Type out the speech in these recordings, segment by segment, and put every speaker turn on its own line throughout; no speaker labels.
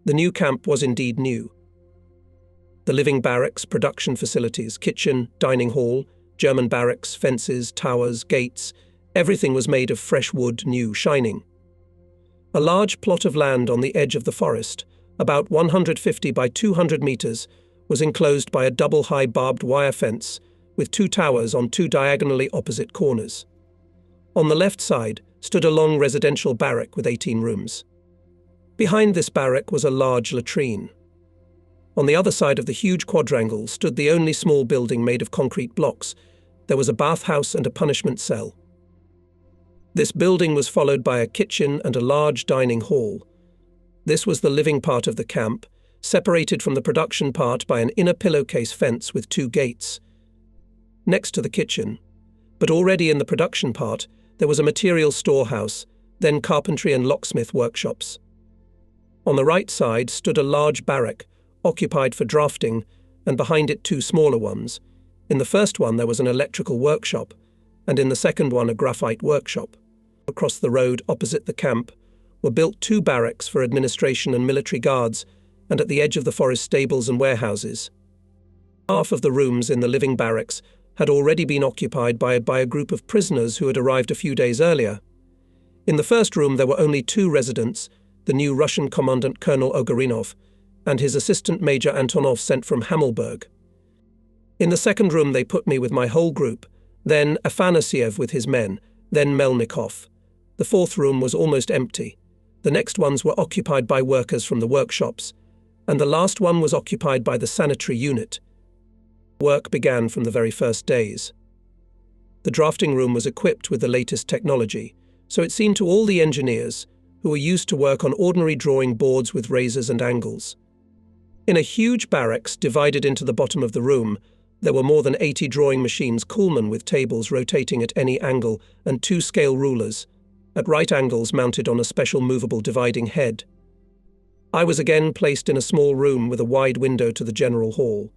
The new camp was indeed new. The living barracks, production facilities, kitchen, dining hall, German barracks, fences, towers, gates, everything was made of fresh wood, new, shining. A large plot of land on the edge of the forest, about 150 by 200 meters, was enclosed by a double-high barbed wire fence with 2 towers on 2 diagonally opposite corners. On the left side stood a long residential barrack with 18 rooms. Behind this barrack was a large latrine. On the other side of the huge quadrangle stood the only small building made of concrete blocks. There was a bathhouse and a punishment cell. This building was followed by a kitchen and a large dining hall. This was the living part of the camp, separated from the production part by an inner pillowcase fence with 2 gates. Next to the kitchen, but already in the production part, there was a material storehouse, then carpentry and locksmith workshops. On the right side stood a large barrack, occupied for drafting, and behind it 2 smaller ones. In the first one there was an electrical workshop, and in the second one a graphite workshop. Across the road opposite the camp were built 2 barracks for administration and military guards, and at the edge of the forest stables and warehouses. Half of the rooms in the living barracks had already been occupied by a group of prisoners who had arrived a few days earlier. In the first room there were only 2 residents, the new Russian commandant Colonel Ogarinov and his assistant Major Antonov sent from Hammelburg. In the second room they put me with my whole group, then Afanasiev with his men, then Melnikov. The fourth room was almost empty. The next ones were occupied by workers from the workshops, and the last one was occupied by the sanitary unit. Work began from the very first days. The drafting room was equipped with the latest technology, so it seemed to all the engineers, who were used to work on ordinary drawing boards with razors and angles. In a huge barracks divided into the bottom of the room, there were more than 80 drawing machines Kuhlmann with tables rotating at any angle and 2 scale rulers, at right angles mounted on a special movable dividing head. I was again placed in a small room with a wide window to the general hall.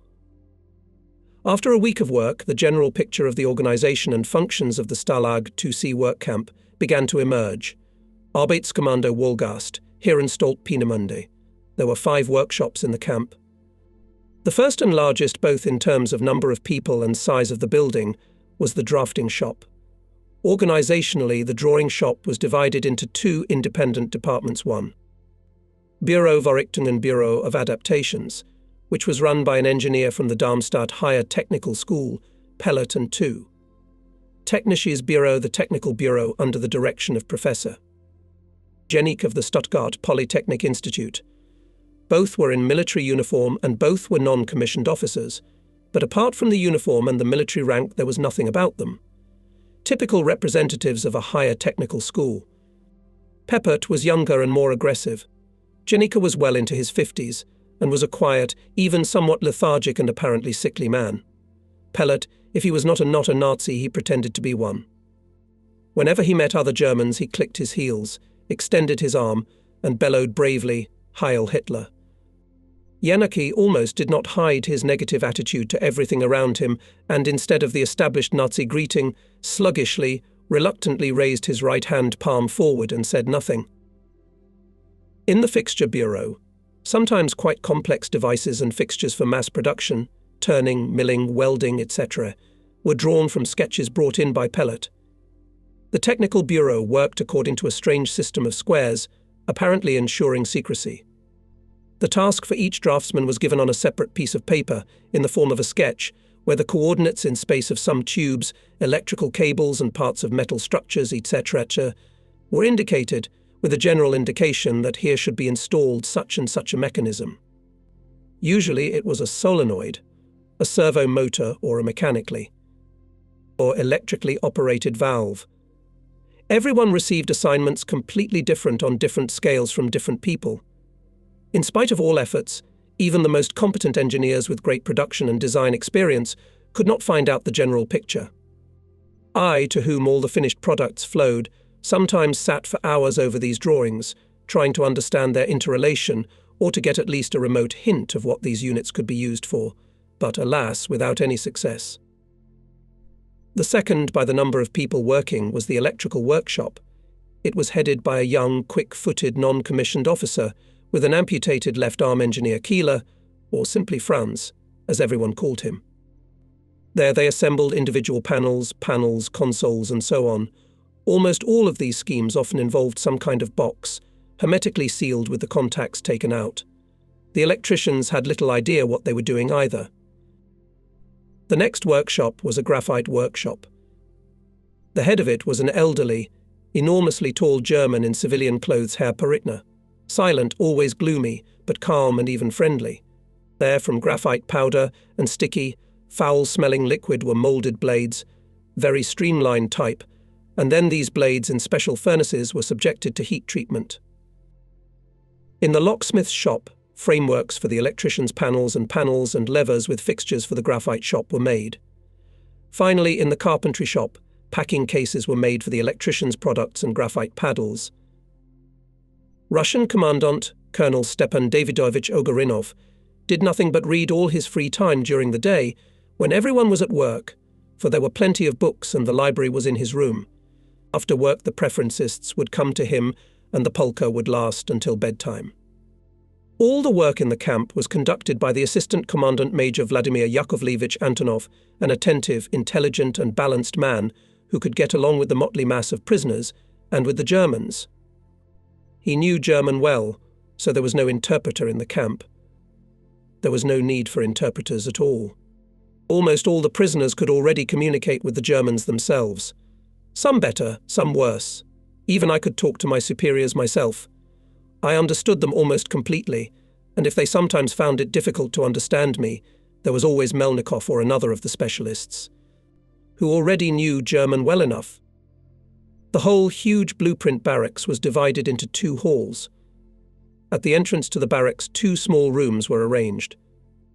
After a week of work, the general picture of the organization and functions of the Stalag 2C work camp began to emerge. Arbeitskommando Wolgast, Herrenstolt Peenemünde. There were 5 workshops in the camp. The first and largest, both in terms of number of people and size of the building, was the drafting shop. Organizationally, the drawing shop was divided into 2 independent departments. 1. Bureau Vorrichtungen Bureau of Adaptations, which was run by an engineer from the Darmstadt Higher Technical School, Pellet, and 2. Technisches Bureau, the technical bureau under the direction of Professor Jenik of the Stuttgart Polytechnic Institute. Both were in military uniform and both were non-commissioned officers, but apart from the uniform and the military rank there was nothing about them. Typical representatives of a higher technical school. Peppert was younger and more aggressive. Jenika was well into his 50s and was a quiet, even somewhat lethargic and apparently sickly man. Pellet, if he was not a Nazi, he pretended to be one. Whenever he met other Germans, he clicked his heels, extended his arm, and bellowed bravely, "Heil Hitler." Janicki almost did not hide his negative attitude to everything around him, and instead of the established Nazi greeting, sluggishly, reluctantly raised his right hand palm forward and said nothing. In the fixture bureau, sometimes quite complex devices and fixtures for mass production, turning, milling, welding, etc., were drawn from sketches brought in by Pellet. The technical bureau worked according to a strange system of squares, apparently ensuring secrecy. The task for each draftsman was given on a separate piece of paper in the form of a sketch, where the coordinates in space of some tubes, electrical cables and parts of metal structures, etc., were indicated, with a general indication that here should be installed such and such a mechanism. Usually it was a solenoid, a servo motor or a mechanically, or electrically operated valve. Everyone received assignments completely different on different scales from different people. In spite of all efforts, even the most competent engineers with great production and design experience could not find out the general picture. I, to whom all the finished products flowed, sometimes sat for hours over these drawings, trying to understand their interrelation or to get at least a remote hint of what these units could be used for, but alas, without any success. The second by the number of people working was the electrical workshop. It was headed by a young, quick-footed, non-commissioned officer with an amputated left arm engineer Keeler, or simply Franz, as everyone called him. There they assembled individual panels, consoles, and so on. Almost all of these schemes often involved some kind of box, hermetically sealed with the contacts taken out. The electricians had little idea what they were doing either. The next workshop was a graphite workshop. The head of it was an elderly, enormously tall German in civilian clothes, Herr Peritner. Silent, always gloomy, but calm and even friendly. There, from graphite powder and sticky, foul-smelling liquid were moulded blades, very streamlined type, and then these blades in special furnaces were subjected to heat treatment. In the locksmith's shop, frameworks for the electrician's panels and levers with fixtures for the graphite shop were made. Finally, in the carpentry shop, packing cases were made for the electrician's products and graphite paddles. Russian Commandant Colonel Stepan Davidovich Ogarinov did nothing but read all his free time during the day when everyone was at work, for there were plenty of books and the library was in his room. After work the preferencists would come to him and the polka would last until bedtime. All the work in the camp was conducted by the Assistant Commandant Major Vladimir Yakovlevich Antonov, an attentive, intelligent and balanced man who could get along with the motley mass of prisoners and with the Germans. He knew German well, so there was no interpreter in the camp. There was no need for interpreters at all. Almost all the prisoners could already communicate with the Germans themselves. Some better, some worse. Even I could talk to my superiors myself. I understood them almost completely, and if they sometimes found it difficult to understand me, there was always Melnikov or another of the specialists, who already knew German well enough. The whole huge blueprint barracks was divided into 2 halls. At the entrance to the barracks, 2 small rooms were arranged.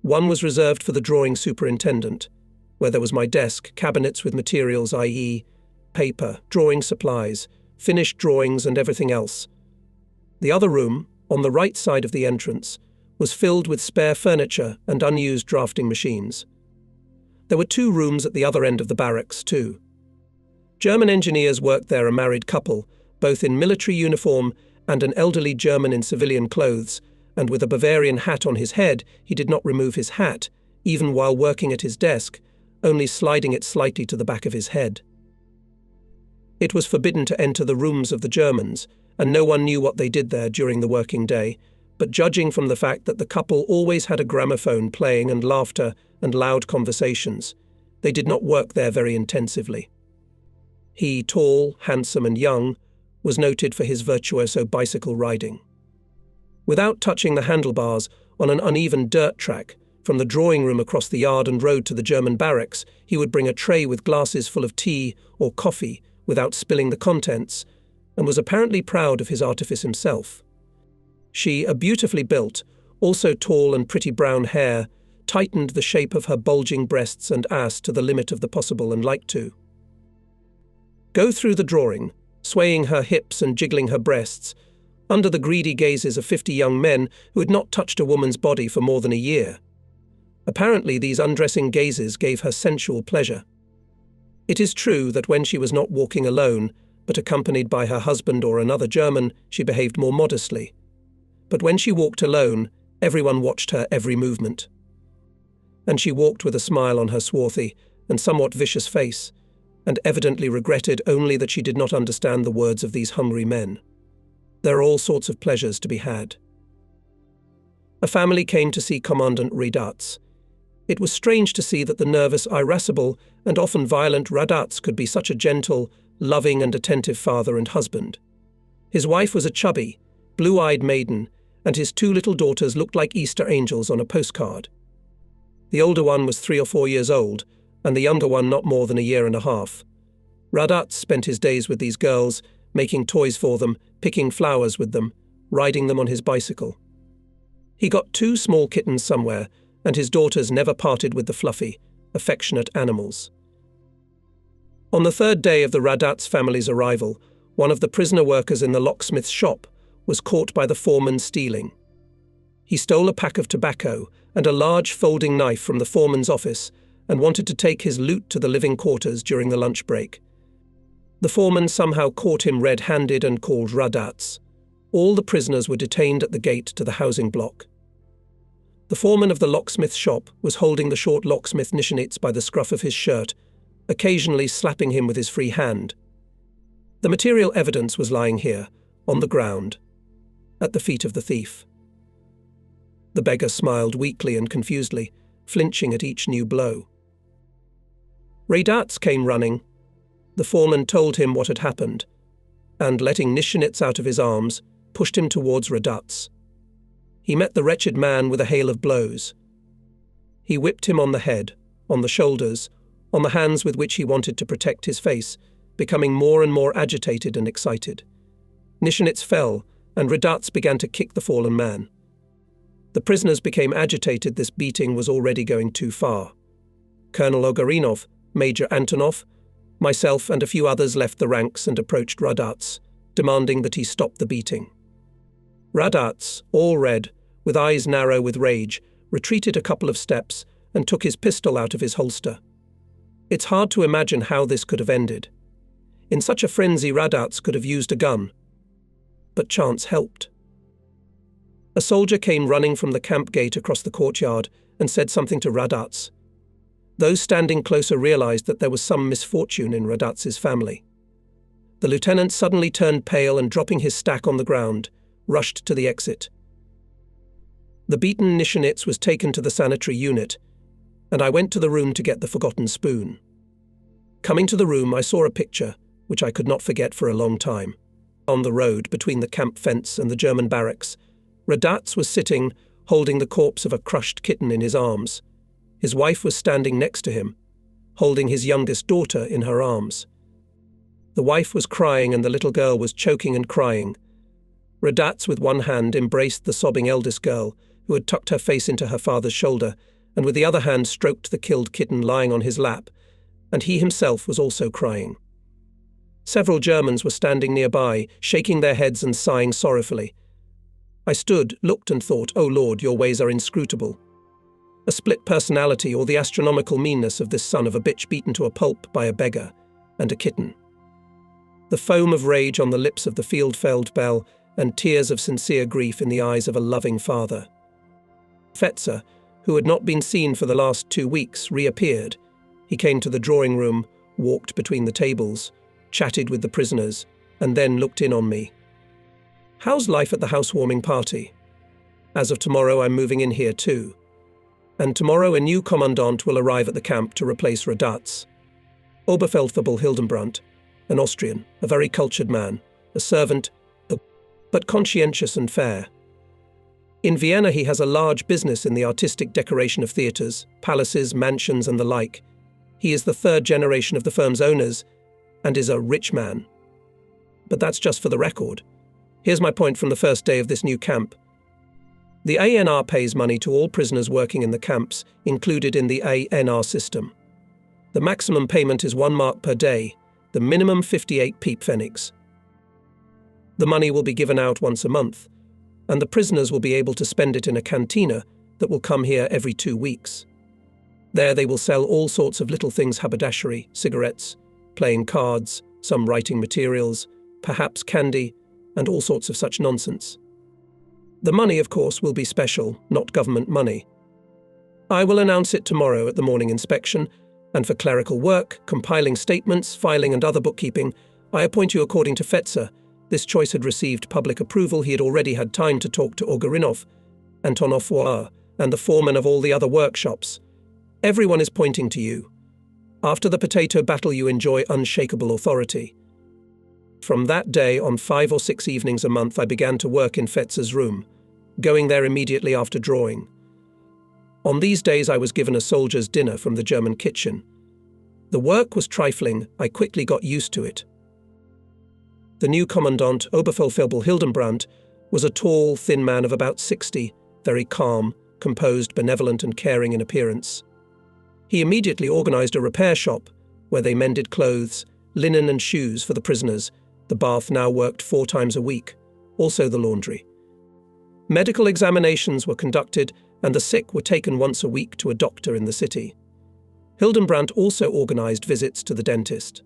One was reserved for the drawing superintendent, where there was my desk, cabinets with materials, i.e., paper, drawing supplies, finished drawings and everything else. The other room, on the right side of the entrance, was filled with spare furniture and unused drafting machines. There were 2 rooms at the other end of the barracks, too. German engineers worked there, a married couple, both in military uniform and an elderly German in civilian clothes, and with a Bavarian hat on his head. He did not remove his hat, even while working at his desk, only sliding it slightly to the back of his head. It was forbidden to enter the rooms of the Germans, and no one knew what they did there during the working day, but judging from the fact that the couple always had a gramophone playing and laughter and loud conversations, they did not work there very intensively. He, tall, handsome and young, was noted for his virtuoso bicycle riding. Without touching the handlebars, on an uneven dirt track, from the drawing room across the yard and road to the German barracks, he would bring a tray with glasses full of tea or coffee without spilling the contents, and was apparently proud of his artifice himself. She, a beautifully built, also tall and pretty brown hair, tightened the shape of her bulging breasts and ass to the limit of the possible and liked to go through the drawing, swaying her hips and jiggling her breasts, under the greedy gazes of 50 young men who had not touched a woman's body for more than a year. Apparently these undressing gazes gave her sensual pleasure. It is true that when she was not walking alone, but accompanied by her husband or another German, she behaved more modestly. But when she walked alone, everyone watched her every movement. And she walked with a smile on her swarthy and somewhat vicious face, and evidently regretted only that she did not understand the words of these hungry men. There are all sorts of pleasures to be had. A family came to see Commandant Radatz. It was strange to see that the nervous, irascible, and often violent Radatz could be such a gentle, loving and attentive father and husband. His wife was a chubby, blue-eyed maiden, and his 2 little daughters looked like Easter angels on a postcard. The older one was 3 or 4 years old, and the younger one not more than a year and a half. Radatz spent his days with these girls, making toys for them, picking flowers with them, riding them on his bicycle. He got 2 small kittens somewhere, and his daughters never parted with the fluffy, affectionate animals. On the 3rd day of the Radatz family's arrival, one of the prisoner workers in the locksmith's shop was caught by the foreman stealing. He stole a pack of tobacco and a large folding knife from the foreman's office and wanted to take his loot to the living quarters during the lunch break. The foreman somehow caught him red-handed and called Radatz. All the prisoners were detained at the gate to the housing block. The foreman of the locksmith shop was holding the short locksmith Nishinets by the scruff of his shirt, occasionally slapping him with his free hand. The material evidence was lying here, on the ground, at the feet of the thief. The beggar smiled weakly and confusedly, flinching at each new blow. Radatz came running. The foreman told him what had happened, and, letting Nishinets out of his arms, pushed him towards Radatz. He met the wretched man with a hail of blows. He whipped him on the head, on the shoulders, on the hands with which he wanted to protect his face, becoming more and more agitated and excited. Nishinets fell, and Radatz began to kick the fallen man. The prisoners became agitated. This beating was already going too far. Colonel Ogarinov, Major Antonov, myself and a few others left the ranks and approached Radatz, demanding that he stop the beating. Radatz, all red, with eyes narrow with rage, retreated a couple of steps and took his pistol out of his holster. It's hard to imagine how this could have ended. In such a frenzy, Radatz could have used a gun. But chance helped. A soldier came running from the camp gate across the courtyard and said something to Radatz. Those standing closer realized that there was some misfortune in Radatz's family. The lieutenant suddenly turned pale and, dropping his stack on the ground, rushed to the exit. The beaten Nishinets was taken to the sanitary unit, and I went to the room to get the forgotten spoon. Coming to the room, I saw a picture, which I could not forget for a long time. On the road, between the camp fence and the German barracks, Radatz was sitting, holding the corpse of a crushed kitten in his arms. His wife was standing next to him, holding his youngest daughter in her arms. The wife was crying and the little girl was choking and crying. Radatz, with one hand, embraced the sobbing eldest girl, who had tucked her face into her father's shoulder, and with the other hand stroked the killed kitten lying on his lap, and he himself was also crying. Several Germans were standing nearby, shaking their heads and sighing sorrowfully. I stood, looked and thought, "O Lord, your ways are inscrutable." A split personality, or the astronomical meanness of this son of a bitch beaten to a pulp by a beggar and a kitten. The foam of rage on the lips of the field-felled belle, and tears of sincere grief in the eyes of a loving father. Fetzer, who had not been seen for the last 2 weeks, reappeared. He came to the drawing room, walked between the tables, chatted with the prisoners, and then looked in on me. "How's life at the housewarming party? As of tomorrow, I'm moving in here too. And tomorrow a new commandant will arrive at the camp to replace Radatz. Oberfeldwebel Hildenbrandt, an Austrian, a very cultured man, a servant, but conscientious and fair. In Vienna he has a large business in the artistic decoration of theatres, palaces, mansions and the like. He is the 3rd generation of the firm's owners and is a rich man. But that's just for the record. Here's my point from the first day of this new camp. The ANR pays money to all prisoners working in the camps, included in the ANR system. The maximum payment is 1 mark per day, the minimum 58 piepfennigs. The money will be given out once a month, and the prisoners will be able to spend it in a cantina that will come here every 2 weeks. There they will sell all sorts of little things: haberdashery, cigarettes, playing cards, some writing materials, perhaps candy, and all sorts of such nonsense. The money, of course, will be special, not government money. I will announce it tomorrow at the morning inspection, and for clerical work, compiling statements, filing and other bookkeeping, I appoint you according to Fetzer. This choice had received public approval. He had already had time to talk to Ogarinov, Antonov, and the foreman of all the other workshops. Everyone is pointing to you. After the potato battle, you enjoy unshakable authority. From that day, on 5 or 6 evenings a month, I began to work in Fetzer's room, going there immediately after drawing. On these days I was given a soldier's dinner from the German kitchen. The work was trifling. I quickly got used to it. The new commandant, Oberfeldwebel Hildenbrandt, was a tall, thin man of about 60, very calm, composed, benevolent and caring in appearance. He immediately organized a repair shop, where they mended clothes, linen and shoes for the prisoners. The bath now worked 4 times a week, also the laundry. Medical examinations were conducted, and the sick were taken once a week to a doctor in the city. Hildenbrandt also organized visits to the dentist.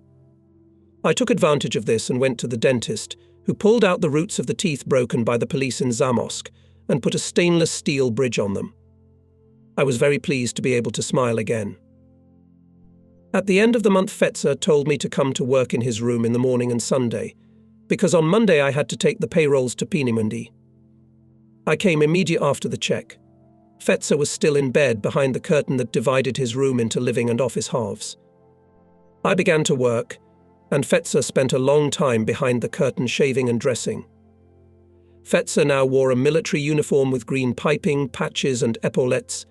I took advantage of this and went to the dentist, who pulled out the roots of the teeth broken by the police in Zamosk and put a stainless steel bridge on them. I was very pleased to be able to smile again. At the end of the month, Fetzer told me to come to work in his room in the morning and Sunday, because on Monday I had to take the payrolls to Peenemünde. I came immediately after the check. Fetzer was still in bed behind the curtain that divided his room into living and office halves. I began to work, and Fetzer spent a long time behind the curtain shaving and dressing. Fetzer now wore a military uniform with green piping, patches and epaulettes,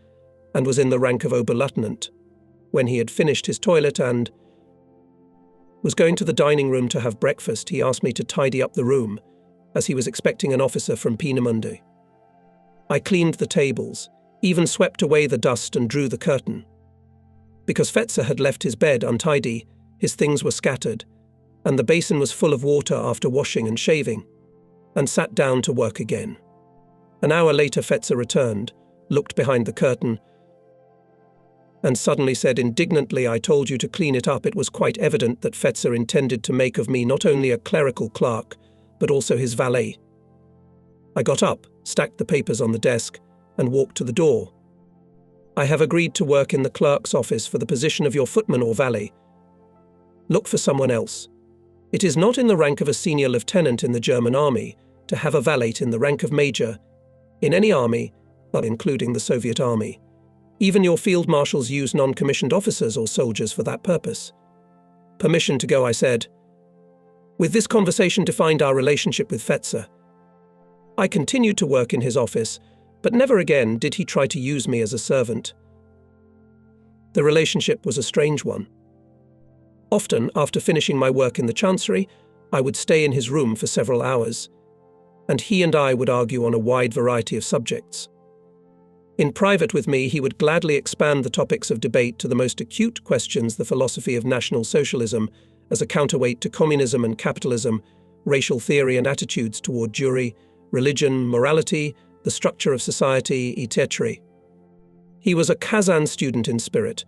and was in the rank of Oberleutnant. When he had finished his toilet and was going to the dining room to have breakfast, he asked me to tidy up the room, as he was expecting an officer from Peenemünde. I cleaned the tables, even swept away the dust and drew the curtain. Because Fetzer had left his bed untidy, his things were scattered, and the basin was full of water after washing and shaving, and sat down to work again. An hour later Fetzer returned, looked behind the curtain, and suddenly said indignantly, "I told you to clean it up." It was quite evident that Fetzer intended to make of me not only a clerical clerk, but also his valet. I got up, stacked the papers on the desk, and walked to the door. "I have agreed to work in the clerk's office for the position of your footman or valet. Look for someone else. It is not in the rank of a senior lieutenant in the German army to have a valet in the rank of major in any army, including the Soviet army. Even your field marshals use non-commissioned officers or soldiers for that purpose." "Permission to go," I said. With this conversation defined our relationship with Fetzer. I continued to work in his office, but never again did he try to use me as a servant. The relationship was a strange one. Often, after finishing my work in the Chancery, I would stay in his room for several hours, and he and I would argue on a wide variety of subjects. In private with me, he would gladly expand the topics of debate to the most acute questions: the philosophy of National Socialism as a counterweight to communism and capitalism, racial theory and attitudes toward Jewry, religion, morality, the structure of society, etc. He was a Kazan student in spirit,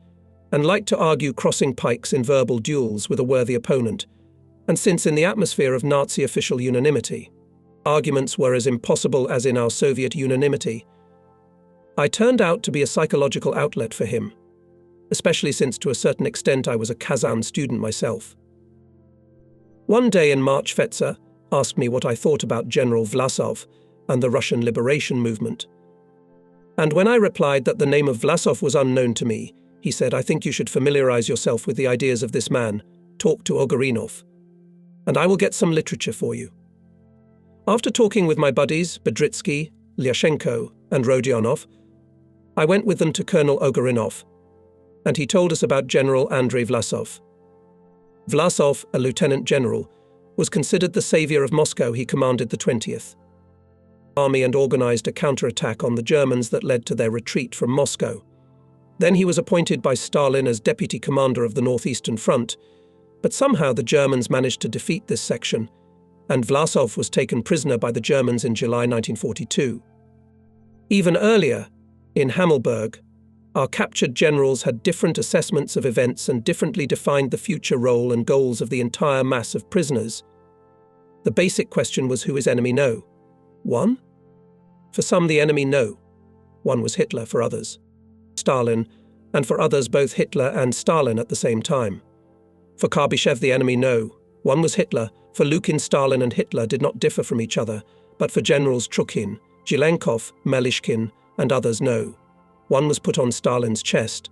and liked to argue crossing pikes in verbal duels with a worthy opponent, and since in the atmosphere of Nazi official unanimity, arguments were as impossible as in our Soviet unanimity, I turned out to be a psychological outlet for him, especially since to a certain extent I was a Kazan student myself. One day in March, Fetzer asked me what I thought about General Vlasov and the Russian liberation movement. And when I replied that the name of Vlasov was unknown to me, he said, "I think you should familiarize yourself with the ideas of this man. Talk to Ogarinov, and I will get some literature for you." After talking with my buddies, Bedritsky, Lyashenko, and Rodionov, I went with them to Colonel Ogarinov, and he told us about General Andrei Vlasov. Vlasov, a lieutenant general, was considered the savior of Moscow. He commanded the 20th Army and organized a counterattack on the Germans that led to their retreat from Moscow. Then he was appointed by Stalin as deputy commander of the Northeastern Front, but somehow the Germans managed to defeat this section, and Vlasov was taken prisoner by the Germans in July 1942. Even earlier, in Hammelburg, our captured generals had different assessments of events and differently defined the future role and goals of the entire mass of prisoners. The basic question was, who is enemy no? One? For some, the enemy no. One was Hitler, for others Stalin, and for others both Hitler and Stalin at the same time. For Karbyshev, the enemy no. One was Hitler. For Lukin, Stalin and Hitler did not differ from each other, but for generals Trukhin, Zhelenkov, Melishkin, and others no. One was put on Stalin's chest.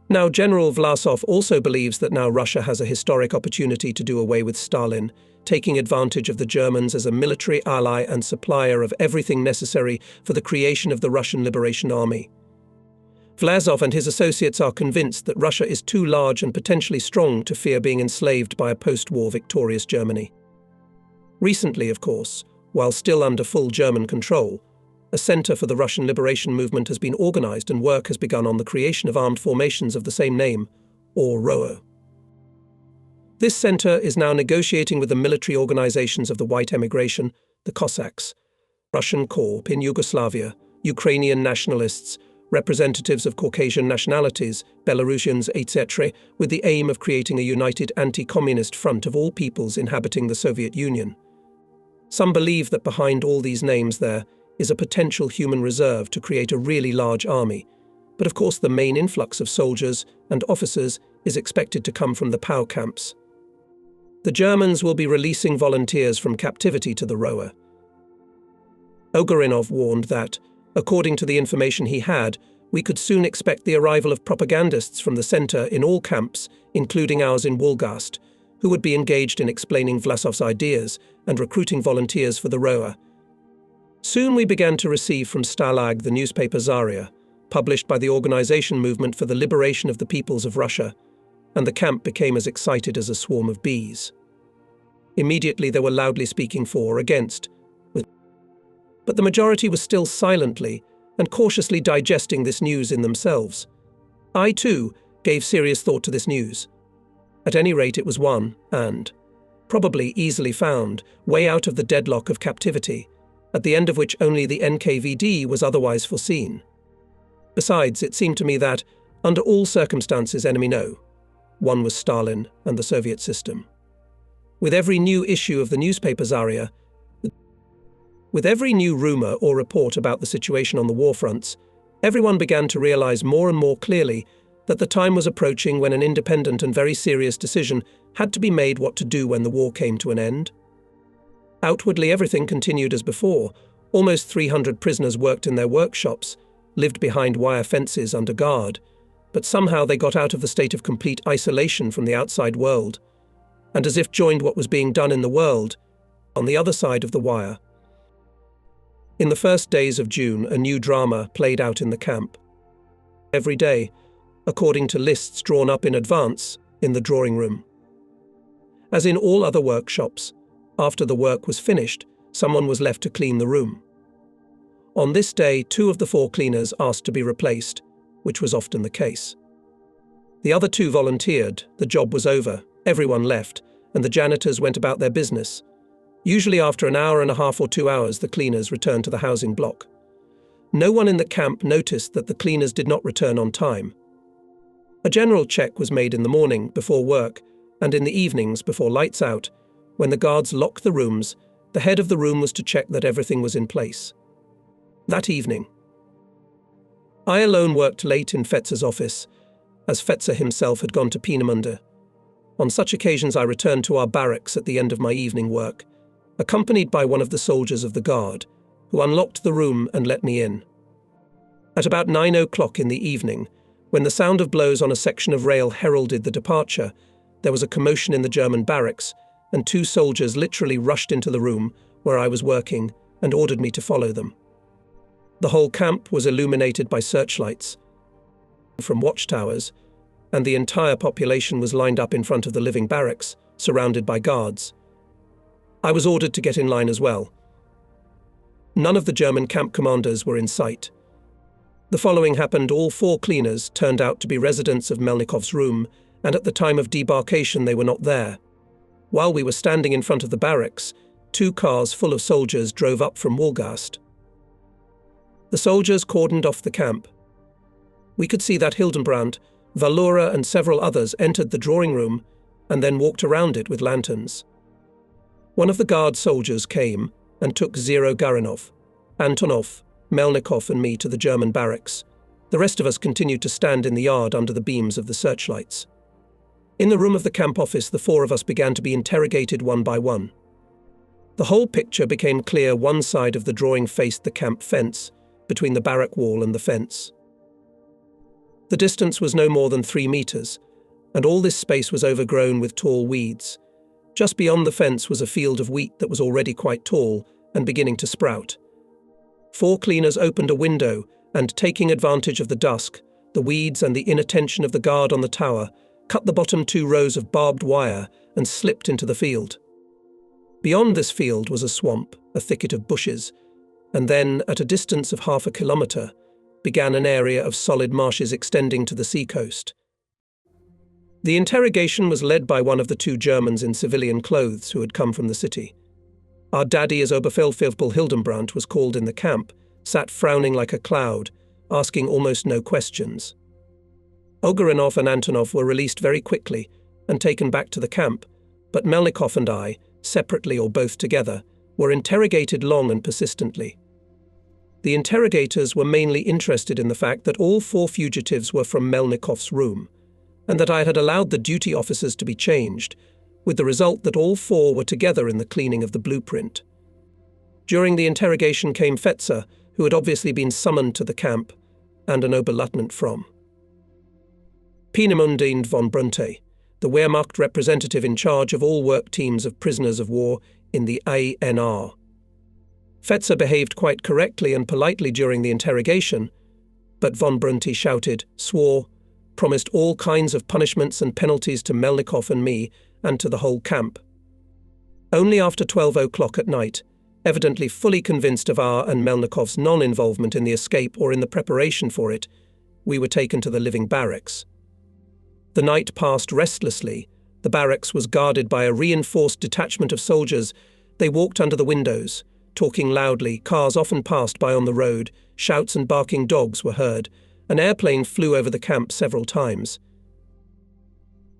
Now General Vlasov also believes that now Russia has a historic opportunity to do away with Stalin, taking advantage of the Germans as a military ally and supplier of everything necessary for the creation of the Russian Liberation Army. Vlasov and his associates are convinced that Russia is too large and potentially strong to fear being enslaved by a post-war victorious Germany. Recently, of course, while still under full German control, a center for the Russian liberation movement has been organized and work has begun on the creation of armed formations of the same name, or ROO. This center is now negotiating with the military organizations of the White Emigration, the Cossacks, Russian Corps in Yugoslavia, Ukrainian nationalists, representatives of Caucasian nationalities, Belarusians, etc., with the aim of creating a united anti-communist front of all peoples inhabiting the Soviet Union. Some believe that behind all these names there is a potential human reserve to create a really large army, but of course the main influx of soldiers and officers is expected to come from the POW camps. The Germans will be releasing volunteers from captivity to the Roa. Ogarinov warned that, according to the information he had, we could soon expect the arrival of propagandists from the centre in all camps, including ours in Wolgast, who would be engaged in explaining Vlasov's ideas and recruiting volunteers for the Roa. Soon we began to receive from Stalag the newspaper Zarya, published by the Organization Movement for the Liberation of the Peoples of Russia, and the camp became as excited as a swarm of bees. Immediately they were loudly speaking for or against, but the majority was still silently and cautiously digesting this news in themselves. I, too, gave serious thought to this news. At any rate, it was one, and probably easily found, way out of the deadlock of captivity, at the end of which only the NKVD was otherwise foreseen. Besides, it seemed to me that, under all circumstances, enemy no. One was Stalin and the Soviet system. With every new issue of the newspaper Zarya, with every new rumour or report about the situation on the war fronts, everyone began to realise more and more clearly that the time was approaching when an independent and very serious decision had to be made what to do when the war came to an end. Outwardly, everything continued as before. Almost 300 prisoners worked in their workshops, lived behind wire fences under guard, but somehow they got out of the state of complete isolation from the outside world, and as if joined what was being done in the world, on the other side of the wire. In the first days of June, a new drama played out in the camp. Every day, according to lists drawn up in advance in the drawing room. As in all other workshops, after the work was finished, someone was left to clean the room. On this day, 2 of the 4 cleaners asked to be replaced, which was often the case. The other 2 volunteered, the job was over, everyone left, and the janitors went about their business. Usually after an hour and a half or 2 hours, the cleaners returned to the housing block. No one in the camp noticed that the cleaners did not return on time. A general check was made in the morning, before work, and in the evenings, before lights out. When the guards locked the rooms, the head of the room was to check that everything was in place. That evening, I alone worked late in Fetzer's office, as Fetzer himself had gone to Peenemünde. On such occasions I returned to our barracks at the end of my evening work, accompanied by one of the soldiers of the guard, who unlocked the room and let me in. At about 9 o'clock in the evening, when the sound of blows on a section of rail heralded the departure, there was a commotion in the German barracks, and 2 soldiers literally rushed into the room where I was working and ordered me to follow them. The whole camp was illuminated by searchlights from watchtowers, and the entire population was lined up in front of the living barracks, surrounded by guards. I was ordered to get in line as well. None of the German camp commanders were in sight. The following happened: all 4 cleaners turned out to be residents of Melnikov's room, and at the time of debarkation they were not there. While we were standing in front of the barracks, 2 cars full of soldiers drove up from Wolgast. The soldiers cordoned off the camp. We could see that Hildenbrandt, Valura and several others entered the drawing room and then walked around it with lanterns. One of the guard soldiers came and took Zero Garanov, Antonov, Melnikov and me to the German barracks. The rest of us continued to stand in the yard under the beams of the searchlights. In the room of the camp office, the 4 of us began to be interrogated one by one. The whole picture became clear. One side of the drawing faced the camp fence, between the barrack wall and the fence. The distance was no more than 3 meters, and all this space was overgrown with tall weeds. Just beyond the fence was a field of wheat that was already quite tall and beginning to sprout. 4 cleaners opened a window and, taking advantage of the dusk, the weeds and the inattention of the guard on the tower, cut the bottom 2 rows of barbed wire and slipped into the field. Beyond this field was a swamp, a thicket of bushes, and then, at a distance of half a kilometre, began an area of solid marshes extending to the seacoast. The interrogation was led by one of the 2 Germans in civilian clothes who had come from the city. Our daddy, as Oberfeldwebel Hildenbrandt was called in the camp, sat frowning like a cloud, asking almost no questions. Ogarinov and Antonov were released very quickly and taken back to the camp, but Melnikov and I, separately or both together, were interrogated long and persistently. The interrogators were mainly interested in the fact that all 4 fugitives were from Melnikov's room, and that I had allowed the duty officers to be changed, with the result that all 4 were together in the cleaning of the blueprint. During the interrogation came Fetzer, who had obviously been summoned to the camp, and an Oberleutnant from Peenemünde von Brunte, the Wehrmacht representative in charge of all work teams of prisoners of war in the ANR. Fetzer behaved quite correctly and politely during the interrogation, but von Brunte shouted, swore, promised all kinds of punishments and penalties to Melnikov and me and to the whole camp. Only after 12 o'clock at night, evidently fully convinced of our and Melnikov's non-involvement in the escape or in the preparation for it, we were taken to the living barracks. The night passed restlessly. The barracks was guarded by a reinforced detachment of soldiers. They walked under the windows, talking loudly. Cars often passed by on the road. Shouts and barking dogs were heard. An airplane flew over the camp several times.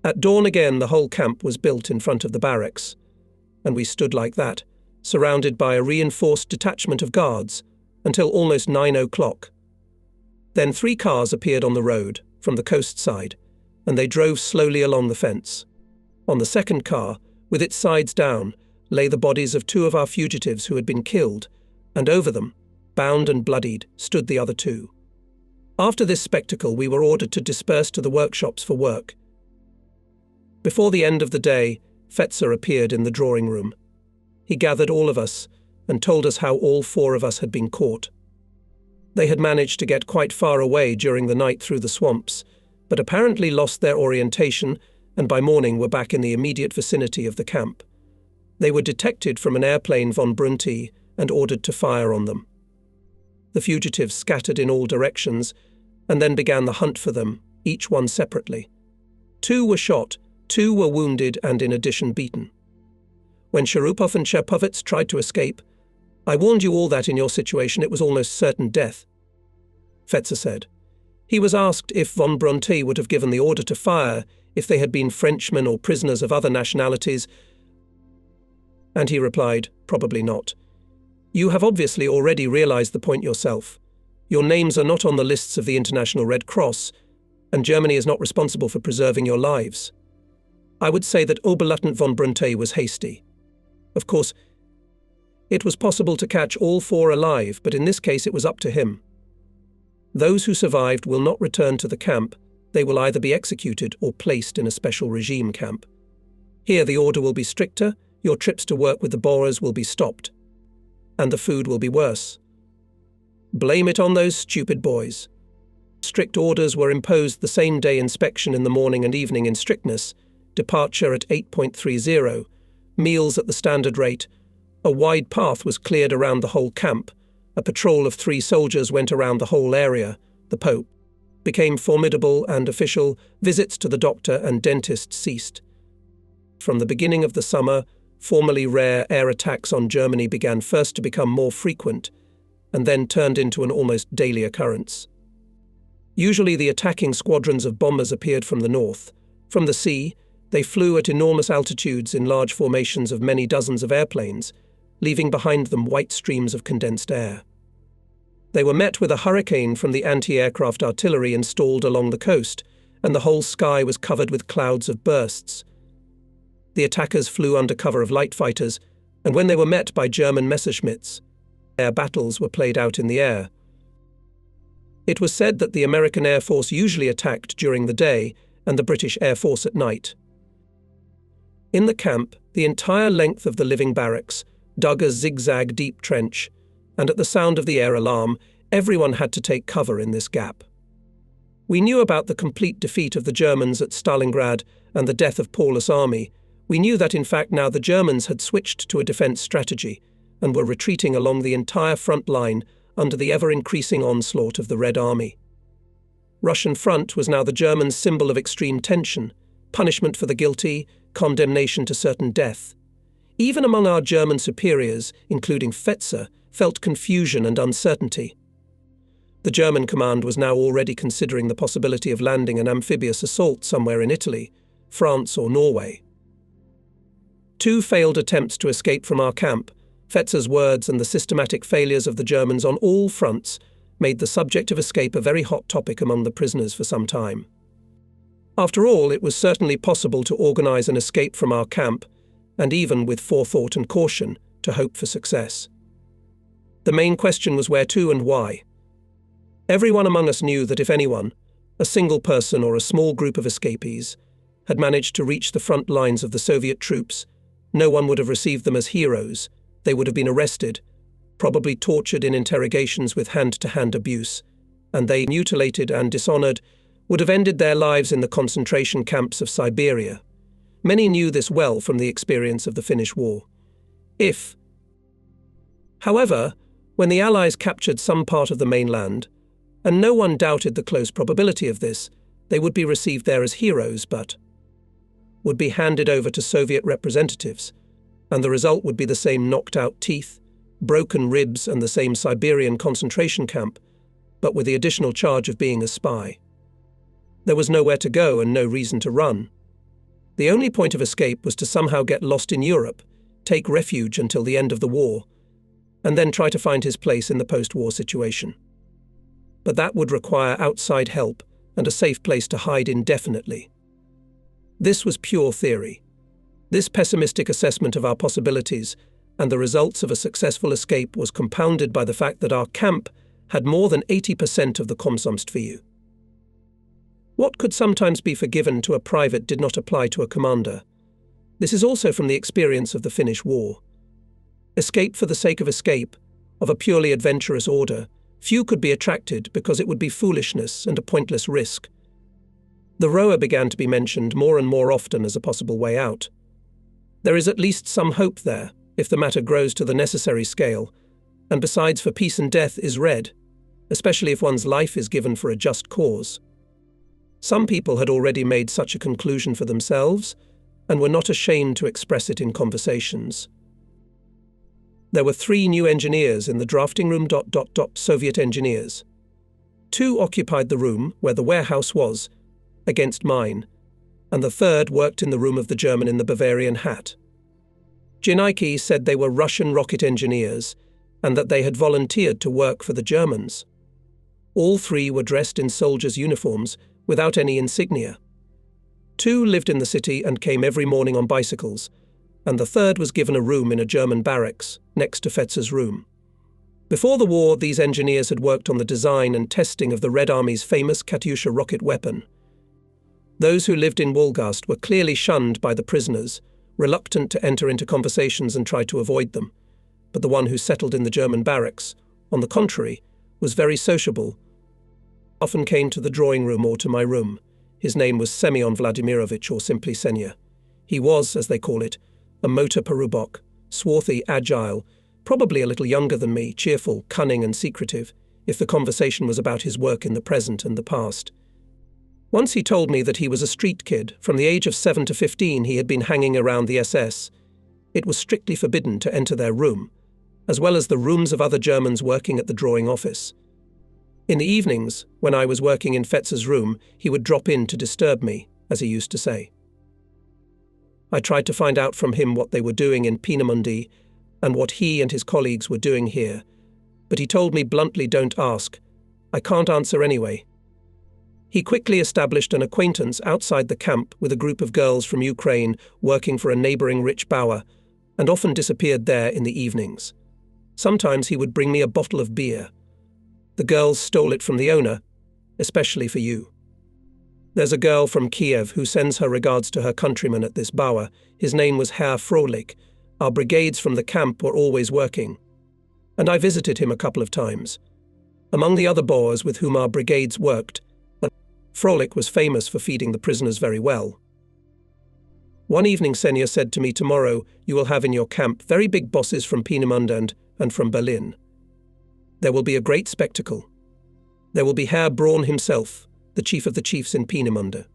At dawn again, the whole camp was built in front of the barracks, and we stood like that, surrounded by a reinforced detachment of guards, until almost 9 o'clock. Then 3 cars appeared on the road, from the coast side, and they drove slowly along the fence. On the second car, with its sides down, lay the bodies of 2 of our fugitives who had been killed, and over them, bound and bloodied, stood the other 2. After this spectacle, we were ordered to disperse to the workshops for work. Before the end of the day, Fetzer appeared in the drawing room. He gathered all of us and told us how all 4 of us had been caught. They had managed to get quite far away during the night through the swamps, but apparently lost their orientation and by morning were back in the immediate vicinity of the camp. They were detected from an airplane von Brunte and ordered to fire on them. The fugitives scattered in all directions and then began the hunt for them, each one separately. 2 were shot, 2 were wounded and in addition beaten. When Sharupov and Cherpovets tried to escape, I warned you all that in your situation it was almost certain death. Fetzer said. He was asked if von Brunte would have given the order to fire if they had been Frenchmen or prisoners of other nationalities, and he replied, probably not. You have obviously already realized the point yourself. Your names are not on the lists of the International Red Cross, and Germany is not responsible for preserving your lives. I would say that Oberleutnant von Brunte was hasty. Of course, it was possible to catch all 4 alive, but in this case it was up to him. Those who survived will not return to the camp. They will either be executed or placed in a special regime camp. Here the order will be stricter, your trips to work with the Boers will be stopped, and the food will be worse. Blame it on those stupid boys. Strict orders were imposed the same day, inspection in the morning and evening in strictness, departure at 8.30, meals at the standard rate. A wide path was cleared around the whole camp. A patrol of 3 soldiers went around the whole area. The Pope became formidable and official. Visits to the doctor and dentist ceased. From the beginning of the summer, formerly rare air attacks on Germany began first to become more frequent, and then turned into an almost daily occurrence. Usually the attacking squadrons of bombers appeared from the north. From the sea, they flew at enormous altitudes in large formations of many dozens of airplanes, leaving behind them white streams of condensed air. They were met with a hurricane from the anti-aircraft artillery installed along the coast, and the whole sky was covered with clouds of bursts. The attackers flew under cover of light fighters, and when they were met by German Messerschmitts, air battles were played out in the air. It was said that the American Air Force usually attacked during the day and the British Air Force at night. In the camp, the entire length of the living barracks dug a zigzag deep trench, and at the sound of the air alarm, everyone had to take cover in this gap. We knew about the complete defeat of the Germans at Stalingrad and the death of Paulus' army. We knew that in fact now the Germans had switched to a defence strategy and were retreating along the entire front line under the ever-increasing onslaught of the Red Army. Russian front was now the Germans' symbol of extreme tension, punishment for the guilty, condemnation to certain death. Even among our German superiors, including Fetzer, felt confusion and uncertainty. The German command was now already considering the possibility of landing an amphibious assault somewhere in Italy, France or Norway. 2 failed attempts to escape from our camp, Fetzer's words and the systematic failures of the Germans on all fronts made the subject of escape a very hot topic among the prisoners for some time. After all, it was certainly possible to organize an escape from our camp, and even with forethought and caution, to hope for success. The main question was where to and why. Everyone among us knew that if anyone, a single person or a small group of escapees, had managed to reach the front lines of the Soviet troops, no one would have received them as heroes. They would have been arrested, probably tortured in interrogations with hand-to-hand abuse, and they, mutilated and dishonored, would have ended their lives in the concentration camps of Siberia. Many knew this well from the experience of the Finnish War. However, when the Allies captured some part of the mainland, and no one doubted the close probability of this, they would be received there as heroes, but would be handed over to Soviet representatives, and the result would be the same knocked-out teeth, broken ribs and the same Siberian concentration camp, but with the additional charge of being a spy. There was nowhere to go and no reason to run. The only point of escape was to somehow get lost in Europe, take refuge until the end of the war, and then try to find his place in the post-war situation. But that would require outside help and a safe place to hide indefinitely. This was pure theory. This pessimistic assessment of our possibilities and the results of a successful escape was compounded by the fact that our camp had more than 80% of the Komsomstview. What could sometimes be forgiven to a private did not apply to a commander. This is also from the experience of the Finnish War. Escape for the sake of escape, of a purely adventurous order, few could be attracted because it would be foolishness and a pointless risk. The rower began to be mentioned more and more often as a possible way out. There is at least some hope there, if the matter grows to the necessary scale, and besides, for peace and death is red, especially if one's life is given for a just cause. Some people had already made such a conclusion for themselves, and were not ashamed to express it in conversations. There were 3 new engineers in the drafting room. Soviet engineers. 2 occupied the room where the warehouse was, against mine, and the 3rd worked in the room of the German in the Bavarian hat. Jinaiki said they were Russian rocket engineers, and that they had volunteered to work for the Germans. All 3 were dressed in soldiers' uniforms, without any insignia. 2 lived in the city and came every morning on bicycles, and the 3rd was given a room in a German barracks, next to Fetzer's room. Before the war, these engineers had worked on the design and testing of the Red Army's famous Katyusha rocket weapon. Those who lived in Wolgast were clearly shunned by the prisoners, reluctant to enter into conversations and try to avoid them. But the one who settled in the German barracks, on the contrary, was very sociable, often came to the drawing room or to my room. His name was Semyon Vladimirovich, or simply Senya. He was, as they call it, a motor parubok, swarthy, agile, probably a little younger than me, cheerful, cunning and secretive, if the conversation was about his work in the present and the past. Once he told me that he was a street kid. From the age of 7 to 15 he had been hanging around the SS. It was strictly forbidden to enter their room, as well as the rooms of other Germans working at the drawing office. In the evenings, when I was working in Fetzer's room, he would drop in to disturb me, as he used to say. I tried to find out from him what they were doing in Peenemünde and what he and his colleagues were doing here, but he told me bluntly, "Don't ask. I can't answer anyway." He quickly established an acquaintance outside the camp with a group of girls from Ukraine working for a neighbouring rich Bauer, and often disappeared there in the evenings. Sometimes he would bring me a bottle of beer. The girls stole it from the owner, especially for you. There's a girl from Kiev who sends her regards to her countryman at this Bauer. His name was Herr Frohlich. Our brigades from the camp were always working, and I visited him a couple of times. Among the other Boers with whom our brigades worked, Frohlich was famous for feeding the prisoners very well. One evening Senya said to me, "Tomorrow you will have in your camp very big bosses from Peenemünde and from Berlin. There will be a great spectacle. There will be Herr Braun himself, the chief of the chiefs in Peenemünde."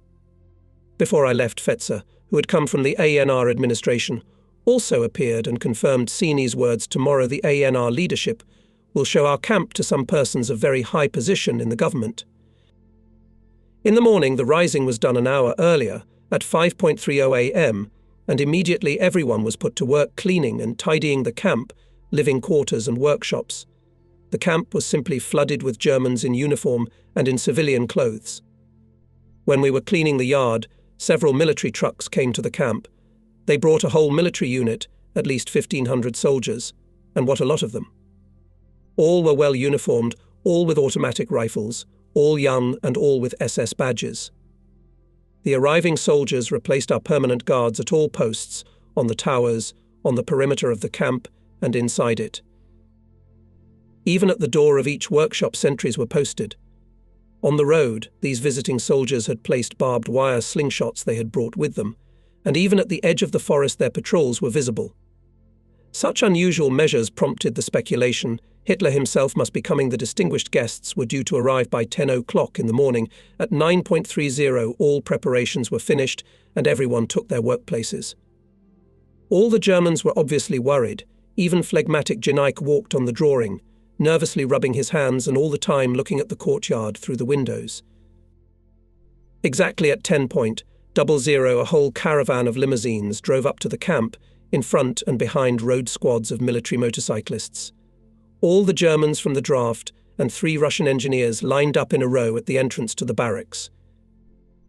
Before I left, Fetzer, who had come from the ANR administration, also appeared and confirmed Sini's words, "Tomorrow the ANR leadership will show our camp to some persons of very high position in the government." In the morning the rising was done an hour earlier, at 5:30 a.m, and immediately everyone was put to work cleaning and tidying the camp living quarters and workshops. The camp was simply flooded with Germans in uniform and in civilian clothes. When we were cleaning the yard, several military trucks came to the camp. They brought a whole military unit, at least 1,500 soldiers, and what a lot of them. All were well uniformed, all with automatic rifles, all young and all with SS badges. The arriving soldiers replaced our permanent guards at all posts, on the towers, on the perimeter of the camp, and inside it. Even at the door of each workshop sentries were posted. On the road, these visiting soldiers had placed barbed wire slingshots they had brought with them, and even at the edge of the forest their patrols were visible. Such unusual measures prompted the speculation Hitler himself must be coming. The distinguished guests were due to arrive by 10 o'clock in the morning. At 9:30 all preparations were finished and everyone took their workplaces. All the Germans were obviously worried. Even phlegmatic Geneik walked on the drawing, nervously rubbing his hands and all the time looking at the courtyard through the windows. Exactly at 10:00, a whole caravan of limousines drove up to the camp. In front and behind rode squads of military motorcyclists. All the Germans from the draft and 3 Russian engineers lined up in a row at the entrance to the barracks.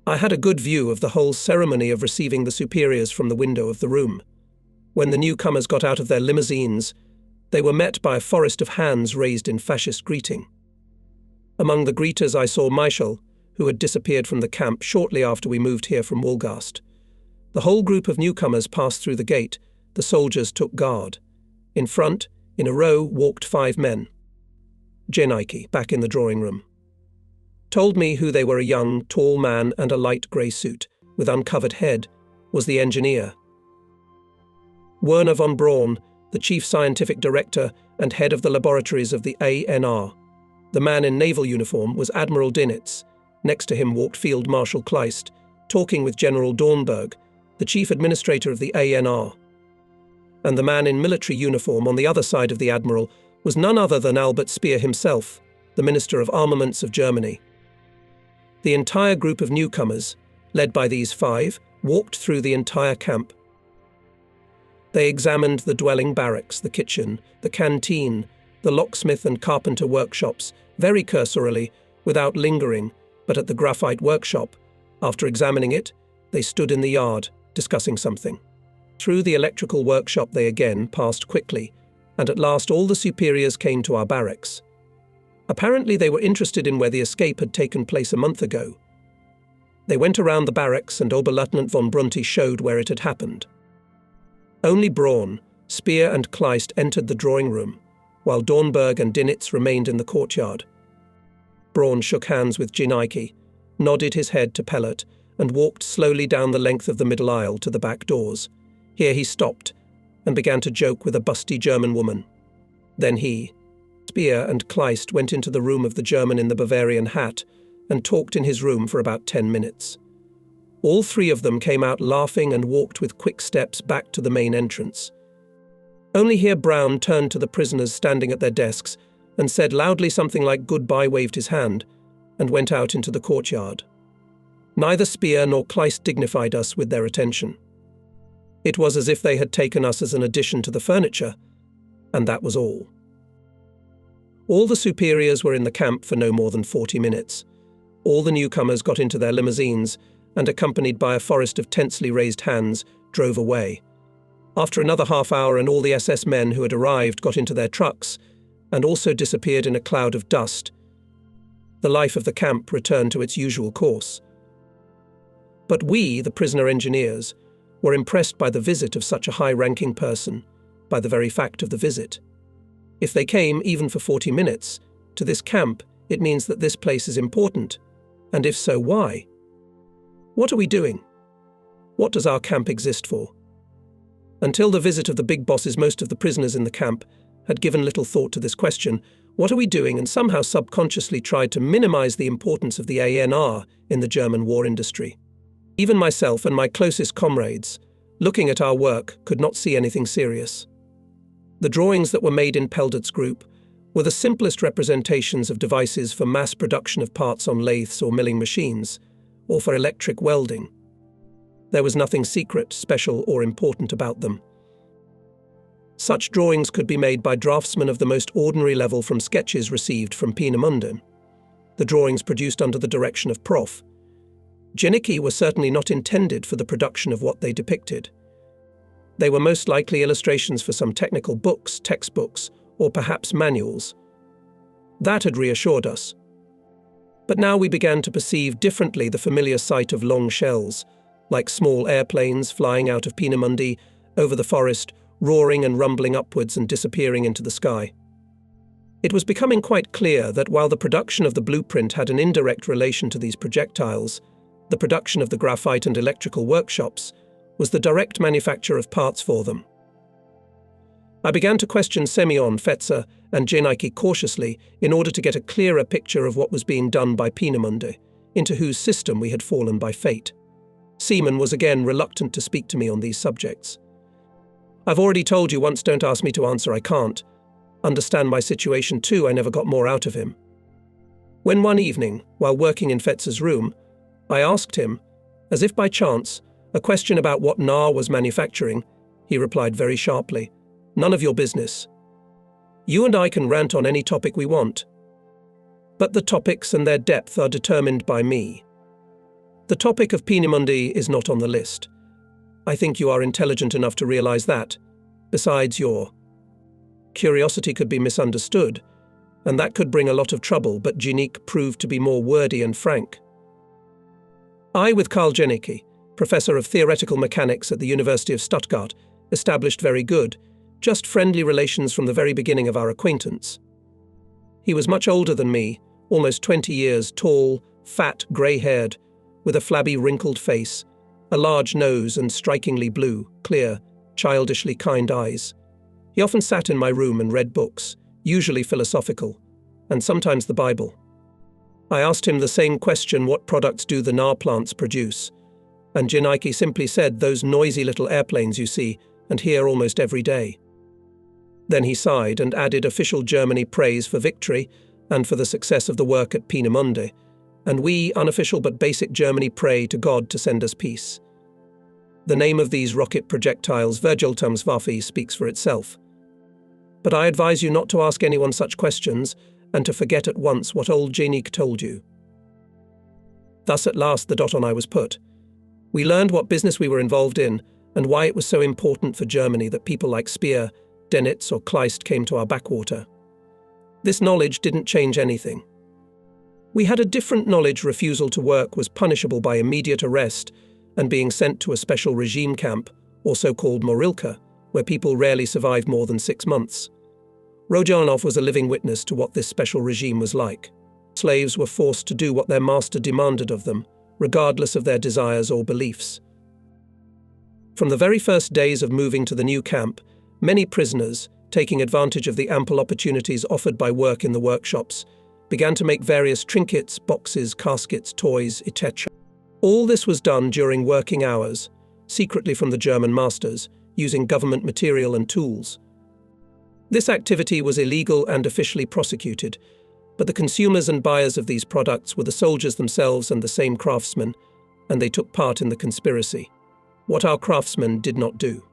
I had a good view of the whole ceremony of receiving the superiors from the window of the room. When the newcomers got out of their limousines, they were met by a forest of hands raised in fascist greeting. Among the greeters I saw Michael, who had disappeared from the camp shortly after we moved here from Wolgast. The whole group of newcomers passed through the gate. The soldiers took guard. In front, in a row, walked 5 men. Geneik, back in the drawing room, told me who they were. A young, tall man and a light grey suit, with uncovered head, was the engineer. Werner von Braun, the chief scientific director and head of the laboratories of the ANR. The man in naval uniform was Admiral Dinitz. Next to him walked Field Marshal Kleist, talking with General Dornberg, the chief administrator of the ANR. And the man in military uniform on the other side of the admiral was none other than Albert Speer himself, the Minister of Armaments of Germany. The entire group of newcomers, led by these 5, walked through the entire camp. They examined the dwelling barracks, the kitchen, the canteen, the locksmith and carpenter workshops, very cursorily, without lingering, but at the graphite workshop. After examining it, they stood in the yard, discussing something. Through the electrical workshop they again passed quickly, and at last all the superiors came to our barracks. Apparently they were interested in where the escape had taken place a month ago. They went around the barracks and Oberleutnant von Brunti showed where it had happened. Only Braun, Speer and Kleist entered the drawing room, while Dornberg and Dinitz remained in the courtyard. Braun shook hands with Geneik, nodded his head to Pellert, and walked slowly down the length of the middle aisle to the back doors. Here he stopped and began to joke with a busty German woman. Then he, Speer and Kleist went into the room of the German in the Bavarian hat and talked in his room for about 10 minutes. All 3 of them came out laughing and walked with quick steps back to the main entrance. Only here Braun turned to the prisoners standing at their desks and said loudly something like goodbye, waved his hand, and went out into the courtyard. Neither Speer nor Kleist dignified us with their attention. It was as if they had taken us as an addition to the furniture, and that was all. All the superiors were in the camp for no more than 40 minutes. All the newcomers got into their limousines and, accompanied by a forest of tensely raised hands, drove away. After another half hour and all the SS men who had arrived got into their trucks and also disappeared in a cloud of dust, the life of the camp returned to its usual course. But we, the prisoner engineers, were impressed by the visit of such a high-ranking person, by the very fact of the visit. If they came, even for 40 minutes, to this camp, it means that this place is important. And if so, why? What are we doing? What does our camp exist for? Until the visit of the big bosses, most of the prisoners in the camp had given little thought to this question. What are we doing? And somehow subconsciously tried to minimize the importance of the ANR in the German war industry. Even myself and my closest comrades, looking at our work, could not see anything serious. The drawings that were made in Peldert's group were the simplest representations of devices for mass production of parts on lathes or milling machines, or for electric welding. There was nothing secret, special, or important about them. Such drawings could be made by draftsmen of the most ordinary level from sketches received from Peenemünde. The drawings produced under the direction of Prof. Janicki were certainly not intended for the production of what they depicted. They were most likely illustrations for some technical books, textbooks, or perhaps manuals. That had reassured us. But now we began to perceive differently the familiar sight of long shells, like small airplanes flying out of Peenemünde over the forest, roaring and rumbling upwards and disappearing into the sky. It was becoming quite clear that while the production of the blueprint had an indirect relation to these projectiles, the production of the graphite and electrical workshops was the direct manufacture of parts for them. I began to question Semyon, Fetzer, and Janicki cautiously in order to get a clearer picture of what was being done by Peenemünde, into whose system we had fallen by fate. Seaman was again reluctant to speak to me on these subjects. "I've already told you once, don't ask me to answer, I can't. Understand my situation too, I never got more out of him." When one evening, while working in Fetzer's room, I asked him, as if by chance, a question about what NAR was manufacturing, he replied very sharply, "None of your business. You and I can rant on any topic we want, but the topics and their depth are determined by me. The topic of Peenemünde is not on the list. I think you are intelligent enough to realize that. Besides, your curiosity could be misunderstood, and that could bring a lot of trouble, but Janicki proved to be more wordy and frank. I, with Karl Janicki, professor of theoretical mechanics at the University of Stuttgart, established very good, just friendly relations from the very beginning of our acquaintance. He was much older than me, almost 20 years, tall, fat, grey-haired, with a flabby, wrinkled face, a large nose and strikingly blue, clear, childishly kind eyes. He often sat in my room and read books, usually philosophical, and sometimes the Bible. I asked him the same question, what products do the NAR plants produce? And Janicki simply said, those noisy little airplanes you see and hear almost every day. Then he sighed and added official Germany praise for victory and for the success of the work at Peenemünde, and we, unofficial but basic Germany, pray to God to send us peace. The name of these rocket projectiles, Vergeltumswaffe, speaks for itself. But I advise you not to ask anyone such questions and to forget at once what old Janicki told you. Thus at last the dot on I was put. We learned what business we were involved in and why it was so important for Germany that people like Speer, Dönitz or Kleist came to our backwater. This knowledge didn't change anything. We had a different knowledge refusal to work was punishable by immediate arrest and being sent to a special regime camp, also called Morilka, where people rarely survived more than 6 months. Rodionov was a living witness to what this special regime was like. Slaves were forced to do what their master demanded of them, regardless of their desires or beliefs. From the very first days of moving to the new camp, many prisoners, taking advantage of the ample opportunities offered by work in the workshops, began to make various trinkets, boxes, caskets, toys, etc. All this was done during working hours, secretly from the German masters, using government material and tools. This activity was illegal and officially prosecuted, but the consumers and buyers of these products were the soldiers themselves and the same craftsmen, and they took part in the conspiracy. What our craftsmen did not do.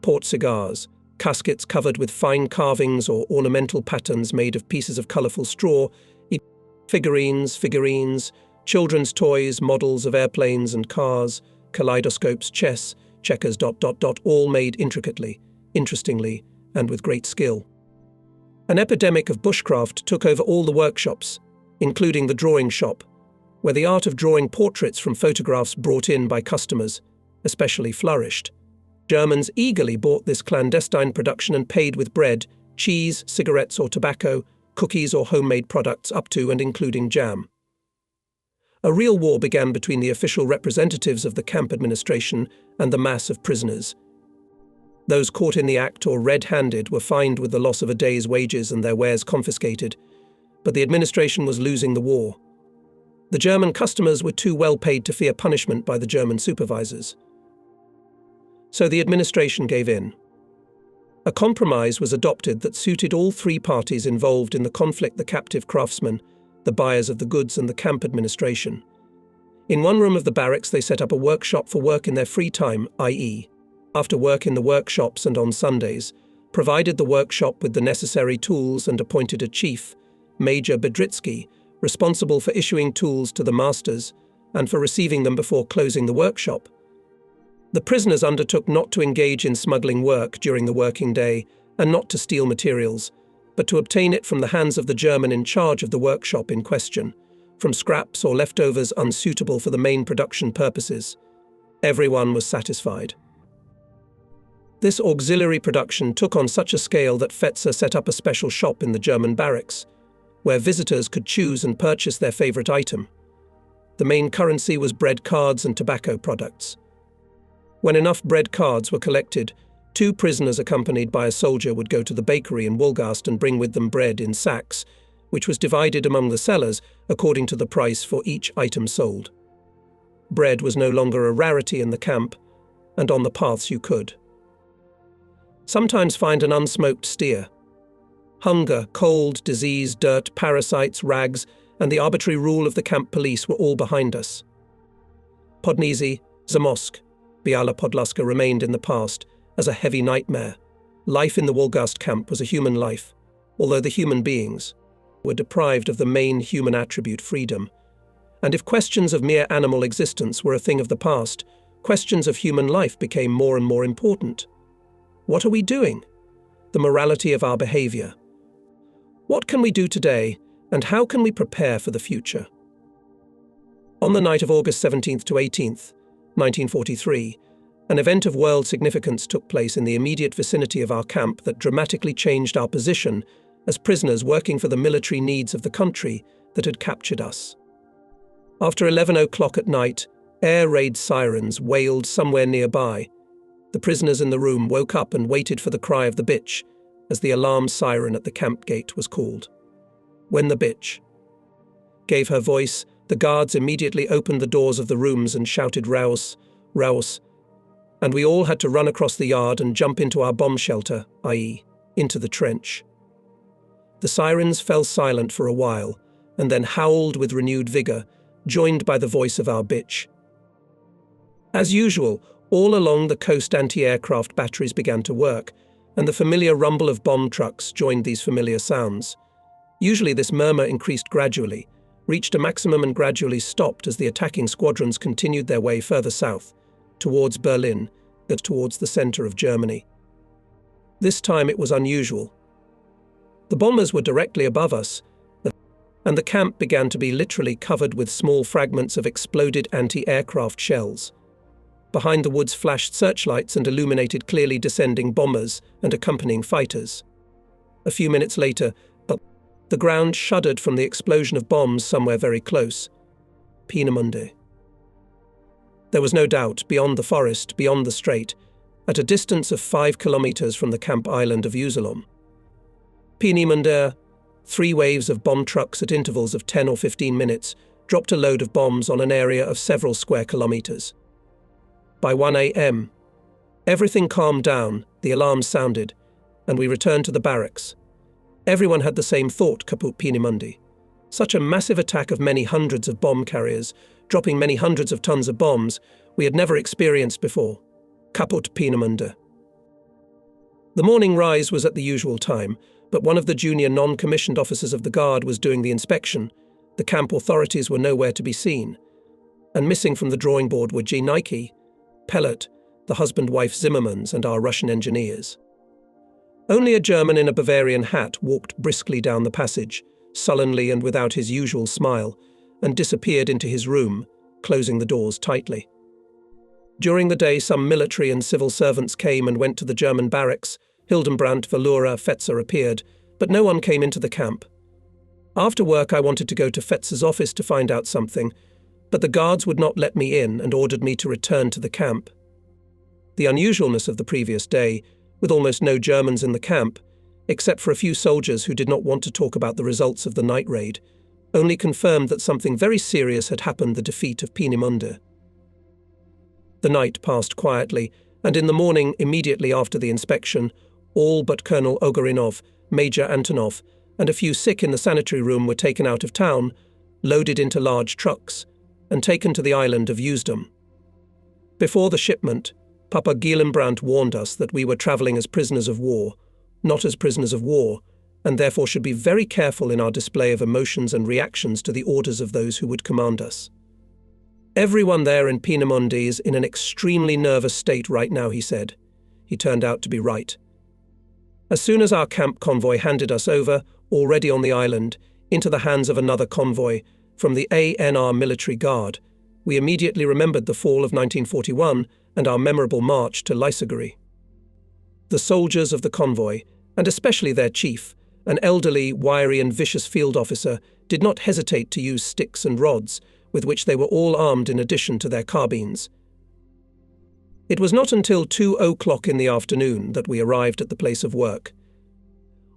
Port cigars, caskets covered with fine carvings or ornamental patterns made of pieces of colourful straw, figurines, children's toys, models of airplanes and cars, kaleidoscopes, chess, checkers, all made intricately, interestingly, and with great skill. An epidemic of bushcraft took over all the workshops, including the drawing shop, where the art of drawing portraits from photographs brought in by customers especially flourished. Germans eagerly bought this clandestine production and paid with bread, cheese, cigarettes or tobacco, cookies or homemade products up to and including jam. A real war began between the official representatives of the camp administration and the mass of prisoners. Those caught in the act or red-handed were fined with the loss of a day's wages and their wares confiscated, but the administration was losing the war. The German customers were too well paid to fear punishment by the German supervisors. So the administration gave in. A compromise was adopted that suited all three parties involved in the conflict: the captive craftsmen, the buyers of the goods and the camp administration. In one room of the barracks they set up a workshop for work in their free time, i.e., after work in the workshops and on Sundays, provided the workshop with the necessary tools and appointed a chief, Major Bedritsky, responsible for issuing tools to the masters and for receiving them before closing the workshop. The prisoners undertook not to engage in smuggling work during the working day and not to steal materials, but to obtain it from the hands of the German in charge of the workshop in question, from scraps or leftovers unsuitable for the main production purposes. Everyone was satisfied. This auxiliary production took on such a scale that Fetzer set up a special shop in the German barracks, where visitors could choose and purchase their favorite item. The main currency was bread cards and tobacco products. When enough bread cards were collected, 2 prisoners accompanied by a soldier would go to the bakery in Wolgast and bring with them bread in sacks, which was divided among the sellers according to the price for each item sold. Bread was no longer a rarity in the camp, and on the paths you could sometimes find an unsmoked steer. Hunger, cold, disease, dirt, parasites, rags, and the arbitrary rule of the camp police were all behind us. Podnizy, Zamosk, Biala Podlaska remained in the past as a heavy nightmare. Life in the Wolgast camp was a human life, although the human beings were deprived of the main human attribute, freedom. And if questions of mere animal existence were a thing of the past, questions of human life became more and more important. What are we doing? The morality of our behavior. What can we do today, and how can we prepare for the future? On the night of August 17th to 18th, 1943, an event of world significance took place in the immediate vicinity of our camp that dramatically changed our position as prisoners working for the military needs of the country that had captured us. After 11 o'clock at night, air raid sirens wailed somewhere nearby. The prisoners in the room woke up and waited for the cry of the bitch as the alarm siren at the camp gate was called. When the bitch gave her voice, the guards immediately opened the doors of the rooms and shouted "Raus, Raus," and we all had to run across the yard and jump into our bomb shelter, i.e., into the trench. The sirens fell silent for a while and then howled with renewed vigour, joined by the voice of our bitch. As usual, all along the coast anti-aircraft batteries began to work, and the familiar rumble of bomb trucks joined these familiar sounds. Usually this murmur increased gradually, reached a maximum and gradually stopped as the attacking squadrons continued their way further south, towards Berlin, and towards the centre of Germany. This time it was unusual. The bombers were directly above us, and the camp began to be literally covered with small fragments of exploded anti-aircraft shells. Behind the woods flashed searchlights and illuminated clearly descending bombers and accompanying fighters. A few minutes later, the ground shuddered from the explosion of bombs somewhere very close. Peenemünde. There was no doubt, beyond the forest, beyond the strait, at a distance of 5 kilometers from the camp island of Usedom. Peenemünde, 3 waves of bomb trucks at intervals of 10 or 15 minutes dropped a load of bombs on an area of several square kilometers. By 1 a.m., everything calmed down, the alarms sounded, and we returned to the barracks. Everyone had the same thought, kaput Peenemünde. Such a massive attack of many hundreds of bomb carriers, dropping many hundreds of tons of bombs, we had never experienced before. Kaput Peenemünde. The morning rise was at the usual time, but one of the junior non-commissioned officers of the guard was doing the inspection. The camp authorities were nowhere to be seen. And missing from the drawing board were G. Nike, Pellet, the husband-wife Zimmermans, and our Russian engineers. Only a German in a Bavarian hat walked briskly down the passage, sullenly and without his usual smile, and disappeared into his room, closing the doors tightly. During the day, some military and civil servants came and went to the German barracks. Hildenbrandt, Valura, Fetzer appeared, but no one came into the camp. After work, I wanted to go to Fetzer's office to find out something, but the guards would not let me in and ordered me to return to the camp. The unusualness of the previous day, with almost no Germans in the camp, except for a few soldiers who did not want to talk about the results of the night raid, only confirmed that something very serious had happened, the defeat of Peenemünde. The night passed quietly, and in the morning, immediately after the inspection, all but Colonel Ogarinov, Major Antonov, and a few sick in the sanitary room were taken out of town, loaded into large trucks, and taken to the island of Usedom. Before the shipment, Papa Gielenbrandt warned us that we were travelling as prisoners of war, not as prisoners of war, and therefore should be very careful in our display of emotions and reactions to the orders of those who would command us. Everyone there in Peenemünde is in an extremely nervous state right now, he said. He turned out to be right. As soon as our camp convoy handed us over, already on the island, into the hands of another convoy from the ANR military guard, we immediately remembered the fall of 1941 and our memorable march to Leissigere. The soldiers of the convoy, and especially their chief, an elderly, wiry and vicious field officer, did not hesitate to use sticks and rods, with which they were all armed in addition to their carbines. It was not until 2:00 in the afternoon that we arrived at the place of work.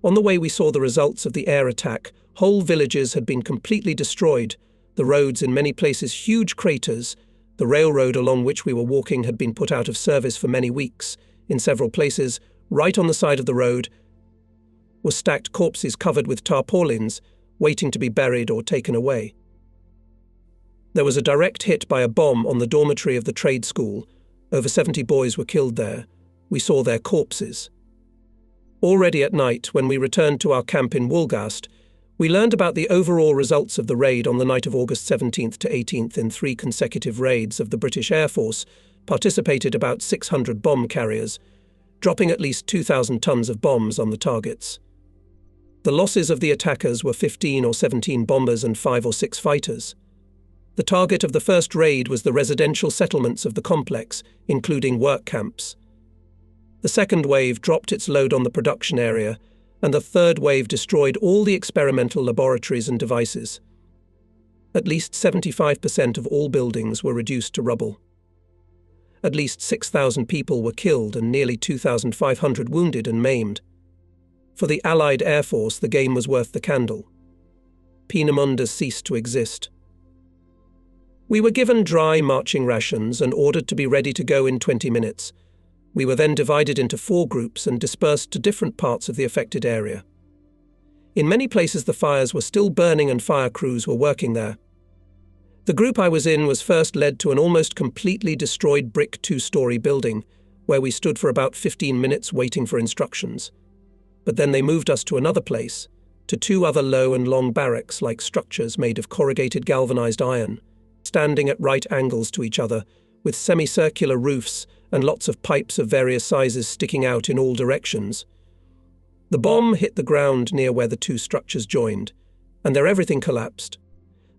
On the way we saw the results of the air attack. Whole villages had been completely destroyed, the roads in many places huge craters, the railroad along which we were walking had been put out of service for many weeks. In several places, right on the side of the road, were stacked corpses covered with tarpaulins, waiting to be buried or taken away. There was a direct hit by a bomb on the dormitory of the trade school. Over 70 boys were killed there. We saw their corpses. Already at night, when we returned to our camp in Wolgast, we learned about the overall results of the raid on the night of August 17th to 18th. In 3 consecutive raids of the British Air Force participated about 600 bomb carriers, dropping at least 2,000 tons of bombs on the targets. The losses of the attackers were 15 or 17 bombers and 5 or 6 fighters. The target of the first raid was the residential settlements of the complex, including work camps. The second wave dropped its load on the production area, and the third wave destroyed all the experimental laboratories and devices. At least 75% of all buildings were reduced to rubble. At least 6,000 people were killed and nearly 2,500 wounded and maimed. For the Allied Air Force, the game was worth the candle. Peenemünde ceased to exist. We were given dry marching rations and ordered to be ready to go in 20 minutes. We were then divided into 4 groups and dispersed to different parts of the affected area. In many places the fires were still burning and fire crews were working there. The group I was in was first led to an almost completely destroyed brick 2-story building, where we stood for about 15 minutes waiting for instructions. But then they moved us to another place, to 2 other low and long barracks-like structures made of corrugated galvanized iron, standing at right angles to each other, with semicircular roofs and lots of pipes of various sizes sticking out in all directions. The bomb hit the ground near where the 2 structures joined, and there everything collapsed.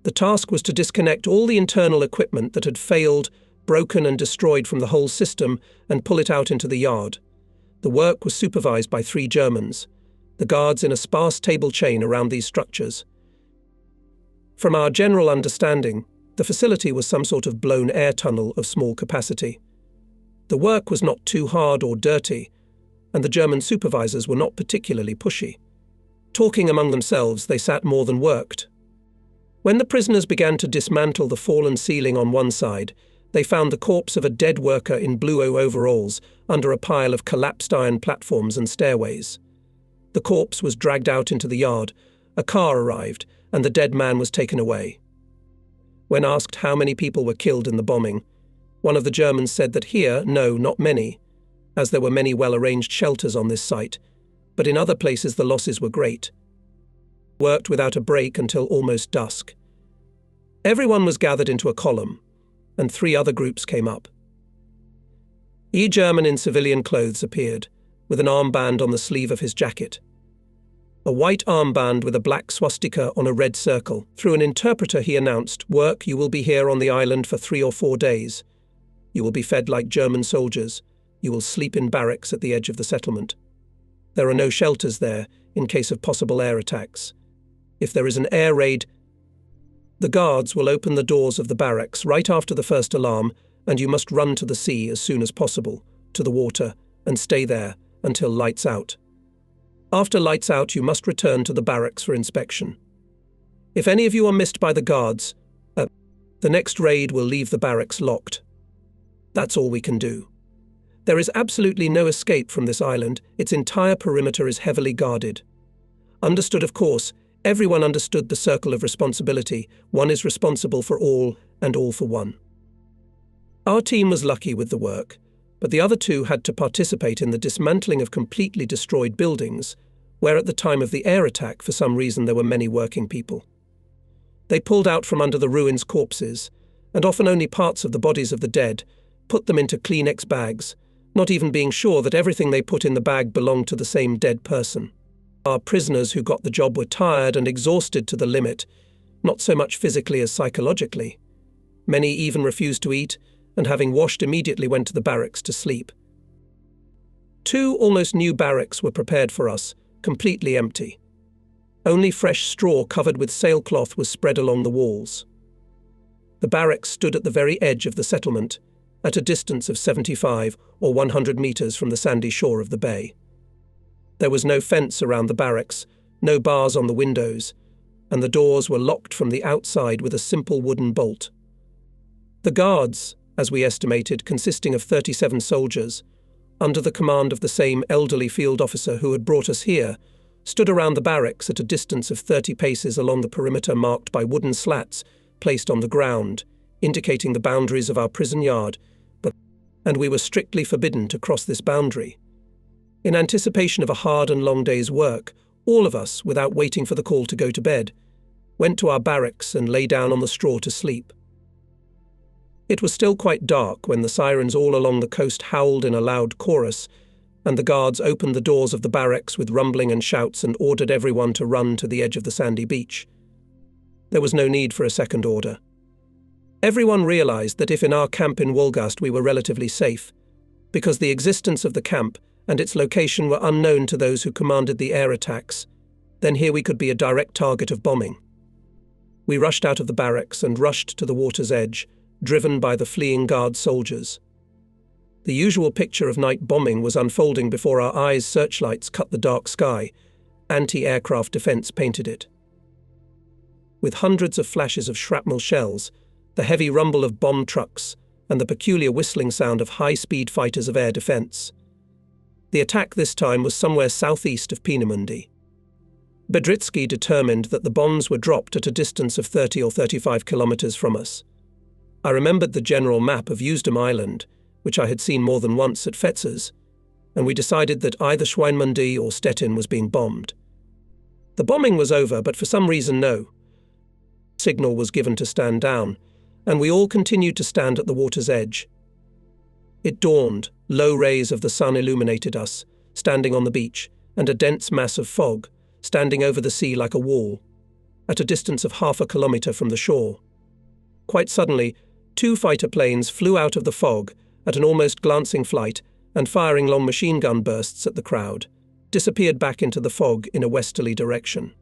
The task was to disconnect all the internal equipment that had failed, broken and destroyed from the whole system and pull it out into the yard. The work was supervised by 3 Germans, the guards in a sparse table chain around these structures. From our general understanding, the facility was some sort of blown air tunnel of small capacity. The work was not too hard or dirty, and the German supervisors were not particularly pushy. Talking among themselves, they sat more than worked. When the prisoners began to dismantle the fallen ceiling on one side, they found the corpse of a dead worker in blue overalls under a pile of collapsed iron platforms and stairways. The corpse was dragged out into the yard, a car arrived, and the dead man was taken away. When asked how many people were killed in the bombing, one of the Germans said that here, no, not many, as there were many well-arranged shelters on this site, but in other places the losses were great. Worked without a break until almost dusk. Everyone was gathered into a column, and 3 other groups came up. A German in civilian clothes appeared, with an armband on the sleeve of his jacket. A white armband with a black swastika on a red circle. Through an interpreter he announced, "Work, you will be here on the island for 3 or 4 days. You will be fed like German soldiers. You will sleep in barracks at the edge of the settlement. There are no shelters there in case of possible air attacks. If there is an air raid, the guards will open the doors of the barracks right after the first alarm, and you must run to the sea as soon as possible, to the water, and stay there until lights out. After lights out, you must return to the barracks for inspection. If any of you are missed by the guards, the next raid will leave the barracks locked. That's all we can do. There is absolutely no escape from this island. Its entire perimeter is heavily guarded. Understood, of course. Everyone understood the circle of responsibility. One is responsible for all, and all for one. Our team was lucky with the work, but the other two had to participate in the dismantling of completely destroyed buildings, where at the time of the air attack, for some reason, there were many working people. They pulled out from under the ruins corpses, and often only parts of the bodies of the dead, put them into Kleenex bags, not even being sure that everything they put in the bag belonged to the same dead person. Our prisoners who got the job were tired and exhausted to the limit, not so much physically as psychologically. Many even refused to eat, and having washed immediately went to the barracks to sleep. 2 almost new barracks were prepared for us, completely empty. Only fresh straw covered with sailcloth was spread along the walls. The barracks stood at the very edge of the settlement, at a distance of 75 or 100 meters from the sandy shore of the bay. There was no fence around the barracks, no bars on the windows, and the doors were locked from the outside with a simple wooden bolt. The guards, as we estimated, consisting of 37 soldiers, under the command of the same elderly field officer who had brought us here, stood around the barracks at a distance of 30 paces along the perimeter marked by wooden slats placed on the ground, indicating the boundaries of our prison yard, and we were strictly forbidden to cross this boundary. In anticipation of a hard and long day's work, all of us, without waiting for the call to go to bed, went to our barracks and lay down on the straw to sleep. It was still quite dark when the sirens all along the coast howled in a loud chorus, and the guards opened the doors of the barracks with rumbling and shouts and ordered everyone to run to the edge of the sandy beach. There was no need for a second order. Everyone realized that if in our camp in Wolgast we were relatively safe, because the existence of the camp and its location were unknown to those who commanded the air attacks, then here we could be a direct target of bombing. We rushed out of the barracks and rushed to the water's edge, driven by the fleeing guard soldiers. The usual picture of night bombing was unfolding before our eyes. Searchlights cut the dark sky. Anti-aircraft defense painted it. With hundreds of flashes of shrapnel shells, the heavy rumble of bomb trucks, and the peculiar whistling sound of high-speed fighters of air defense. The attack this time was somewhere southeast of Peenemünde. Bedritsky determined that the bombs were dropped at a distance of 30 or 35 kilometers from us. I remembered the general map of Usedom Island, which I had seen more than once at Fetzer's, and we decided that either Schweinmunde or Stettin was being bombed. The bombing was over, but for some reason no signal was given to stand down, and we all continued to stand at the water's edge. It dawned, low rays of the sun illuminated us, standing on the beach, and a dense mass of fog, standing over the sea like a wall, at a distance of half a kilometer from the shore. Quite suddenly, 2 fighter planes flew out of the fog at an almost glancing flight and, firing long machine gun bursts at the crowd, disappeared back into the fog in a westerly direction.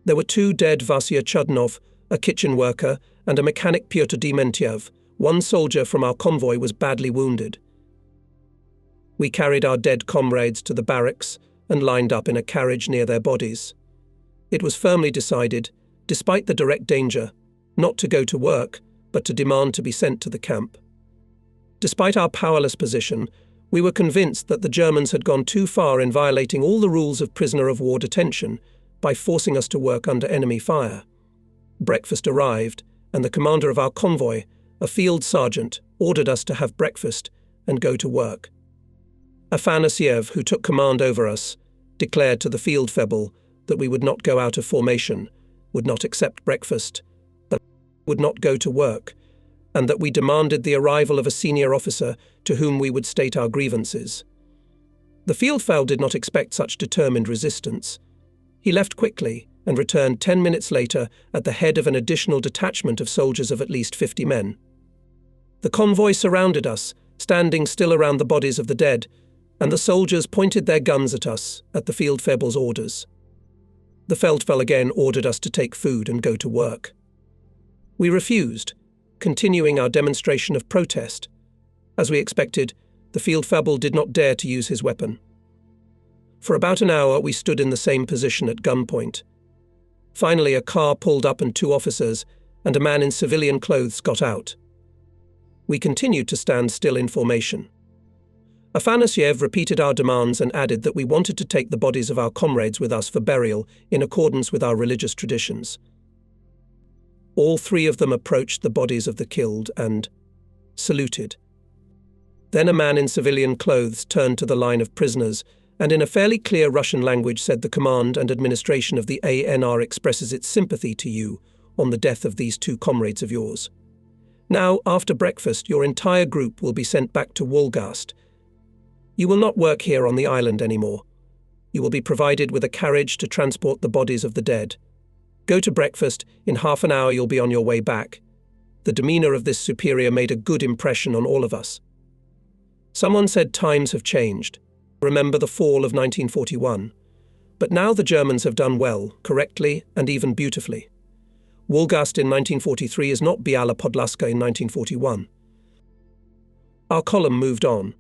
There were 2 dead Vasya Chudnov, a kitchen worker, and a mechanic Pyotr Dementyev. 1 soldier from our convoy was badly wounded. We carried our dead comrades to the barracks and lined up in a carriage near their bodies. It was firmly decided, despite the direct danger, not to go to work, but to demand to be sent to the camp. Despite our powerless position, we were convinced that the Germans had gone too far in violating all the rules of prisoner of war detention by forcing us to work under enemy fire. Breakfast arrived, and the commander of our convoy, a field sergeant, ordered us to have breakfast and go to work. Afanasyev, who took command over us, declared to the field febble that we would not go out of formation, would not accept breakfast, but would not go to work, and that we demanded the arrival of a senior officer to whom we would state our grievances. The fieldfell did not expect such determined resistance. He left quickly and returned 10 minutes later at the head of an additional detachment of soldiers of at least 50 men. The convoy surrounded us, standing still around the bodies of the dead, and the soldiers pointed their guns at us at the fieldfebble's orders. The Feldfell again ordered us to take food and go to work. We refused, continuing our demonstration of protest. As we expected, the fieldfebble did not dare to use his weapon. For about an hour we stood in the same position at gunpoint. Finally, a car pulled up and 2 officers and a man in civilian clothes got out. We continued to stand still in formation. Afanasyev repeated our demands and added that we wanted to take the bodies of our comrades with us for burial in accordance with our religious traditions. All 3 of them approached the bodies of the killed and saluted. Then a man in civilian clothes turned to the line of prisoners and in a fairly clear Russian language said, "The command and administration of the ANR expresses its sympathy to you on the death of these two comrades of yours. Now, after breakfast, your entire group will be sent back to Wolgast. You will not work here on the island anymore. You will be provided with a carriage to transport the bodies of the dead. Go to breakfast. In half an hour you'll be on your way back." The demeanour of this superior made a good impression on all of us. Someone said times have changed. Remember the fall of 1941. But now the Germans have done well, correctly, and even beautifully. Wolgast in 1943 is not Biała Podlaska in 1941. Our column moved on.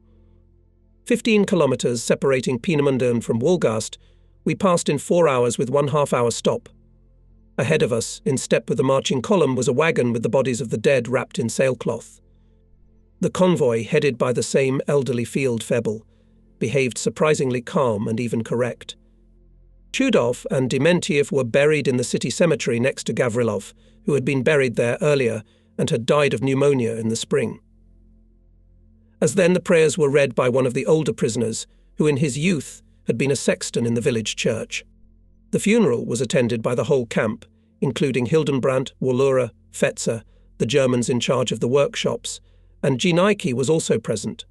15 kilometres separating Peenemünde from Wolgast, we passed in 4 hours with 1/2 hour stop. Ahead of us, in step with the marching column, was a wagon with the bodies of the dead wrapped in sailcloth. The convoy, headed by the same elderly field febble, behaved surprisingly calm and even correct. Chudov and Dementiev were buried in the city cemetery next to Gavrilov, who had been buried there earlier and had died of pneumonia in the spring. As then the prayers were read by one of the older prisoners, who in his youth had been a sexton in the village church. The funeral was attended by the whole camp, including Hildenbrandt, Wallura, Fetzer, the Germans in charge of the workshops, and Ginaiki was also present.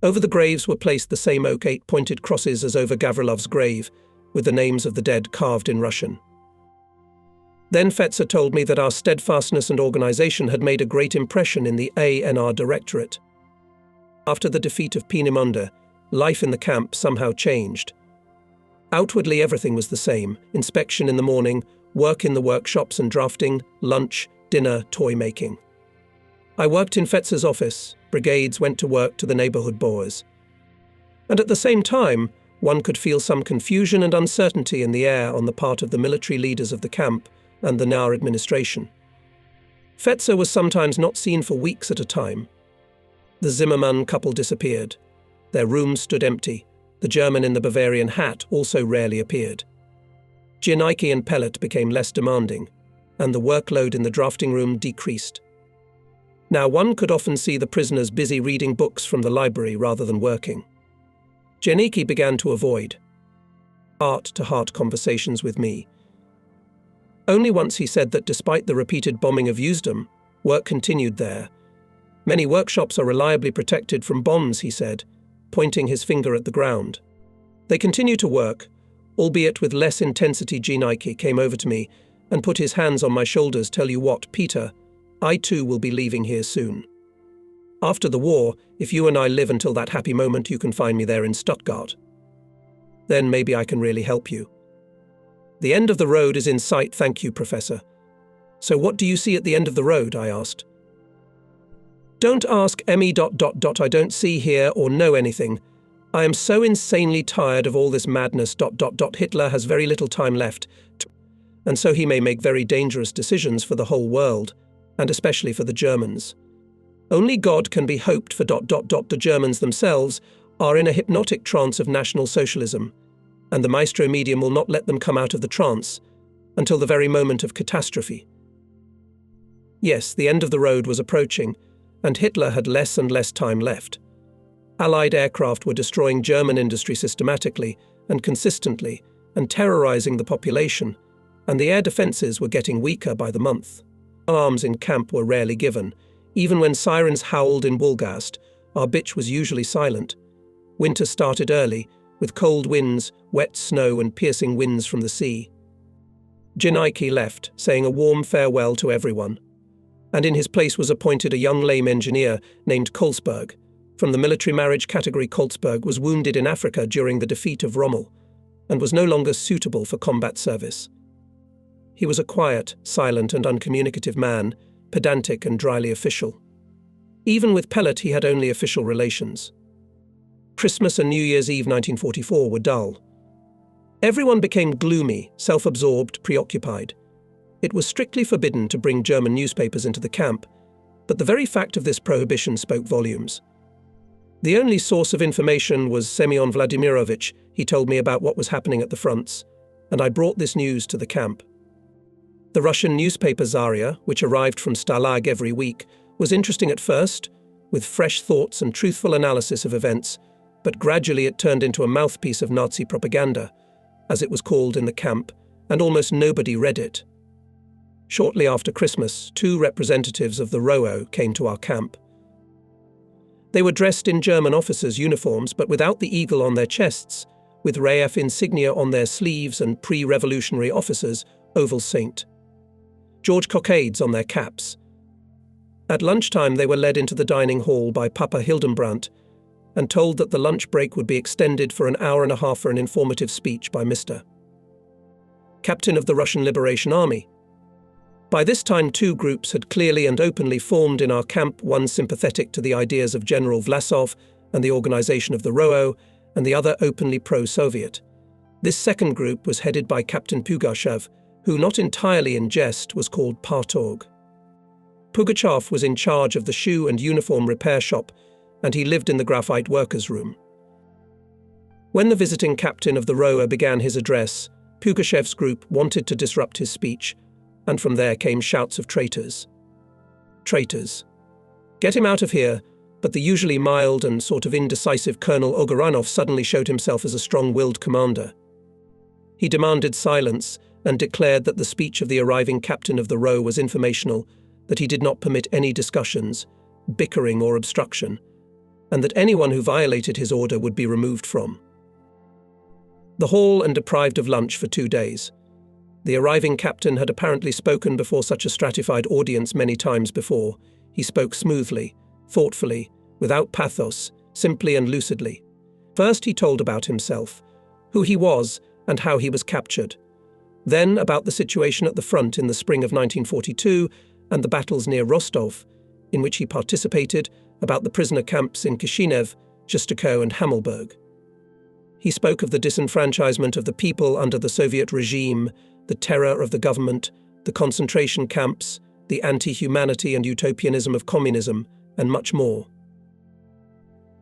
Over the graves were placed the same oak 8-pointed crosses as over Gavrilov's grave, with the names of the dead carved in Russian. Then Fetzer told me that our steadfastness and organisation had made a great impression in the ANR Directorate. After the defeat of Peenemünde, life in the camp somehow changed. Outwardly everything was the same: inspection in the morning, work in the workshops and drafting, lunch, dinner, toy making. I worked in Fetzer's office, brigades went to work to the neighbourhood boers. And at the same time, one could feel some confusion and uncertainty in the air on the part of the military leaders of the camp and the NAR administration. Fetzer was sometimes not seen for weeks at a time. The Zimmermann couple disappeared. Their rooms stood empty. The German in the Bavarian hat also rarely appeared. Ginaiki and Pellet became less demanding, and the workload in the drafting room decreased. Now one could often see the prisoners busy reading books from the library rather than working. Ginaiki began to avoid heart-to-heart conversations with me. Only once he said that despite the repeated bombing of Usedom, work continued there. Many workshops are reliably protected from bombs, he said, pointing his finger at the ground. They continue to work, albeit with less intensity. Ginaiki came over to me and put his hands on my shoulders. "Tell you what, Peter, I too will be leaving here soon. After the war, if you and I live until that happy moment, you can find me there in Stuttgart. Then maybe I can really help you. The end of the road is in sight, thank you, Professor." "So what do you see at the end of the road?" I asked. "Don't ask me. I don't see, hear, or know anything. I am so insanely tired of all this madness. Hitler has very little time left, and so he may make very dangerous decisions for the whole world, and especially for the Germans. Only God can be hoped for. The Germans themselves are in a hypnotic trance of National Socialism, and the maestro medium will not let them come out of the trance until the very moment of catastrophe." Yes, the end of the road was approaching, and Hitler had less and less time left. Allied aircraft were destroying German industry systematically and consistently and terrorizing the population, and the air defenses were getting weaker by the month. Arms in camp were rarely given. Even when sirens howled in Wolgast, our bitch was usually silent. Winter started early, with cold winds, wet snow and piercing winds from the sea. Ginaiki left, saying a warm farewell to everyone. And in his place was appointed a young lame engineer named Kolsberg. From the military marriage category, Kolsberg was wounded in Africa during the defeat of Rommel, and was no longer suitable for combat service. He was a quiet, silent and uncommunicative man, pedantic and dryly official. Even with Pellet he had only official relations. Christmas and New Year's Eve 1944 were dull. Everyone became gloomy, self-absorbed, preoccupied. It was strictly forbidden to bring German newspapers into the camp, but the very fact of this prohibition spoke volumes. The only source of information was Semyon Vladimirovich. He told me about what was happening at the fronts, and I brought this news to the camp. The Russian newspaper Zarya, which arrived from Stalag every week, was interesting at first, with fresh thoughts and truthful analysis of events, but gradually it turned into a mouthpiece of Nazi propaganda, as it was called in the camp, and almost nobody read it. Shortly after Christmas, 2 representatives of the ROO came to our camp. They were dressed in German officers' uniforms, but without the eagle on their chests, with RAF insignia on their sleeves and pre-revolutionary officers' oval saint. George cockades on their caps. At lunchtime they were led into the dining hall by Papa Hildenbrandt and told that the lunch break would be extended for an hour and a half for an informative speech by Mr. Captain of the Russian Liberation Army. By this time 2 groups had clearly and openly formed in our camp, one sympathetic to the ideas of General Vlasov and the organization of the ROO, and the other openly pro-Soviet. This second group was headed by Captain Pugachev, who, not entirely in jest, was called Partorg. Pugachev was in charge of the shoe and uniform repair shop, and he lived in the graphite workers' room. When the visiting captain of the ROO began his address, Pugachev's group wanted to disrupt his speech, and from there came shouts of traitors. Traitors. Get him out of here, but the usually mild and sort of indecisive Colonel Ogoranov suddenly showed himself as a strong-willed commander. He demanded silence and declared that the speech of the arriving captain of the ROO was informational, that he did not permit any discussions, bickering or obstruction, and that anyone who violated his order would be removed from the hall and deprived of lunch for 2 days. The arriving captain had apparently spoken before such a stratified audience many times before. He spoke smoothly, thoughtfully, without pathos, simply and lucidly. First he told about himself, who he was and how he was captured. Then about the situation at the front in the spring of 1942 and the battles near Rostov, in which he participated, about the prisoner camps in Kishinev, Shestoko and Hamelberg. He spoke of the disenfranchisement of the people under the Soviet regime, the terror of the government, the concentration camps, the anti-humanity and utopianism of communism, and much more.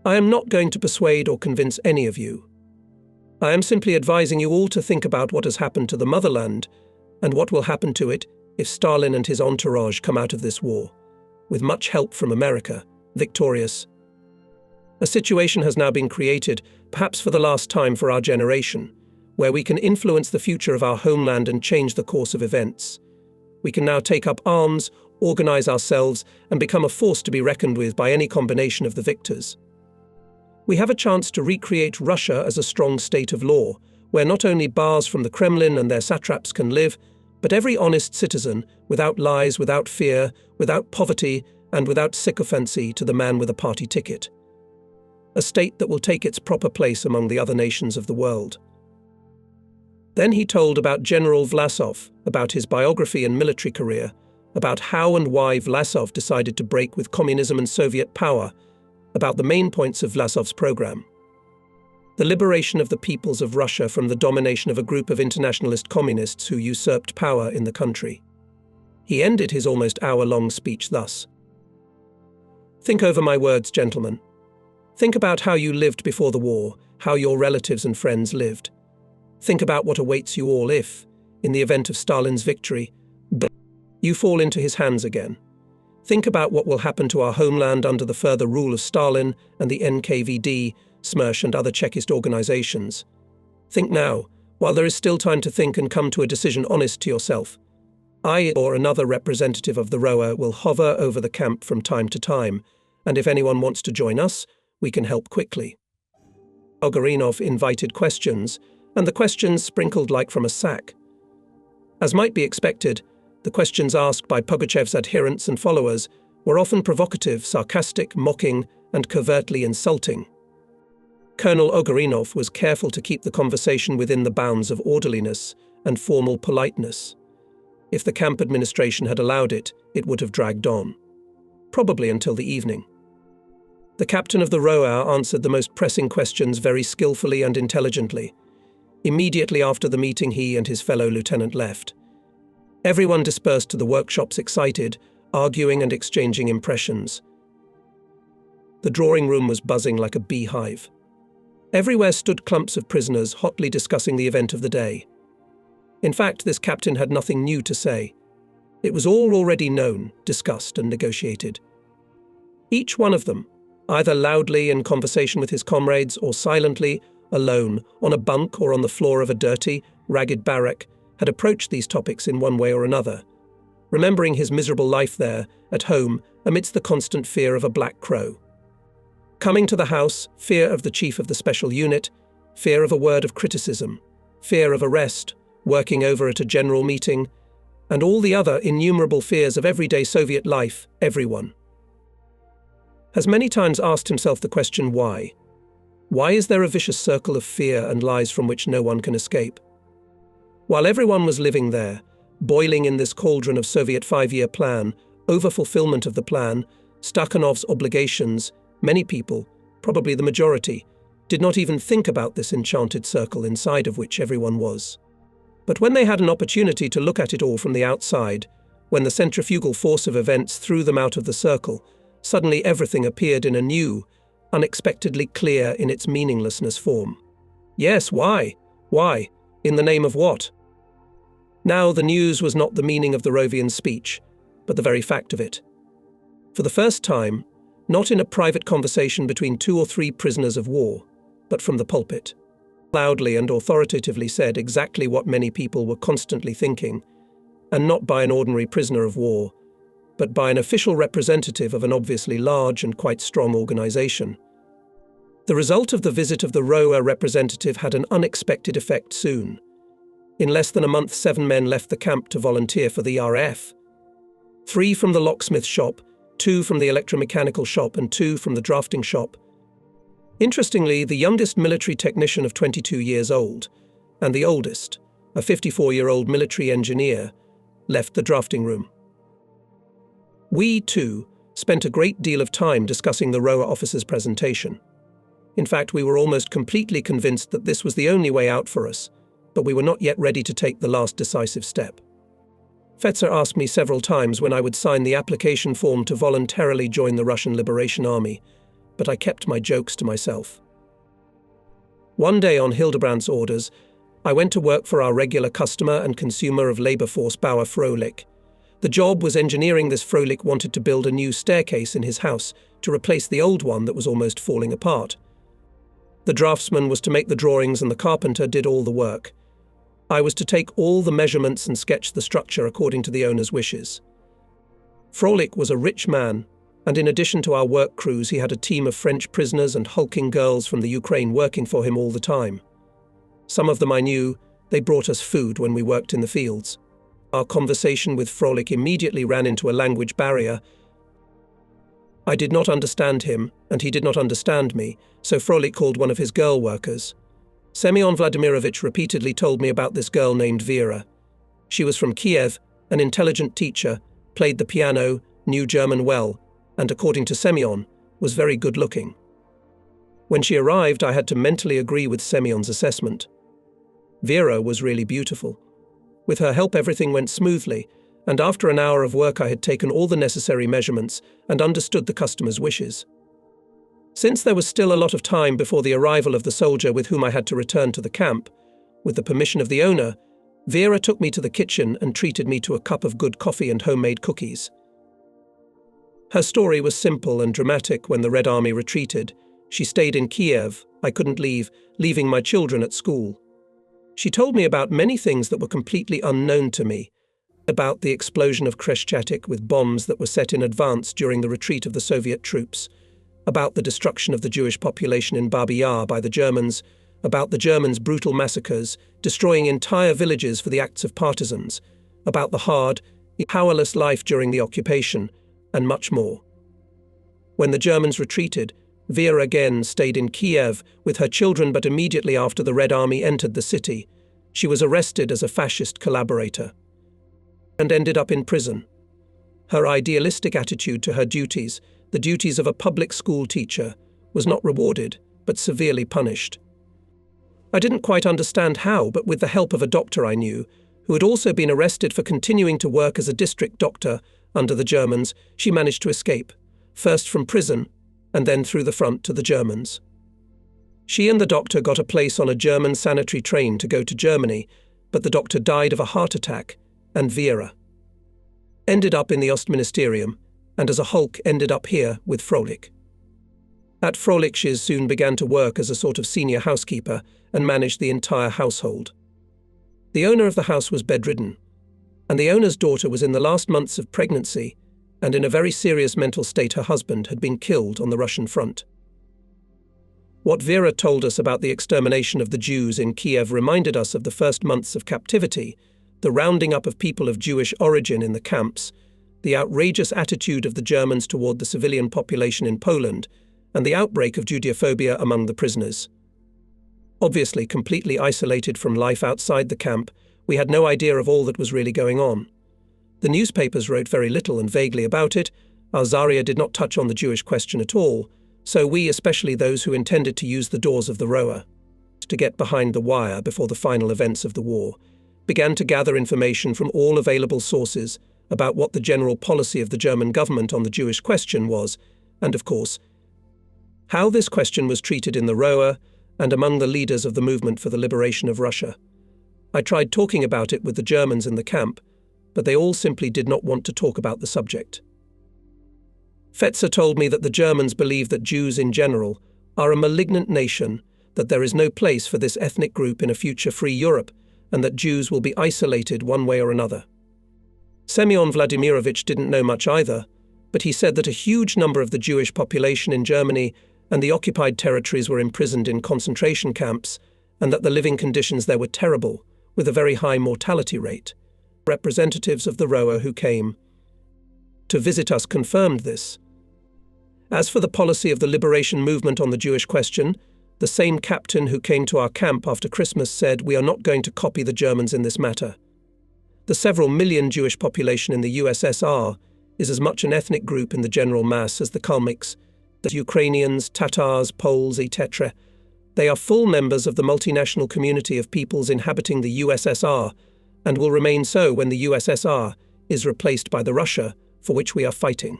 I am not going to persuade or convince any of you. I am simply advising you all to think about what has happened to the motherland and what will happen to it if Stalin and his entourage come out of this war, with much help from America, victorious. A situation has now been created, perhaps for the last time for our generation, where we can influence the future of our homeland and change the course of events. We can now take up arms, organize ourselves, and become a force to be reckoned with by any combination of the victors. We have a chance to recreate Russia as a strong state of law, where not only bars from the Kremlin and their satraps can live, but every honest citizen, without lies, without fear, without poverty, and without sycophancy to the man with a party ticket. A state that will take its proper place among the other nations of the world. Then he told about General Vlasov, about his biography and military career, about how and why Vlasov decided to break with communism and Soviet power, about the main points of Vlasov's program. The liberation of the peoples of Russia from the domination of a group of internationalist communists who usurped power in the country. He ended his almost hour-long speech thus. Think over my words, gentlemen. Think about how you lived before the war, how your relatives and friends lived. Think about what awaits you all if, in the event of Stalin's victory, you fall into his hands again. Think about what will happen to our homeland under the further rule of Stalin and the NKVD, Smersh and other Chekist organizations. Think now, while there is still time to think and come to a decision honest to yourself. I or another representative of the ROA will hover over the camp from time to time, and if anyone wants to join us, we can help quickly. Ogorinov invited questions, and the questions sprinkled like from a sack. As might be expected, the questions asked by Pugachev's adherents and followers were often provocative, sarcastic, mocking, and covertly insulting. Colonel Ogorinov was careful to keep the conversation within the bounds of orderliness and formal politeness. If the camp administration had allowed it, it would have dragged on, probably until the evening. The captain of the ROA answered the most pressing questions very skillfully and intelligently. Immediately after the meeting, he and his fellow lieutenant left. Everyone dispersed to the workshops excited, arguing and exchanging impressions. The drawing room was buzzing like a beehive. Everywhere stood clumps of prisoners hotly discussing the event of the day. In fact, this captain had nothing new to say. It was all already known, discussed and negotiated. Each one of them, either loudly in conversation with his comrades or silently, alone, on a bunk or on the floor of a dirty, ragged barrack, had approached these topics in one way or another, remembering his miserable life there, at home, amidst the constant fear of a black crow. Coming to the house, fear of the chief of the special unit, fear of a word of criticism, fear of arrest, working over at a general meeting, and all the other innumerable fears of everyday Soviet life, everyone has many times asked himself the question why. Why is there a vicious circle of fear and lies from which no one can escape? While everyone was living there, boiling in this cauldron of Soviet 5-year plan, over-fulfillment of the plan, Stakhanov's obligations, many people, probably the majority, did not even think about this enchanted circle inside of which everyone was. But when they had an opportunity to look at it all from the outside, when the centrifugal force of events threw them out of the circle, suddenly everything appeared in a new, unexpectedly clear in its meaninglessness form. Yes, why? Why? In the name of what? Now the news was not the meaning of the Rovian's speech, but the very fact of it. For the first time, not in a private conversation between 2 or 3 prisoners of war, but from the pulpit, loudly and authoritatively said exactly what many people were constantly thinking, and not by an ordinary prisoner of war, but by an official representative of an obviously large and quite strong organization. The result of the visit of the ROA representative had an unexpected effect soon. In less than a month, 7 men left the camp to volunteer for the RF. 3 from the locksmith shop, 2 from the electromechanical shop, and 2 from the drafting shop. Interestingly, the youngest military technician of 22 years old, and the oldest, a 54-year-old military engineer, left the drafting room. We, too, spent a great deal of time discussing the ROA officer's presentation. In fact, we were almost completely convinced that this was the only way out for us, but we were not yet ready to take the last decisive step. Fetzer asked me several times when I would sign the application form to voluntarily join the Russian Liberation Army, but I kept my jokes to myself. One day on Hildebrandt's orders, I went to work for our regular customer and consumer of labour force Bauer Frohlich. The job was engineering. This Frohlich wanted to build a new staircase in his house to replace the old one that was almost falling apart. The draftsman was to make the drawings and the carpenter did all the work. I was to take all the measurements and sketch the structure according to the owner's wishes. Frohlich was a rich man, and in addition to our work crews, he had a team of French prisoners and hulking girls from the Ukraine working for him all the time. Some of them I knew. They brought us food when we worked in the fields. Our conversation with Frohlich immediately ran into a language barrier. I did not understand him, and he did not understand me, so Frohlich called one of his girl workers. Semyon Vladimirovich repeatedly told me about this girl named Vera. She was from Kiev, an intelligent teacher, played the piano, knew German well, and according to Semyon, was very good-looking. When she arrived, I had to mentally agree with Semyon's assessment. Vera was really beautiful. With her help, everything went smoothly, and after an hour of work I had taken all the necessary measurements and understood the customer's wishes. Since there was still a lot of time before the arrival of the soldier with whom I had to return to the camp, with the permission of the owner, Vera took me to the kitchen and treated me to a cup of good coffee and homemade cookies. Her story was simple and dramatic. When the Red Army retreated, she stayed in Kiev. I couldn't leave, leaving my children at school. She told me about many things that were completely unknown to me, about the explosion of Khreshchatyk with bombs that were set in advance during the retreat of the Soviet troops, about the destruction of the Jewish population in Babi Yar by the Germans, about the Germans' brutal massacres, destroying entire villages for the acts of partisans, about the hard, powerless life during the occupation, and much more. When the Germans retreated, Vera again stayed in Kiev with her children, but immediately after the Red Army entered the city, she was arrested as a fascist collaborator and ended up in prison. Her idealistic attitude to her duties, the duties of a public school teacher, was not rewarded, but severely punished. I didn't quite understand how, but with the help of a doctor I knew, who had also been arrested for continuing to work as a district doctor under the Germans, she managed to escape, first from prison, and then through the front to the Germans. She and the doctor got a place on a German sanitary train to go to Germany, but the doctor died of a heart attack, and Vera ended up in the Ostministerium, and as a hulk ended up here with Frolik. At Frolik, she soon began to work as a sort of senior housekeeper and managed the entire household. The owner of the house was bedridden, and the owner's daughter was in the last months of pregnancy and in a very serious mental state. Her husband had been killed on the Russian front. What Vera told us about the extermination of the Jews in Kiev reminded us of the first months of captivity, the rounding up of people of Jewish origin in the camps, the outrageous attitude of the Germans toward the civilian population in Poland, and the outbreak of Judeophobia among the prisoners. Obviously completely isolated from life outside the camp, we had no idea of all that was really going on. The newspapers wrote very little and vaguely about it. Our Zarya did not touch on the Jewish question at all, so we, especially those who intended to use the doors of the rower to get behind the wire before the final events of the war, began to gather information from all available sources about what the general policy of the German government on the Jewish question was, and of course, how this question was treated in the rower and among the leaders of the movement for the liberation of Russia. I tried talking about it with the Germans in the camp, but they all simply did not want to talk about the subject. Fetzer told me that the Germans believe that Jews in general are a malignant nation, that there is no place for this ethnic group in a future free Europe, and that Jews will be isolated one way or another. Semyon Vladimirovich didn't know much either, but he said that a huge number of the Jewish population in Germany and the occupied territories were imprisoned in concentration camps, and that the living conditions there were terrible, with a very high mortality rate. Representatives of the rower who came to visit us confirmed this. As for the policy of the liberation movement on the Jewish question, the same captain who came to our camp after Christmas said, "We are not going to copy the Germans in this matter." The several million Jewish population in the USSR is as much an ethnic group in the general mass as the Kalmyks, the Ukrainians, Tatars, Poles, etc. They are full members of the multinational community of peoples inhabiting the USSR, and will remain so when the USSR is replaced by the Russia for which we are fighting.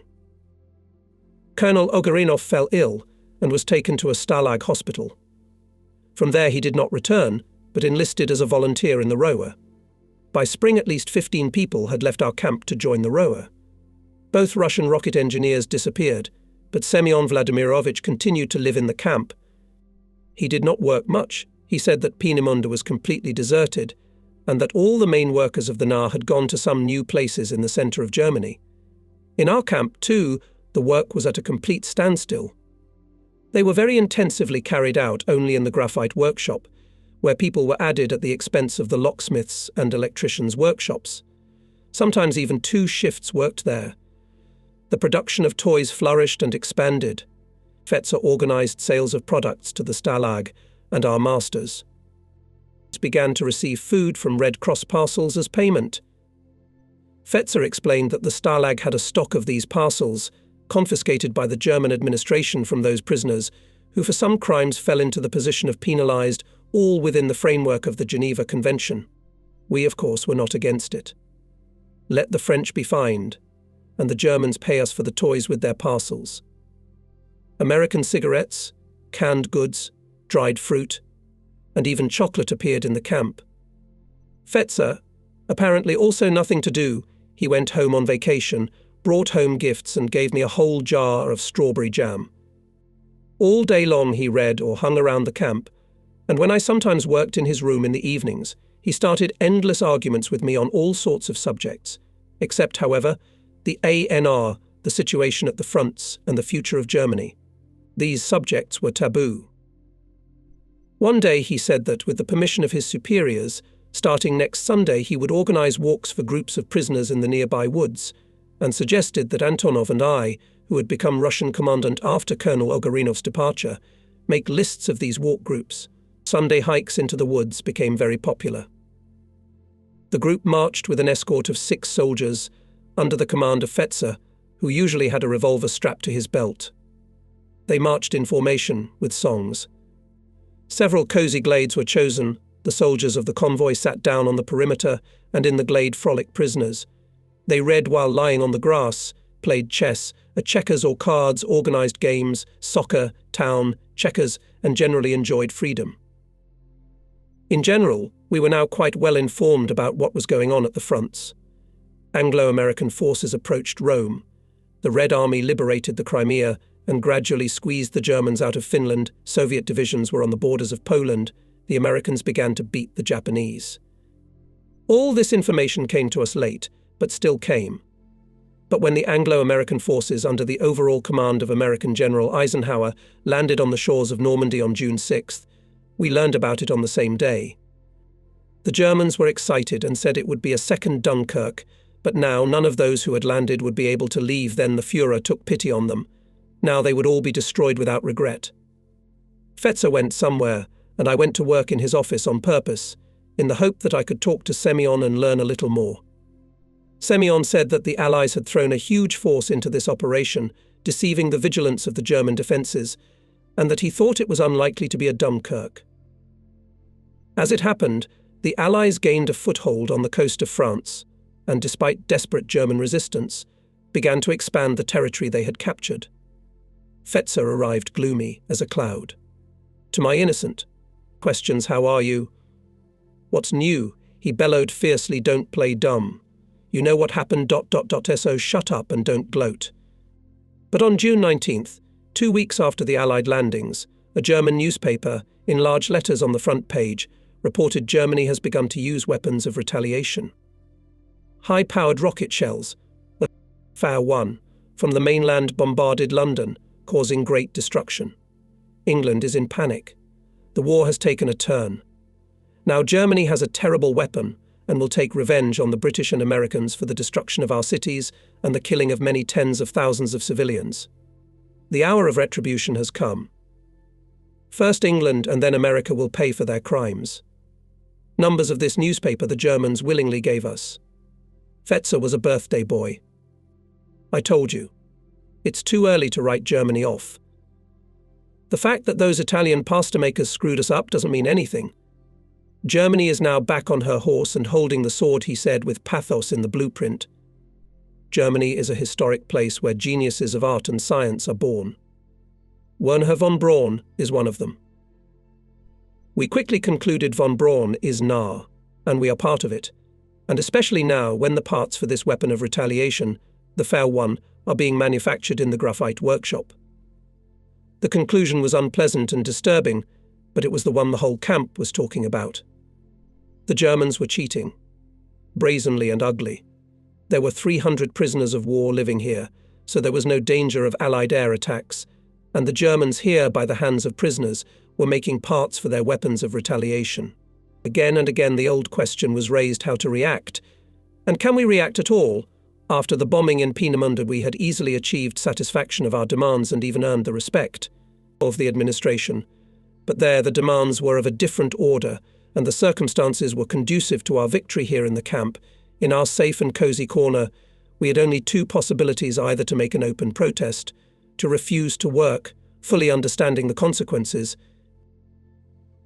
Colonel Ogarinov fell ill and was taken to a Stalag hospital. From there he did not return, but enlisted as a volunteer in the rower. By spring at least 15 people had left our camp to join the rower. Both Russian rocket engineers disappeared, but Semyon Vladimirovich continued to live in the camp. He did not work much. He said that Peenemünde was completely deserted, and that all the main workers of the NAR had gone to some new places in the centre of Germany. In our camp, too, the work was at a complete standstill. They were very intensively carried out only in the graphite workshop, where people were added at the expense of the locksmiths' and electricians' workshops. Sometimes even 2 shifts worked there. The production of toys flourished and expanded. Fetzer organised sales of products to the Stalag and our masters. Began to receive food from Red Cross parcels as payment. Fetzer explained that the Stalag had a stock of these parcels, confiscated by the German administration from those prisoners who for some crimes fell into the position of penalised, all within the framework of the Geneva Convention. We, of course, were not against it. Let the French be fined, and the Germans pay us for the toys with their parcels. American cigarettes, canned goods, dried fruit, and even chocolate appeared in the camp. Fetzer, apparently also nothing to do, he went home on vacation, brought home gifts and gave me a whole jar of strawberry jam. All day long he read or hung around the camp, and when I sometimes worked in his room in the evenings, he started endless arguments with me on all sorts of subjects, except, however, the ANR, the situation at the fronts, and the future of Germany. These subjects were taboo. One day he said that, with the permission of his superiors, starting next Sunday he would organise walks for groups of prisoners in the nearby woods, and suggested that Antonov and I, who had become Russian commandant after Colonel Ogarinov's departure, make lists of these walk groups. Sunday hikes into the woods became very popular. The group marched with an escort of 6 soldiers, under the command of Fetzer, who usually had a revolver strapped to his belt. They marched in formation, with songs. Several cosy glades were chosen. The soldiers of the convoy sat down on the perimeter, and in the glade frolicked prisoners. They read while lying on the grass, played chess, checkers or cards, organised games, soccer, town, checkers, and generally enjoyed freedom. In general, we were now quite well informed about what was going on at the fronts. Anglo-American forces approached Rome. The Red Army liberated the Crimea and gradually squeezed the Germans out of Finland. Soviet divisions were on the borders of Poland. The Americans began to beat the Japanese. All this information came to us late, but still came. But when the Anglo-American forces under the overall command of American General Eisenhower landed on the shores of Normandy on June 6th, we learned about it on the same day. The Germans were excited and said it would be a second Dunkirk, but now none of those who had landed would be able to leave. Then the Führer took pity on them. Now they would all be destroyed without regret. Fetzer went somewhere, and I went to work in his office on purpose, in the hope that I could talk to Semyon and learn a little more. Semyon said that the Allies had thrown a huge force into this operation, deceiving the vigilance of the German defences, and that he thought it was unlikely to be a Dunkirk. As it happened, the Allies gained a foothold on the coast of France, and despite desperate German resistance, began to expand the territory they had captured. Fetzer arrived gloomy as a cloud. To my innocent questions, "How are you?" "What's new?" he bellowed fiercely. "Don't play dumb. You know what happened. So shut up and don't gloat." But on June 19th, 2 weeks after the Allied landings, a German newspaper, in large letters on the front page, reported Germany has begun to use weapons of retaliation. High-powered rocket shells, the Fa-1, from the mainland bombarded London, causing great destruction. England is in panic. The war has taken a turn. Now Germany has a terrible weapon and will take revenge on the British and Americans for the destruction of our cities and the killing of many tens of thousands of civilians. The hour of retribution has come. First England and then America will pay for their crimes. Numbers of this newspaper the Germans willingly gave us. Fetzer was a birthday boy. I told you. It's too early to write Germany off. The fact that those Italian pasta makers screwed us up doesn't mean anything. Germany is now back on her horse and holding the sword, he said with pathos in the blueprint. Germany is a historic place where geniuses of art and science are born. Wernher von Braun is one of them. We quickly concluded von Braun is nah, and we are part of it, and especially now when the parts for this weapon of retaliation, the Fa-1, are being manufactured in the graphite workshop. The conclusion was unpleasant and disturbing, but it was the one the whole camp was talking about. The Germans were cheating, brazenly and ugly. There were 300 prisoners of war living here, so there was no danger of Allied air attacks, and the Germans here, by the hands of prisoners, were making parts for their weapons of retaliation. Again and again the old question was raised how to react, and can we react at all? After the bombing in Peenemünde we had easily achieved satisfaction of our demands and even earned the respect of the administration. But there the demands were of a different order, and the circumstances were conducive to our victory here in the camp. In our safe and cosy corner, we had only two possibilities: either to make an open protest, to refuse to work, fully understanding the consequences,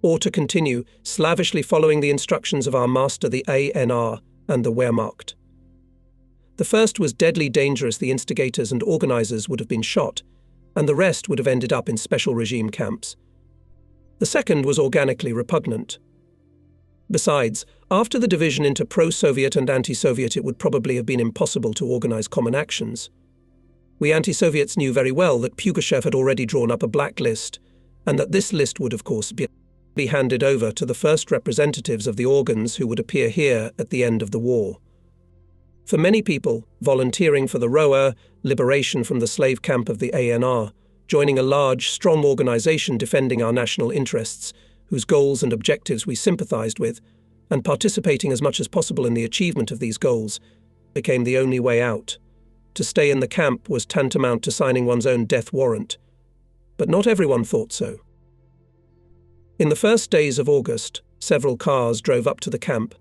or to continue slavishly following the instructions of our master, the ANR and the Wehrmacht. The first was deadly dangerous. The instigators and organizers would have been shot, and the rest would have ended up in special regime camps. The second was organically repugnant. Besides, after the division into pro-Soviet and anti-Soviet, it would probably have been impossible to organize common actions. We anti-Soviets knew very well that Pugachev had already drawn up a blacklist, and that this list would, of course, be handed over to the first representatives of the organs who would appear here at the end of the war. For many people, volunteering for the Roa, liberation from the slave camp of the ANR, joining a large, strong organization defending our national interests, whose goals and objectives we sympathized with, and participating as much as possible in the achievement of these goals, became the only way out. To stay in the camp was tantamount to signing one's own death warrant. But not everyone thought so. In the first days of August, several cars drove up to the camp,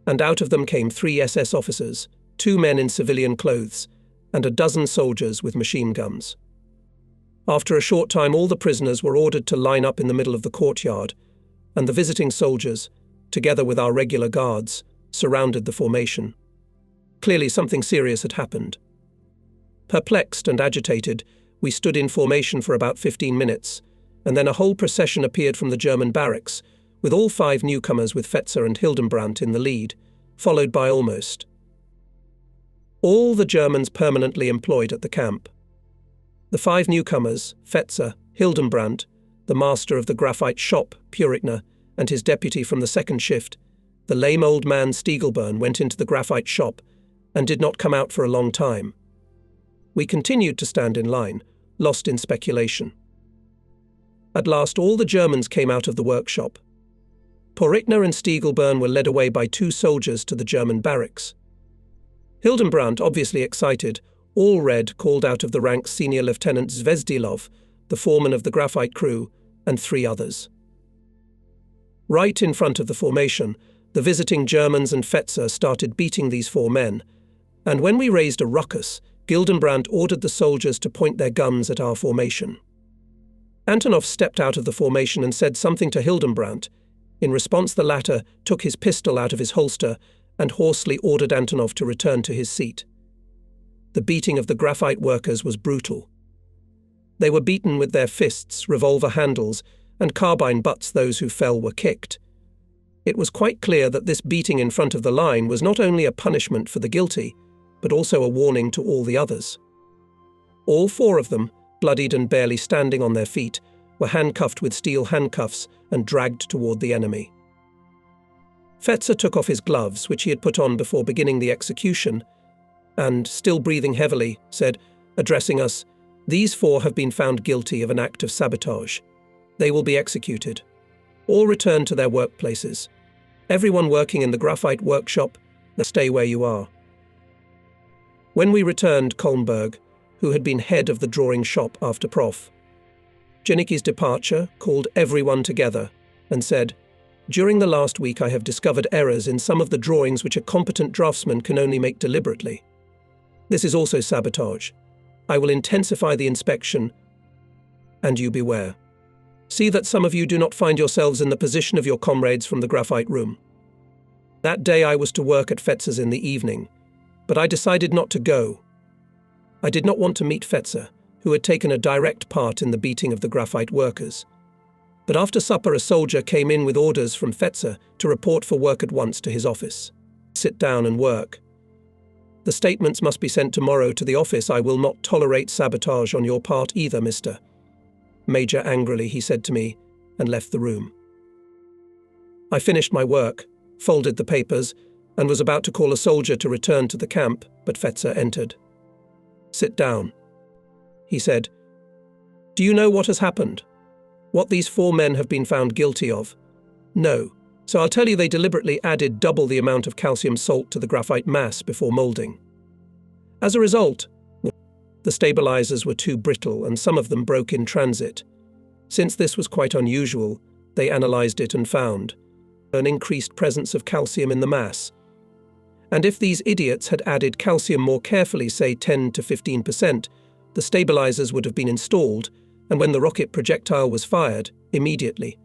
and out of them came 3 SS officers, 2 men in civilian clothes, and a dozen soldiers with machine guns. After a short time, all the prisoners were ordered to line up in the middle of the courtyard, and the visiting soldiers, together with our regular guards, surrounded the formation. Clearly something serious had happened. Perplexed and agitated, we stood in formation for about 15 minutes, and then a whole procession appeared from the German barracks, with all 5 newcomers with Fetzer and Hildenbrandt in the lead, followed by Almost. all the Germans permanently employed at the camp. The 5 newcomers, Fetzer, Hildenbrandt, the master of the graphite shop, Purichner, and his deputy from the second shift, the lame old man Stiegelburn, went into the graphite shop and did not come out for a long time. We continued to stand in line, lost in speculation. At last all the Germans came out of the workshop. Purichner and Stiegelburn were led away by 2 soldiers to the German barracks. Hildenbrandt, obviously excited, all red, called out of the ranks Senior Lieutenant Zvezdilov, the foreman of the graphite crew, and 3 others. Right in front of the formation, the visiting Germans and Fetzer started beating these 4 men, and when we raised a ruckus, Hildenbrandt ordered the soldiers to point their guns at our formation. Antonov stepped out of the formation and said something to Hildenbrandt. In response, the latter took his pistol out of his holster and hoarsely ordered Antonov to return to his seat. The beating of the graphite workers was brutal. They were beaten with their fists, revolver handles, and carbine butts. Those who fell were kicked. It was quite clear that this beating in front of the line was not only a punishment for the guilty, but also a warning to all the others. All 4 of them, bloodied and barely standing on their feet, were handcuffed with steel handcuffs and dragged toward the enemy. Fetzer took off his gloves, which he had put on before beginning the execution, and, still breathing heavily, said, addressing us, "These 4 have been found guilty of an act of sabotage. They will be executed. All return to their workplaces. Everyone working in the graphite workshop, stay where you are." When we returned, Kolmberg, who had been head of the drawing shop after Prof. Janicki's departure, called everyone together and said, "During the last week I have discovered errors in some of the drawings which a competent draftsman can only make deliberately. This is also sabotage. I will intensify the inspection, and you beware. See that some of you do not find yourselves in the position of your comrades from the graphite room." That day I was to work at Fetzer's in the evening, but I decided not to go. I did not want to meet Fetzer, who had taken a direct part in the beating of the graphite workers. But after supper a soldier came in with orders from Fetzer to report for work at once to his office. Sit down and work. The statements must be sent tomorrow to the office. I will not tolerate sabotage on your part either, Mr. Major. Angrily he said to me, and left the room. I finished my work, folded the papers, and was about to call a soldier to return to the camp, but Fetzer entered. "Sit down," he said. "Do you know what has happened? What these 4 men have been found guilty of?" "No. So I'll tell you, they deliberately added double the amount of calcium salt to the graphite mass before molding. As a result, the stabilizers were too brittle and some of them broke in transit. Since this was quite unusual, they analyzed it and found an increased presence of calcium in the mass. And if these idiots had added calcium more carefully, say 10 to 15%, the stabilizers would have been installed, and when the rocket projectile was fired, immediately.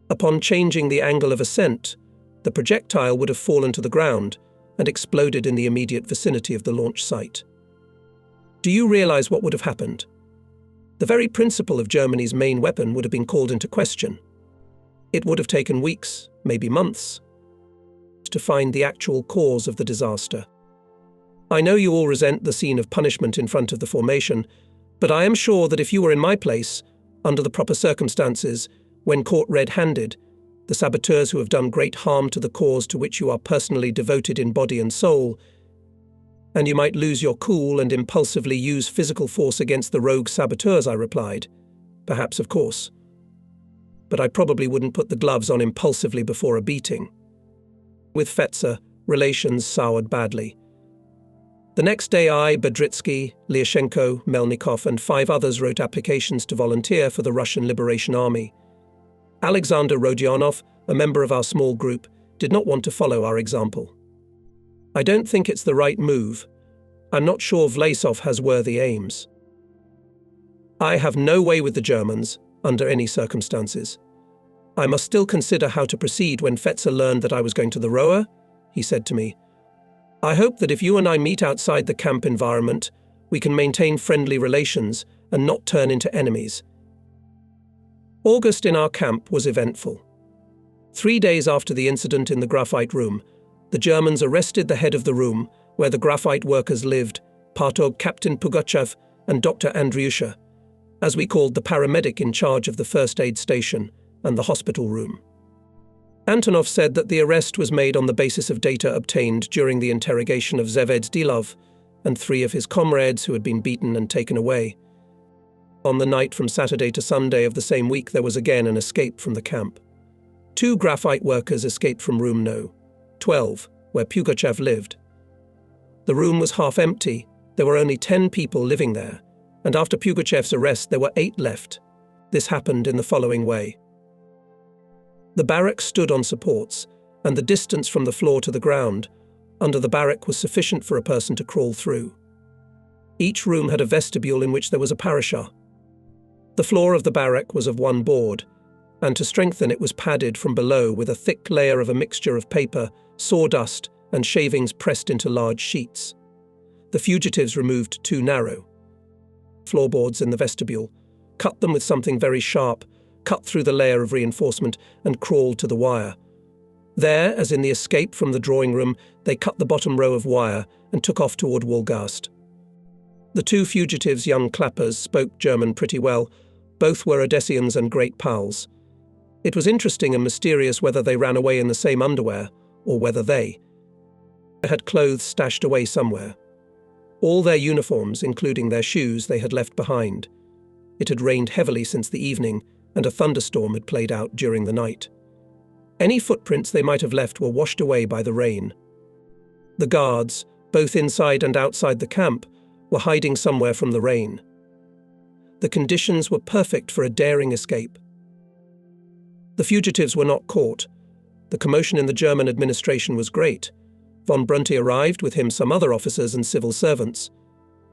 Upon changing the angle of ascent, the projectile would have fallen to the ground and exploded in the immediate vicinity of the launch site. Do you realize what would have happened? The very principle of Germany's main weapon would have been called into question. It would have taken weeks, maybe months, to find the actual cause of the disaster. I know you all resent the scene of punishment in front of the formation, but I am sure that if you were in my place, under the proper circumstances, when caught red-handed, the saboteurs who have done great harm to the cause to which you are personally devoted in body and soul, and you might lose your cool and impulsively use physical force against the rogue saboteurs, I replied. Perhaps, of course. But I probably wouldn't put the gloves on impulsively before a beating. With Fetzer, relations soured badly. The next day I, Bedritsky, Lyashenko, Melnikov and 5 others wrote applications to volunteer for the Russian Liberation Army. Alexander Rodionov, a member of our small group, did not want to follow our example. I don't think it's the right move. I'm not sure Vlasov has worthy aims. I have no way with the Germans, under any circumstances. I must still consider how to proceed. When Fetzer learned that I was going to the Roa, he said to me, "I hope that if you and I meet outside the camp environment, we can maintain friendly relations and not turn into enemies." August in our camp was eventful. 3 days after the incident in the graphite room, the Germans arrested the head of the room where the graphite workers lived, Partog Captain Pugachev and Dr. Andriusha, as we called the paramedic in charge of the first aid station and the hospital room. Antonov said that the arrest was made on the basis of data obtained during the interrogation of Zvezdilov and 3 of his comrades who had been beaten and taken away. On the night from Saturday to Sunday of the same week, there was again an escape from the camp. 2 graphite workers escaped from room No. 12, where Pugachev lived. The room was half empty. There were only 10 people living there, and after Pugachev's arrest there were 8 left. This happened in the following way. The barrack stood on supports, and the distance from the floor to the ground under the barrack was sufficient for a person to crawl through. Each room had a vestibule in which there was a parasha. The floor of the barrack was of 1 board, and to strengthen it was padded from below with a thick layer of a mixture of paper, sawdust, and shavings pressed into large sheets. The fugitives removed 2 narrow floorboards in the vestibule, cut them with something very sharp, cut through the layer of reinforcement, and crawled to the wire. There, as in the escape from the drawing room, they cut the bottom row of wire and took off toward Wolgast. The 2 fugitives, young clappers, spoke German pretty well. Both were Odessians and great pals. It was interesting and mysterious whether they ran away in the same underwear, or whether they had clothes stashed away somewhere. All their uniforms, including their shoes, they had left behind. It had rained heavily since the evening, and a thunderstorm had played out during the night. Any footprints they might have left were washed away by the rain. The guards, both inside and outside the camp, were hiding somewhere from the rain. The conditions were perfect for a daring escape. The fugitives were not caught. The commotion in the German administration was great. Von Brunty arrived, with him some other officers and civil servants.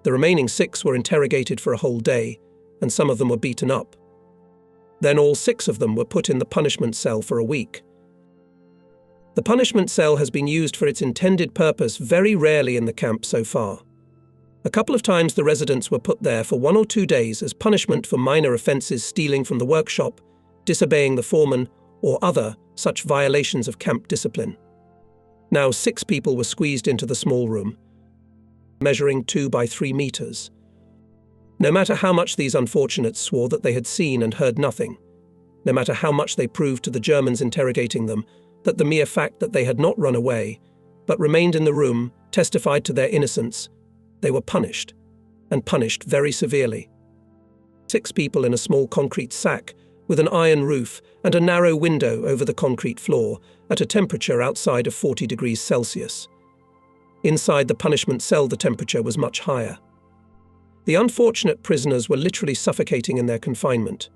The remaining 6 were interrogated for a whole day, and some of them were beaten up. Then all 6 of them were put in the punishment cell for a week. The punishment cell has been used for its intended purpose very rarely in the camp so far. A couple of times the residents were put there for 1 or 2 days as punishment for minor offences, stealing from the workshop, disobeying the foreman, or other such violations of camp discipline. Now 6 people were squeezed into the small room, measuring 2 by 3 meters. No matter how much these unfortunates swore that they had seen and heard nothing, no matter how much they proved to the Germans interrogating them that the mere fact that they had not run away, but remained in the room, testified to their innocence, they were punished, and punished very severely. 6 people in a small concrete sack with an iron roof and a narrow window over the concrete floor at a temperature outside of 40 degrees Celsius. Inside the punishment cell the temperature was much higher. The unfortunate prisoners were literally suffocating in their confinement.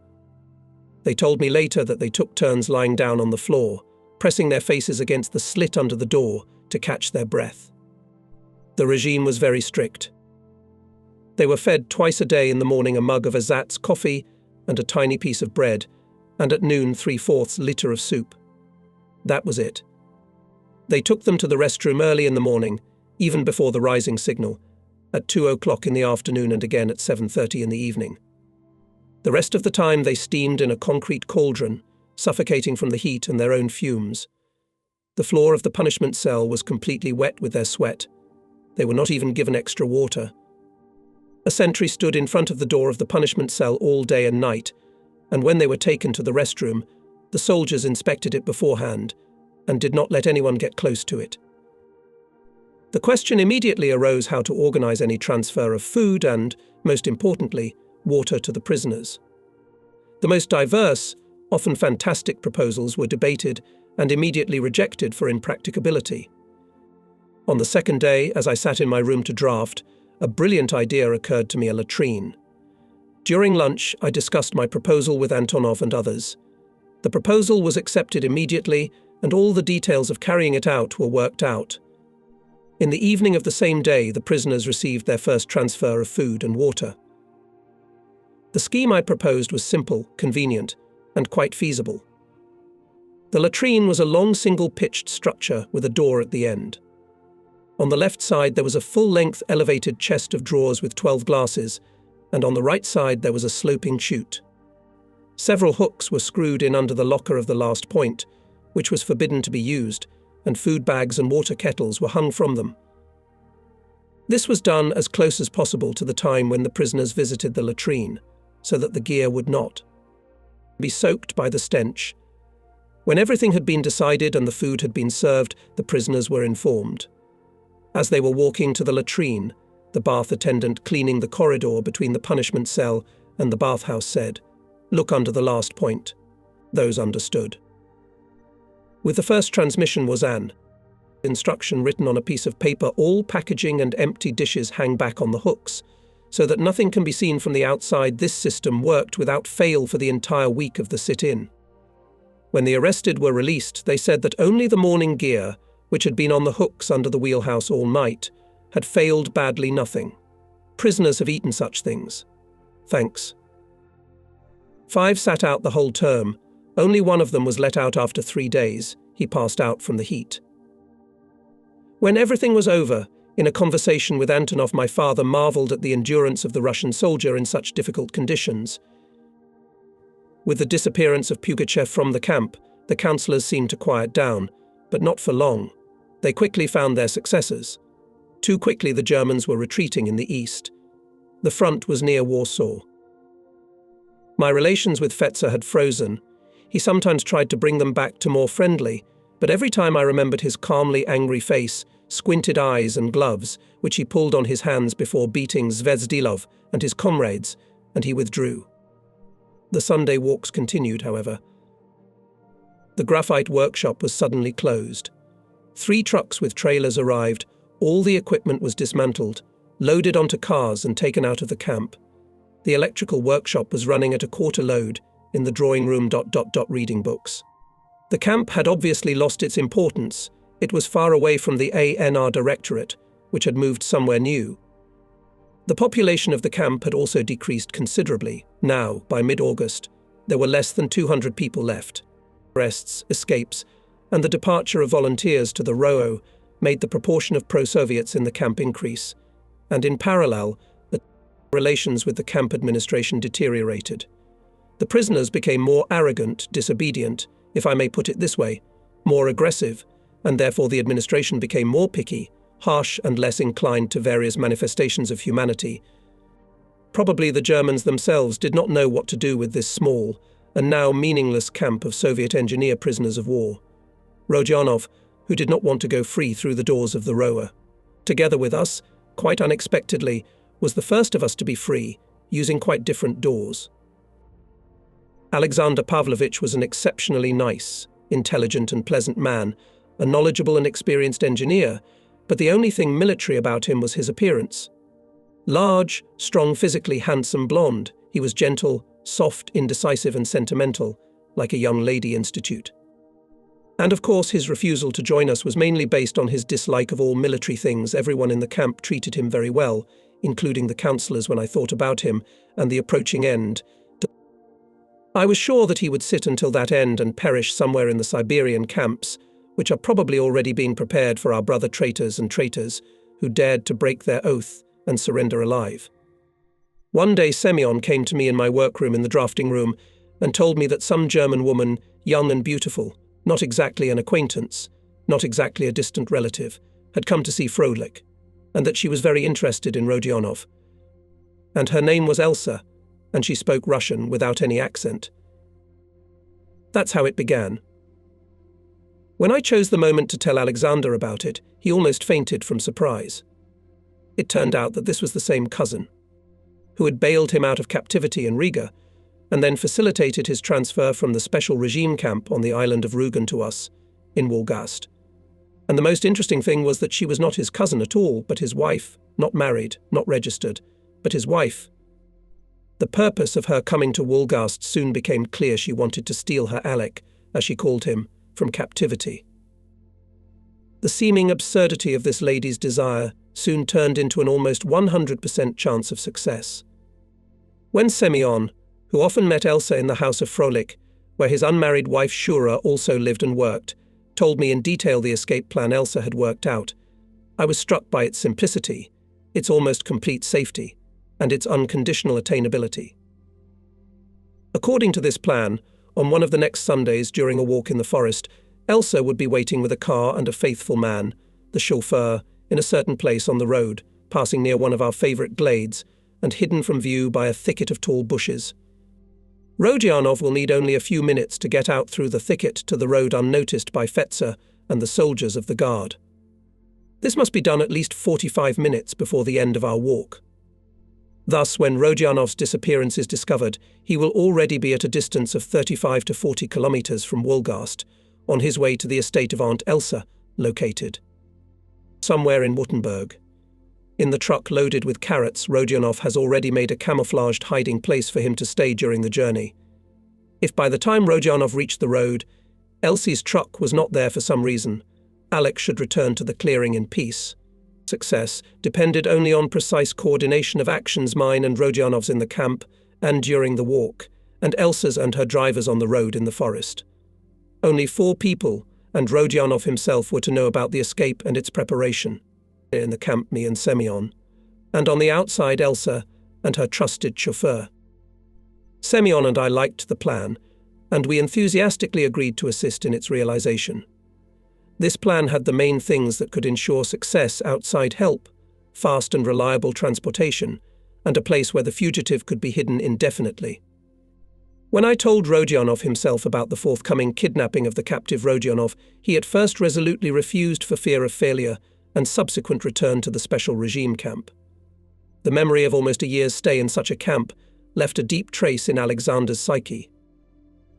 They told me later that they took turns lying down on the floor, pressing their faces against the slit under the door to catch their breath. The regime was very strict. They were fed twice a day, in the morning a mug of ersatz coffee and a tiny piece of bread, and at noon 3/4 liter of soup. That was it. They took them to the restroom early in the morning, even before the rising signal, at 2 o'clock in the afternoon and again at 7:30 in the evening. The rest of the time they steamed in a concrete cauldron, suffocating from the heat and their own fumes. The floor of the punishment cell was completely wet with their sweat. They were not even given extra water. A sentry stood in front of the door of the punishment cell all day and night, and when they were taken to the restroom, the soldiers inspected it beforehand and did not let anyone get close to it. The question immediately arose how to organize any transfer of food and, most importantly, water to the prisoners. The most diverse, often fantastic proposals were debated and immediately rejected for impracticability. On the second day, as I sat in my room to draft, a brilliant idea occurred to me: a latrine. During lunch, I discussed my proposal with Antonov and others. The proposal was accepted immediately, and all the details of carrying it out were worked out. In the evening of the same day, the prisoners received their first transfer of food and water. The scheme I proposed was simple, convenient, and quite feasible. The latrine was a long single-pitched structure with a door at the end. On the left side there was a full-length elevated chest of drawers with 12 glasses, and on the right side there was a sloping chute. Several hooks were screwed in under the locker of the last point, which was forbidden to be used, and food bags and water kettles were hung from them. This was done as close as possible to the time when the prisoners visited the latrine, so that the gear would not be soaked by the stench. When everything had been decided and the food had been served, the prisoners were informed. As they were walking to the latrine, the bath attendant cleaning the corridor between the punishment cell and the bathhouse said, "Look under the last point." Those understood. With the first transmission was an instruction written on a piece of paper: all packaging and empty dishes hang back on the hooks, so that nothing can be seen from the outside. This system worked without fail for the entire week of the sit-in. When the arrested were released, they said that only the morning gear, which had been on the hooks under the wheelhouse all night, had failed badly. Nothing. Prisoners have eaten such things. Thanks. 5 sat out the whole term. Only one of them was let out after 3 days. He passed out from the heat. When everything was over, in a conversation with Antonov, my father marveled at the endurance of the Russian soldier in such difficult conditions. With the disappearance of Pugachev from the camp, the councillors seemed to quiet down, but not for long. They quickly found their successors. Too quickly the Germans were retreating in the east. The front was near Warsaw. My relations with Fetzer had frozen. He sometimes tried to bring them back to more friendly, but every time I remembered his calmly angry face, squinted eyes and gloves, which he pulled on his hands before beating Zvezdilov and his comrades, and he withdrew. The Sunday walks continued, however. The graphite workshop was suddenly closed. 3 trucks with trailers arrived. All the equipment was dismantled, loaded onto cars and taken out of the camp. The electrical workshop was running at a quarter load in the drawing room ... reading books. The camp had obviously lost its importance. It was far away from the ANR Directorate, which had moved somewhere new. The population of the camp had also decreased considerably. Now, by mid-August, there were less than 200 people left. Arrests, escapes, and the departure of volunteers to the ROO made the proportion of pro-Soviets in the camp increase, and in parallel, the relations with the camp administration deteriorated. The prisoners became more arrogant, disobedient, if I may put it this way, more aggressive, and therefore the administration became more picky, harsh and less inclined to various manifestations of humanity. Probably the Germans themselves did not know what to do with this small and now meaningless camp of Soviet engineer prisoners of war. Rodionov, who did not want to go free through the doors of the ROA, together with us, quite unexpectedly, was the first of us to be free, using quite different doors. Alexander Pavlovich was an exceptionally nice, intelligent and pleasant man, a knowledgeable and experienced engineer, but the only thing military about him was his appearance. Large, strong, physically handsome blonde, he was gentle, soft, indecisive and sentimental, like a young lady institute. And of course his refusal to join us was mainly based on his dislike of all military things. Everyone in the camp treated him very well, including the councillors when I thought about him and the approaching end. I was sure that he would sit until that end and perish somewhere in the Siberian camps, which are probably already being prepared for our brother traitors and traitors who dared to break their oath and surrender alive. One day Semyon came to me in my workroom in the drafting room and told me that some German woman, young and beautiful, not exactly an acquaintance, not exactly a distant relative, had come to see Frolik, and that she was very interested in Rodionov. And her name was Elsa, and she spoke Russian without any accent. That's how it began. When I chose the moment to tell Alexander about it, he almost fainted from surprise. It turned out that this was the same cousin, who had bailed him out of captivity in Riga, and then facilitated his transfer from the special regime camp on the island of Rugen to us, in Wolgast. And the most interesting thing was that she was not his cousin at all, but his wife, not married, not registered, but his wife. The purpose of her coming to Wolgast soon became clear. She wanted to steal her Alec, as she called him, from captivity. The seeming absurdity of this lady's desire soon turned into an almost 100% chance of success. When Semyon, who often met Elsa in the house of Frolik, where his unmarried wife Shura also lived and worked, told me in detail the escape plan Elsa had worked out, I was struck by its simplicity, its almost complete safety, and its unconditional attainability. According to this plan, on one of the next Sundays during a walk in the forest, Elsa would be waiting with a car and a faithful man, the chauffeur, in a certain place on the road, passing near one of our favourite glades, and hidden from view by a thicket of tall bushes. Rodionov will need only a few minutes to get out through the thicket to the road unnoticed by Fetzer and the soldiers of the guard. This must be done at least 45 minutes before the end of our walk. Thus, when Rodionov's disappearance is discovered, he will already be at a distance of 35 to 40 kilometers from Wolgast, on his way to the estate of Aunt Elsa, located somewhere in Württemberg. In the truck loaded with carrots, Rodionov has already made a camouflaged hiding place for him to stay during the journey. If by the time Rodionov reached the road, Elsie's truck was not there for some reason, Alex should return to the clearing in peace. Success depended only on precise coordination of actions mine and Rodionov's in the camp and during the walk, and Elsa's and her drivers on the road in the forest. Only 4 people, and Rodionov himself, were to know about the escape and its preparation. In the camp, me and Semyon, and on the outside Elsa and her trusted chauffeur. Semyon and I liked the plan, and we enthusiastically agreed to assist in its realization. This plan had the main things that could ensure success outside help, fast and reliable transportation, and a place where the fugitive could be hidden indefinitely. When I told Rodionov himself about the forthcoming kidnapping of the captive Rodionov, he at first resolutely refused for fear of failure and subsequent return to the special regime camp. The memory of almost a year's stay in such a camp left a deep trace in Alexander's psyche.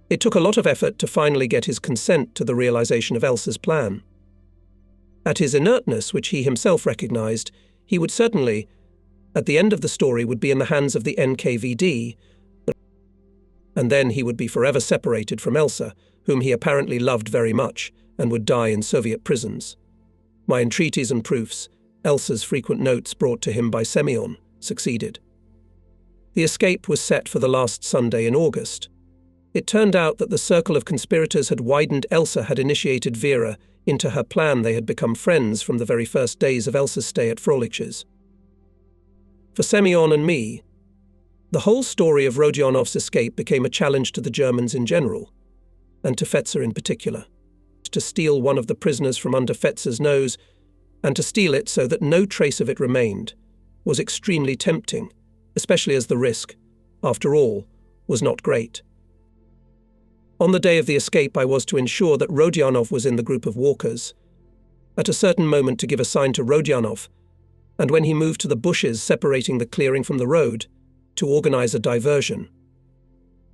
It took a lot of effort to finally get his consent to the realization of Elsa's plan. At his inertness, which he himself recognized, he would certainly, at the end of the story, would be in the hands of the NKVD, and then he would be forever separated from Elsa, whom he apparently loved very much, and would die in Soviet prisons. My entreaties and proofs, Elsa's frequent notes brought to him by Semyon, succeeded. The escape was set for the last Sunday in August. It turned out that the circle of conspirators had widened. Elsa had initiated Vera into her plan. They had become friends from the very first days of Elsa's stay at Frolich's. For Semyon and me, the whole story of Rodionov's escape became a challenge to the Germans in general, and to Fetzer in particular. To steal one of the prisoners from under Fetzer's nose, and to steal it so that no trace of it remained, was extremely tempting, especially as the risk, after all, was not great. On the day of the escape, I was to ensure that Rodionov was in the group of walkers, at a certain moment to give a sign to Rodionov, and when he moved to the bushes separating the clearing from the road, to organize a diversion,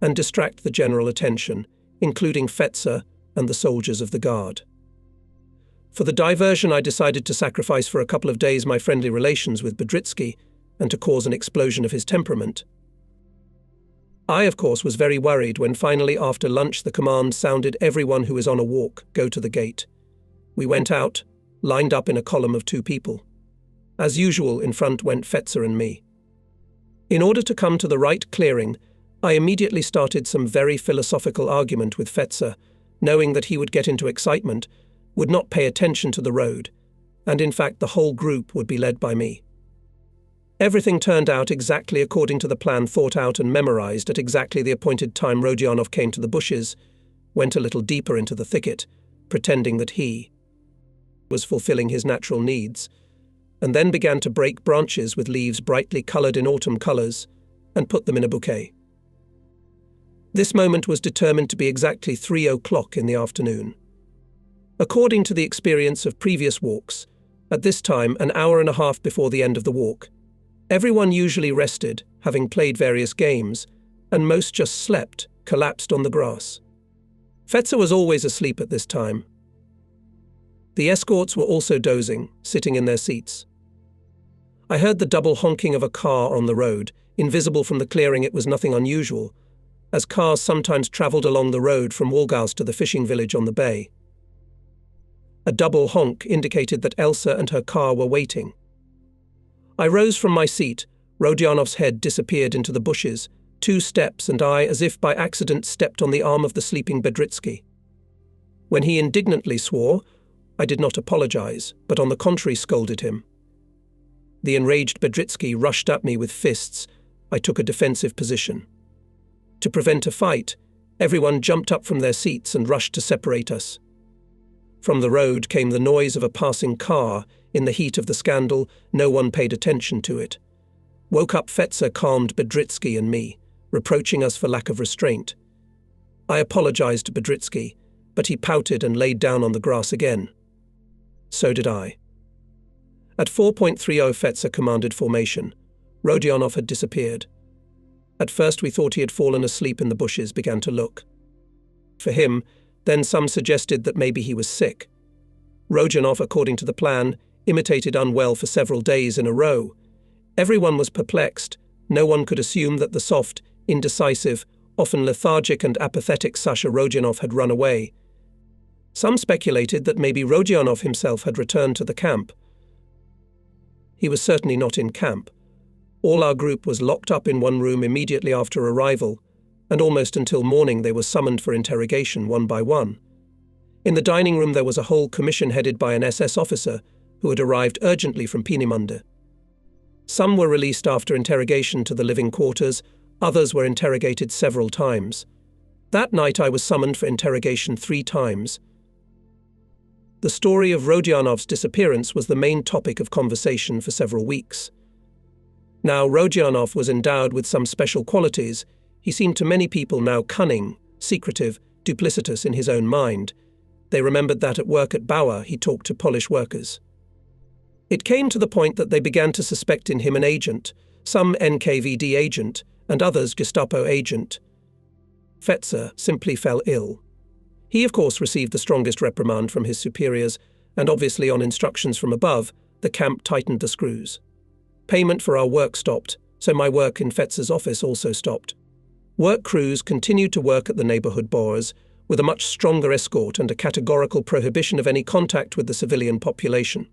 and distract the general attention, including Fetzer and the soldiers of the guard. For the diversion, I decided to sacrifice for a couple of days my friendly relations with Bedritsky and to cause an explosion of his temperament. I, of course, was very worried when finally after lunch the command sounded, "Everyone who is on a walk, go to the gate." We went out, lined up in a column of 2 people. As usual, in front went Fetzer and me. In order to come to the right clearing, I immediately started some very philosophical argument with Fetzer, knowing that he would get into excitement, would not pay attention to the road, and in fact the whole group would be led by me. Everything turned out exactly according to the plan thought out and memorized. At exactly the appointed time, Rodionov came to the bushes, went a little deeper into the thicket, pretending that he was fulfilling his natural needs, and then began to break branches with leaves brightly coloured in autumn colours and put them in a bouquet. This moment was determined to be exactly 3 o'clock in the afternoon. According to the experience of previous walks, at this time, an hour and a half before the end of the walk, everyone usually rested, having played various games, and most just slept, collapsed on the grass. Fetzer was always asleep at this time. The escorts were also dozing, sitting in their seats. I heard the double honking of a car on the road. Invisible from the clearing, it was nothing unusual, as cars sometimes travelled along the road from Wolgast to the fishing village on the bay. A double honk indicated that Elsa and her car were waiting. I rose from my seat. Rodionov's head disappeared into the bushes. 2 steps, and I, as if by accident, stepped on the arm of the sleeping Bedritsky. When he indignantly swore, I did not apologize, but on the contrary scolded him. The enraged Bedritsky rushed at me with fists. I took a defensive position. To prevent a fight, everyone jumped up from their seats and rushed to separate us. From the road came the noise of a passing car, In the heat of the scandal, no one paid attention to it. Woke up Fetzer calmed Bedritsky and me, reproaching us for lack of restraint. I apologized to Bedritsky, but he pouted and laid down on the grass again. So did I. At 4.30 Fetzer commanded formation. Rodionov had disappeared. At first we thought he had fallen asleep in the bushes, began to look for him, then some suggested that maybe he was sick. Rodionov, according to the plan, imitated unwell for several days in a row. Everyone was perplexed. No one could assume that the soft, indecisive, often lethargic and apathetic Sasha Rodionov had run away. Some speculated that maybe Rodionov himself had returned to the camp. He was certainly not in camp. All our group was locked up in one room immediately after arrival, and almost until morning they were summoned for interrogation one by one. In the dining room there was a whole commission headed by an SS officer who had arrived urgently from Peenemünde. Some were released after interrogation to the living quarters, others were interrogated several times. That night I was summoned for interrogation 3 times. The story of Rodionov's disappearance was the main topic of conversation for several weeks. Now Rodionov was endowed with some special qualities. He seemed to many people now cunning, secretive, duplicitous in his own mind. They remembered that at work at Bauer he talked to Polish workers. It came to the point that they began to suspect in him an agent, some NKVD agent, and others Gestapo agent. Fetzer simply fell ill. He, of course, received the strongest reprimand from his superiors, and obviously on instructions from above, the camp tightened the screws. Payment for our work stopped, so my work in Fetzer's office also stopped. Work crews continued to work at the neighborhood bars, with a much stronger escort and a categorical prohibition of any contact with the civilian population.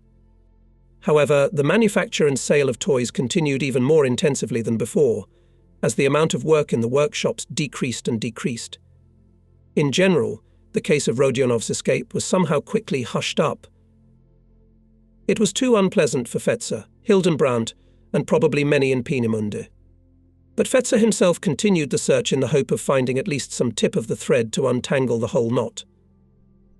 However, the manufacture and sale of toys continued even more intensively than before, as the amount of work in the workshops decreased and decreased. In general, the case of Rodionov's escape was somehow quickly hushed up. It was too unpleasant for Fetzer, Hildenbrandt, and probably many in Peenemünde. But Fetzer himself continued the search in the hope of finding at least some tip of the thread to untangle the whole knot.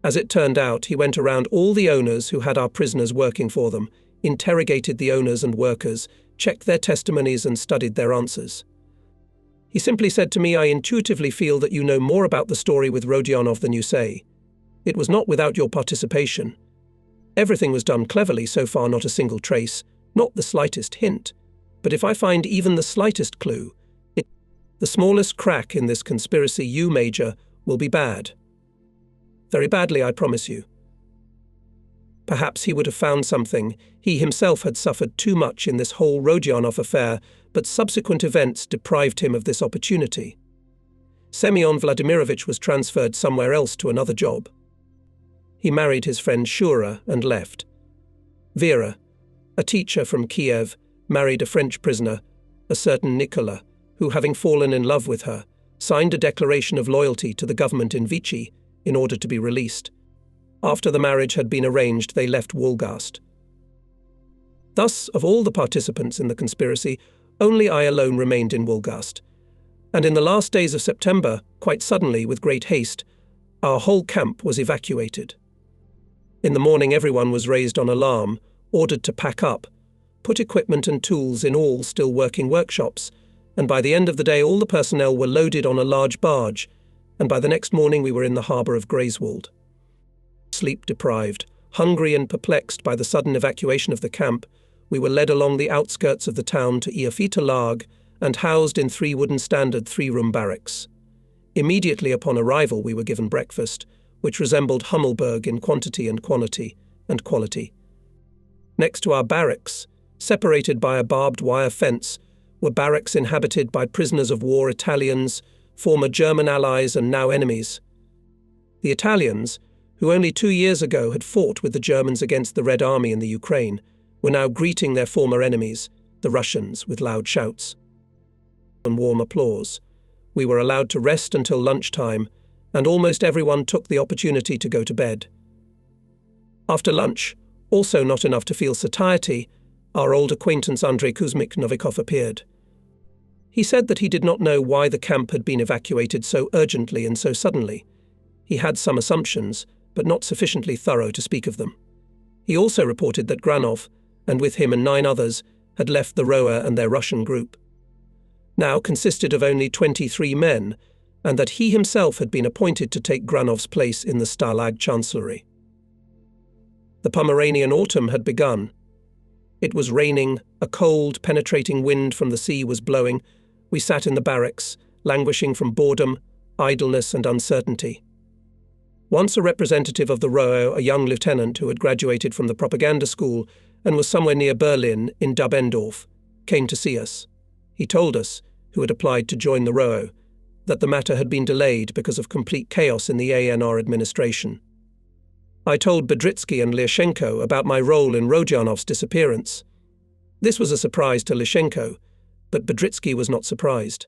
As it turned out, he went around all the owners who had our prisoners working for them, interrogated the owners and workers, checked their testimonies and studied their answers. He simply said to me, "I intuitively feel that you know more about the story with Rodionov than you say. It was not without your participation. Everything was done cleverly, so far not a single trace, not the slightest hint. But if I find even the slightest clue, the smallest crack in this conspiracy, you, Major, will be bad. Very badly, I promise you." Perhaps he would have found something. He himself had suffered too much in this whole Rodionov affair, but subsequent events deprived him of this opportunity. Semyon Vladimirovich was transferred somewhere else to another job. He married his friend Shura and left. Vera, a teacher from Kiev, married a French prisoner, a certain Nicola, who, having fallen in love with her, signed a declaration of loyalty to the government in Vichy in order to be released. After the marriage had been arranged, they left Wolgast. Thus, of all the participants in the conspiracy, only I alone remained in Wolgast. And in the last days of September, quite suddenly, with great haste, our whole camp was evacuated. In the morning everyone was raised on alarm, ordered to pack up, put equipment and tools in all still working workshops, and by the end of the day all the personnel were loaded on a large barge, and by the next morning we were in the harbour of Greifswald. Sleep-deprived, hungry and perplexed by the sudden evacuation of the camp, we were led along the outskirts of the town to Iafita Lag and housed in 3 wooden standard 3-room barracks. Immediately upon arrival we were given breakfast, which resembled Hummelberg in quantity and quality. Next to our barracks, separated by a barbed wire fence, were barracks inhabited by prisoners of war Italians, former German allies and now enemies. The Italians, who only 2 years ago had fought with the Germans against the Red Army in the Ukraine, were now greeting their former enemies, the Russians, with loud shouts and warm applause. We were allowed to rest until lunchtime, and almost everyone took the opportunity to go to bed. After lunch, also not enough to feel satiety, our old acquaintance Andrei Kuzmich Novikov appeared. He said that he did not know why the camp had been evacuated so urgently and so suddenly. He had some assumptions, but not sufficiently thorough to speak of them. He also reported that Granov, and with him and 9 others, had left the Roa and their Russian group. Now consisted of only 23 men, and that he himself had been appointed to take Granov's place in the Stalag Chancellery. The Pomeranian autumn had begun. It was raining, a cold, penetrating wind from the sea was blowing. We sat in the barracks, languishing from boredom, idleness and uncertainty. Once a representative of the ROO, a young lieutenant who had graduated from the propaganda school and was somewhere near Berlin in Dubendorf, came to see us. He told us, who had applied to join the ROO, that the matter had been delayed because of complete chaos in the ANR administration. I told Bedritsky and Lyashenko about my role in Rodionov's disappearance. This was a surprise to Lyashenko, but Bedritsky was not surprised.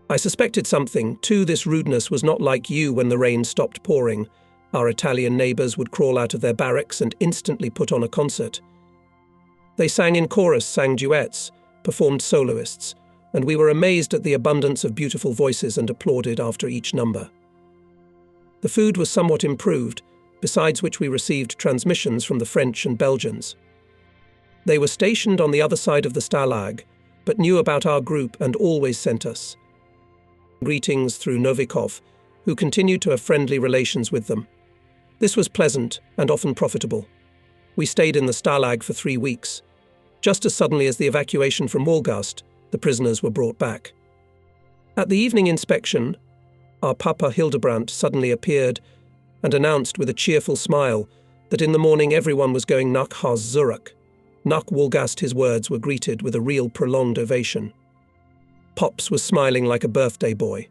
I suspected something, too. This rudeness was not like you when the rain stopped pouring. Our Italian neighbours would crawl out of their barracks and instantly put on a concert. They sang in chorus, sang duets, performed soloists, and we were amazed at the abundance of beautiful voices and applauded after each number. The food was somewhat improved, besides which we received transmissions from the French and Belgians. They were stationed on the other side of the Stalag, but knew about our group and always sent us greetings through Novikov, who continued to have friendly relations with them. This was pleasant and often profitable. We stayed in the Stalag for 3 weeks. Just as suddenly as the evacuation from Wolgast, the prisoners were brought back. At the evening inspection, our Papa Hildebrandt suddenly appeared and announced with a cheerful smile that in the morning everyone was going nach Haus Zurich. Nach Wolgast, his words were greeted with a real prolonged ovation. Pops was smiling like a birthday boy.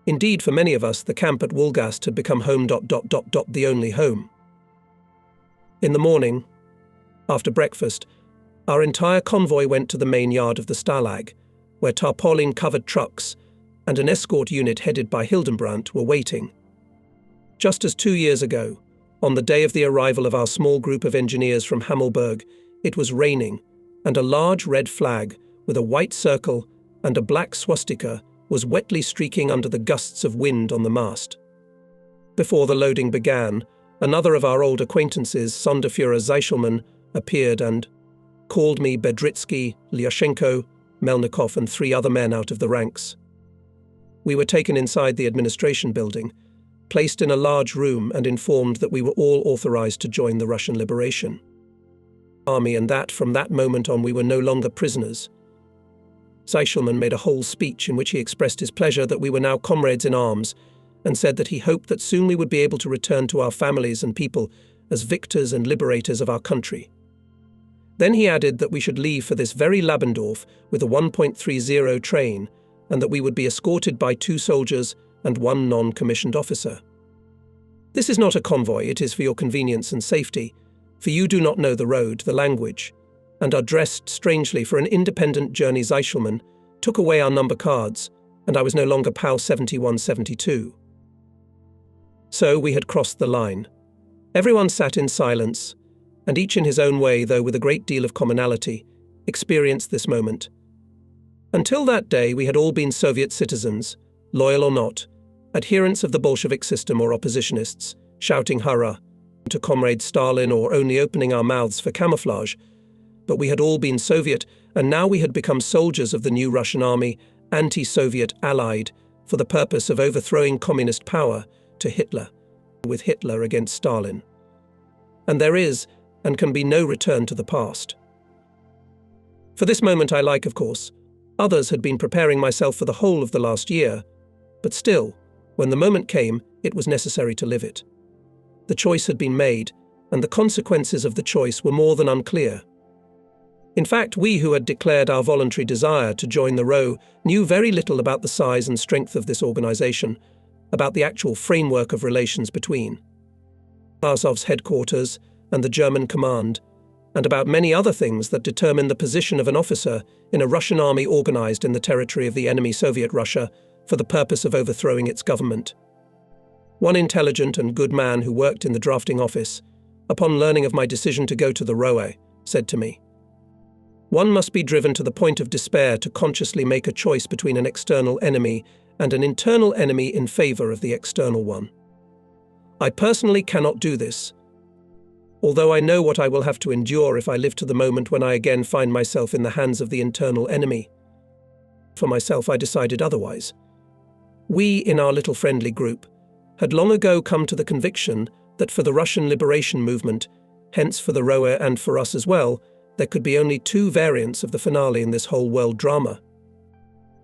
Indeed, for many of us, the camp at Wolgast had become home ... the only home. In the morning, after breakfast, our entire convoy went to the main yard of the Stalag, where tarpaulin-covered trucks and an escort unit headed by Hildebrandt were waiting. Just as 2 years ago, on the day of the arrival of our small group of engineers from Hammelburg, it was raining, and a large red flag with a white circle and a black swastika was wetly streaking under the gusts of wind on the mast. Before the loading began, another of our old acquaintances, Sonderführer Zeichelmann, appeared and called me Bedritsky, Lyashenko, Melnikov and 3 other men out of the ranks. We were taken inside the administration building, placed in a large room and informed that we were all authorized to join the Russian liberation army, and that from that moment on we were no longer prisoners. Zeichelmann made a whole speech in which he expressed his pleasure that we were now comrades in arms and said that he hoped that soon we would be able to return to our families and people as victors and liberators of our country. Then he added that we should leave for this very Labendorf with a 1.30 train and that we would be escorted by 2 soldiers and 1 non-commissioned officer. This is not a convoy, it is for your convenience and safety, for you do not know the road, the language, and are dressed strangely for an independent journey. Zeichelmann took away our number cards, and I was no longer POW 7172. So we had crossed the line. Everyone sat in silence, and each in his own way, though with a great deal of commonality, experienced this moment. Until that day we had all been Soviet citizens, loyal or not, adherents of the Bolshevik system or oppositionists, shouting hurrah to Comrade Stalin or only opening our mouths for camouflage. But we had all been Soviet, and now we had become soldiers of the new Russian army, anti-Soviet allied, for the purpose of overthrowing communist power to Hitler, with Hitler against Stalin. And there is, and can be no return to the past. For this moment I like, of course. Others had been preparing myself for the whole of the last year, but still, when the moment came, it was necessary to live it. The choice had been made, and the consequences of the choice were more than unclear. In fact, we who had declared our voluntary desire to join the ROO knew very little about the size and strength of this organization, about the actual framework of relations between Azov's headquarters and the German command, and about many other things that determine the position of an officer in a Russian army organized in the territory of the enemy Soviet Russia for the purpose of overthrowing its government. One intelligent and good man who worked in the drafting office, upon learning of my decision to go to the ROE, said to me, "One must be driven to the point of despair to consciously make a choice between an external enemy and an internal enemy in favor of the external one. I personally cannot do this. although I know what I will have to endure if I live to the moment when I again find myself in the hands of the internal enemy. For myself, I decided otherwise. We, in our little friendly group, had long ago come to the conviction that for the Russian liberation movement, hence for the Roa and for us as well, there could be only two variants of the finale in this whole world drama.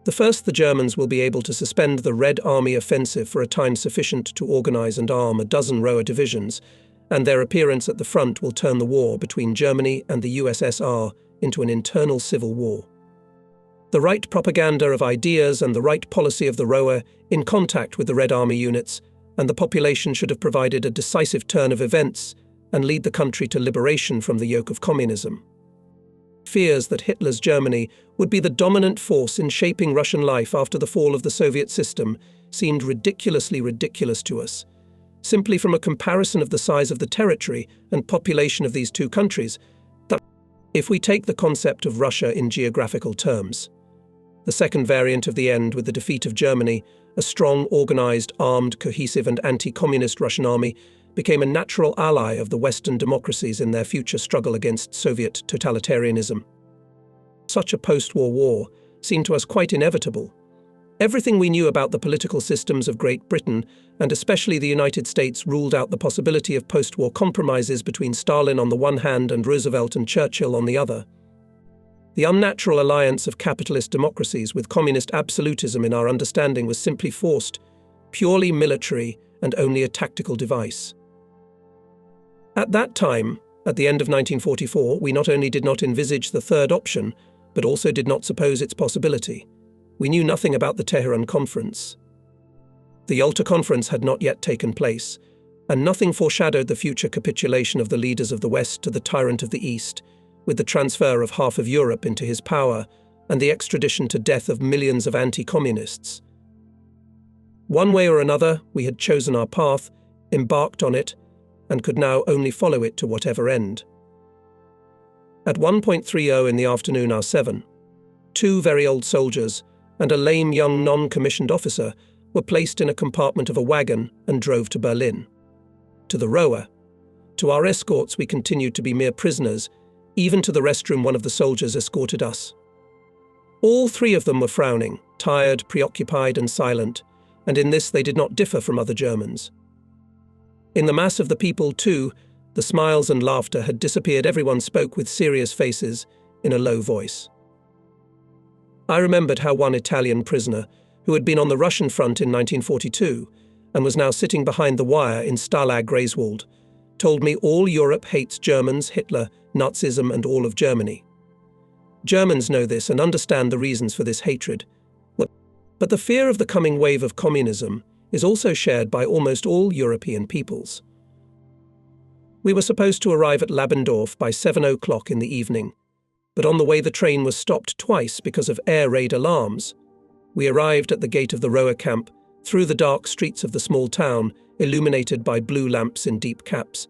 The first, the Germans will be able to suspend the Red Army offensive for a time sufficient to organize and arm a dozen Roa divisions, and their appearance at the front will turn the war between Germany and the USSR into an internal civil war. The right propaganda of ideas and the right policy of the Roa in contact with the Red Army units and the population should have provided a decisive turn of events and lead the country to liberation from the yoke of communism. Fears that Hitler's Germany would be the dominant force in shaping Russian life after the fall of the Soviet system seemed ridiculously ridiculous to us, simply from a comparison of the size of the territory and population of these two countries. That, if we take the concept of Russia in geographical terms, the second variant of the end with the defeat of Germany, a strong, organized, armed, cohesive and anti-communist Russian army became a natural ally of the Western democracies in their future struggle against Soviet totalitarianism. Such a post-war war seemed to us quite inevitable. Everything we knew about the political systems of Great Britain, and especially the United States, ruled out the possibility of post-war compromises between Stalin on the one hand and Roosevelt and Churchill on the other. The unnatural alliance of capitalist democracies with communist absolutism in our understanding was simply forced, purely military and only a tactical device. At that time, at the end of 1944, we not only did not envisage the third option, but also did not suppose its possibility. We knew nothing about the Tehran Conference. The Yalta Conference had not yet taken place, and nothing foreshadowed the future capitulation of the leaders of the West to the tyrant of the East, with the transfer of half of Europe into his power and the extradition to death of millions of anti-communists. One way or another, we had chosen our path, embarked on it, and could now only follow it to whatever end. At 1:30 in the afternoon, our seven, two very old soldiers and a lame young non-commissioned officer were placed in a compartment of a wagon and drove to Berlin. To the Roa. To our escorts, we continued to be mere prisoners. Even to the restroom, one of the soldiers escorted us. All three of them were frowning, tired, preoccupied and silent, and in this they did not differ from other Germans. In the mass of the people, too, the smiles and laughter had disappeared. Everyone spoke with serious faces, in a low voice. I remembered how one Italian prisoner, who had been on the Russian front in 1942 and was now sitting behind the wire in Stalag Greifswald, told me all Europe hates Germans, Hitler, Nazism and all of Germany. Germans know this and understand the reasons for this hatred. But the fear of the coming wave of communism is also shared by almost all European peoples. We were supposed to arrive at Labendorf by 7 o'clock in the evening, but on the way the train was stopped twice because of air raid alarms. We arrived at the gate of the Roa camp, through the dark streets of the small town, illuminated by blue lamps in deep caps,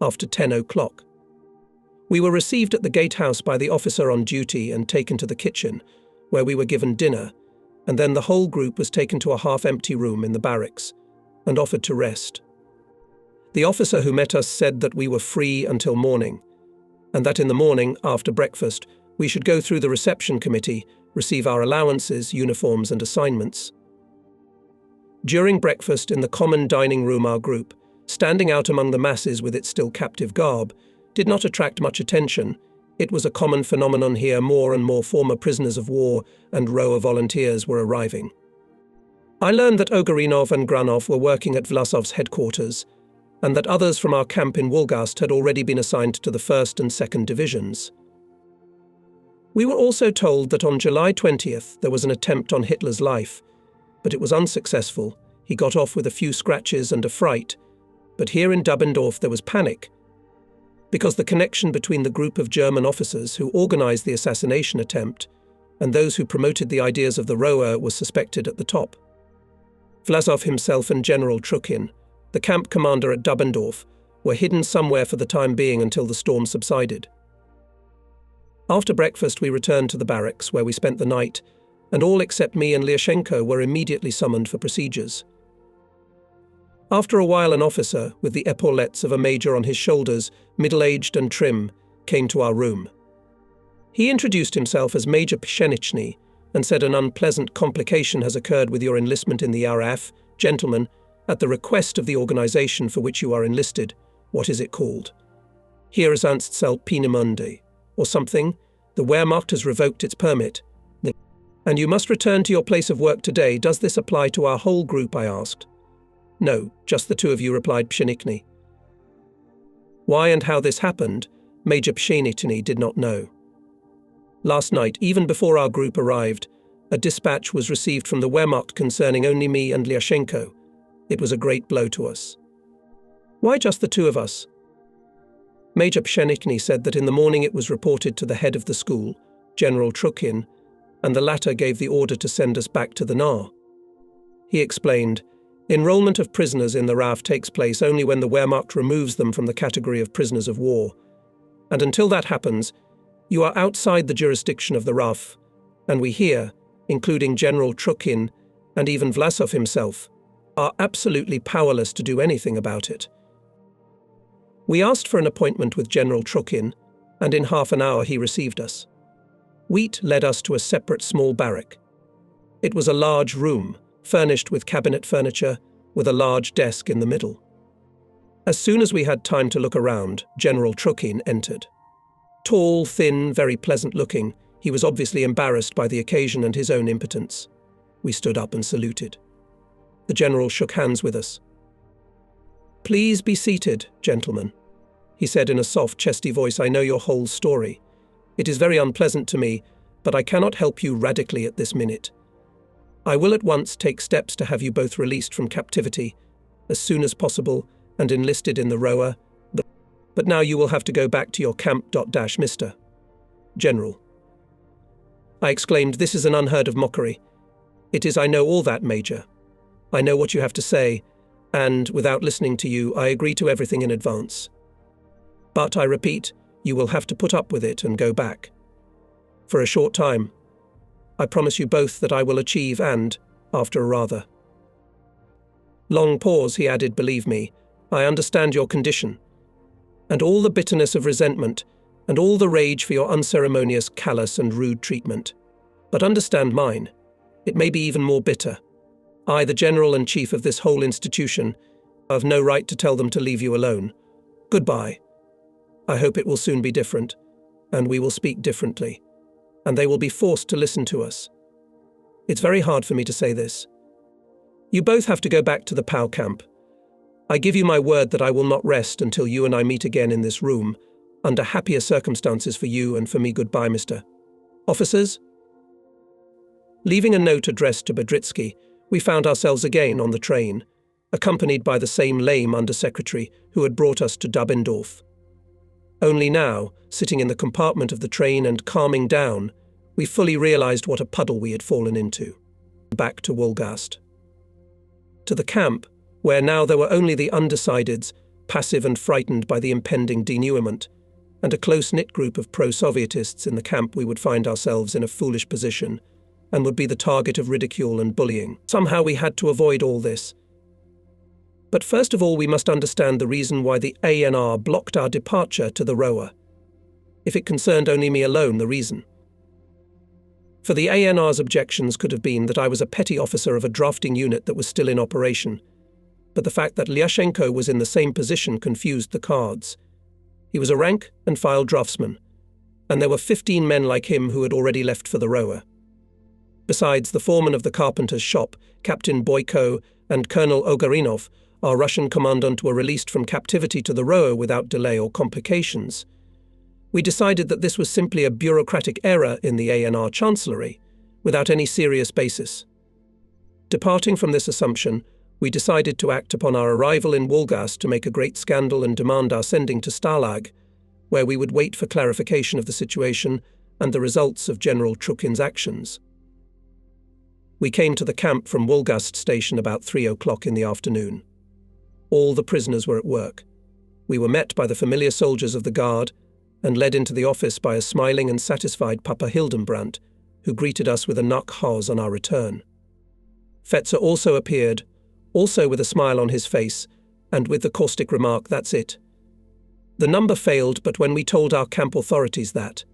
after 10 o'clock. We were received at the gatehouse by the officer on duty and taken to the kitchen, where we were given dinner, and then the whole group was taken to a half-empty room in the barracks and offered to rest. The officer who met us said that we were free until morning, and that in the morning, after breakfast, we should go through the reception committee, receive our allowances, uniforms and assignments. During breakfast in the common dining room, our group, standing out among the masses with its still captive garb, did not attract much attention. It was a common phenomenon here. More and more former prisoners of war and Roa volunteers were arriving. I learned that Ogarinov and Granov were working at Vlasov's headquarters, and that others from our camp in Wolgast had already been assigned to the 1st and 2nd Divisions. We were also told that on July 20th there was an attempt on Hitler's life, but it was unsuccessful. He got off with a few scratches and a fright, but here in Dabendorf there was panic, because the connection between the group of German officers who organized the assassination attempt and those who promoted the ideas of the Roa was suspected at the top. Vlasov himself and General Trukhin, the camp commander at Dabendorf, were hidden somewhere for the time being until the storm subsided. After breakfast we returned to the barracks, where we spent the night, and all except me and Lyashenko were immediately summoned for procedures. After a while, an officer, with the epaulettes of a major on his shoulders, middle-aged and trim, came to our room. He introduced himself as Major Pshenichny and said an unpleasant complication has occurred with your enlistment in the RAF. Gentlemen, at the request of the organization for which you are enlisted, what is it called? Hier ist Peenemunde, or something. The Wehrmacht has revoked its permit. And you must return to your place of work today. Does this apply to our whole group? I asked. No, just the two of you, replied Pshenichny. Why and how this happened, Major Pshenichny did not know. Last night, even before our group arrived, a dispatch was received from the Wehrmacht concerning only me and Lyashenko. It was a great blow to us. Why just the two of us? Major Pshenichny said that in the morning it was reported to the head of the school, General Trukhin, and the latter gave the order to send us back to the NAR. He explained, enrollment of prisoners in the RAF takes place only when the Wehrmacht removes them from the category of prisoners of war. And until that happens, you are outside the jurisdiction of the RAF, and we here, including General Trukhin and even Vlasov himself, are absolutely powerless to do anything about it. We asked for an appointment with General Trukhin, and in half an hour he received us. Wheat led us to a separate small barrack. It was a large room, furnished with cabinet furniture, with a large desk in the middle. As soon as we had time to look around, General Trukhin entered. Tall, thin, very pleasant-looking, he was obviously embarrassed by the occasion and his own impotence. We stood up and saluted. The general shook hands with us. Please be seated, gentlemen, he said in a soft, chesty voice. I know your whole story. It is very unpleasant to me, but I cannot help you radically at this minute. I will at once take steps to have you both released from captivity as soon as possible and enlisted in the Rower, but now you will have to go back to your camp. Mr. General. I exclaimed, this is an unheard of mockery. It is, I know all that, Major. I know what you have to say, and, without listening to you, I agree to everything in advance. But, I repeat, you will have to put up with it and go back. For a short time. I promise you both that I will achieve and, after a rather long pause, he added, believe me, I understand your condition, and all the bitterness of resentment, and all the rage for your unceremonious, callous and rude treatment. But understand mine. It may be even more bitter. I, the general and chief of this whole institution, have no right to tell them to leave you alone. Goodbye. I hope it will soon be different, and we will speak differently, and they will be forced to listen to us. It's very hard for me to say this. You both have to go back to the POW camp. I give you my word that I will not rest until you and I meet again in this room, under happier circumstances for you and for me. Goodbye, Mr. Officers. Leaving a note addressed to Bedritsky, we found ourselves again on the train, accompanied by the same lame undersecretary who had brought us to Dubendorf. Only now, sitting in the compartment of the train and calming down, we fully realized what a puddle we had fallen into. Back to Wolgast. To the camp, where now there were only the undecideds, passive and frightened by the impending denouement, and a close-knit group of pro-Sovietists in the camp, we would find ourselves in a foolish position and would be the target of ridicule and bullying. Somehow we had to avoid all this. But first of all, we must understand the reason why the ANR blocked our departure to the Rower. If it concerned only me alone, the reason. For the ANR's objections could have been that I was a petty officer of a drafting unit that was still in operation, but the fact that Lyashenko was in the same position confused the cards. He was a rank-and-file draftsman, and there were 15 men like him who had already left for the Rower. Besides, the foreman of the carpenter's shop, Captain Boyko, and Colonel Ogarinov, our Russian commandant, were released from captivity to the Rower without delay or complications. We decided that this was simply a bureaucratic error in the ANR Chancellery, without any serious basis. Departing from this assumption, we decided to act upon our arrival in Wolgast to make a great scandal and demand our sending to Stalag, where we would wait for clarification of the situation and the results of General Trukhin's actions. We came to the camp from Wolgast station about 3 o'clock in the afternoon. All the prisoners were at work. We were met by the familiar soldiers of the guard and led into the office by a smiling and satisfied Papa Hildenbrandt, who greeted us with a Nach Haus on our return. Fetzer also appeared, also with a smile on his face, and with the caustic remark, "That's it." The number failed, but when we told our camp authorities that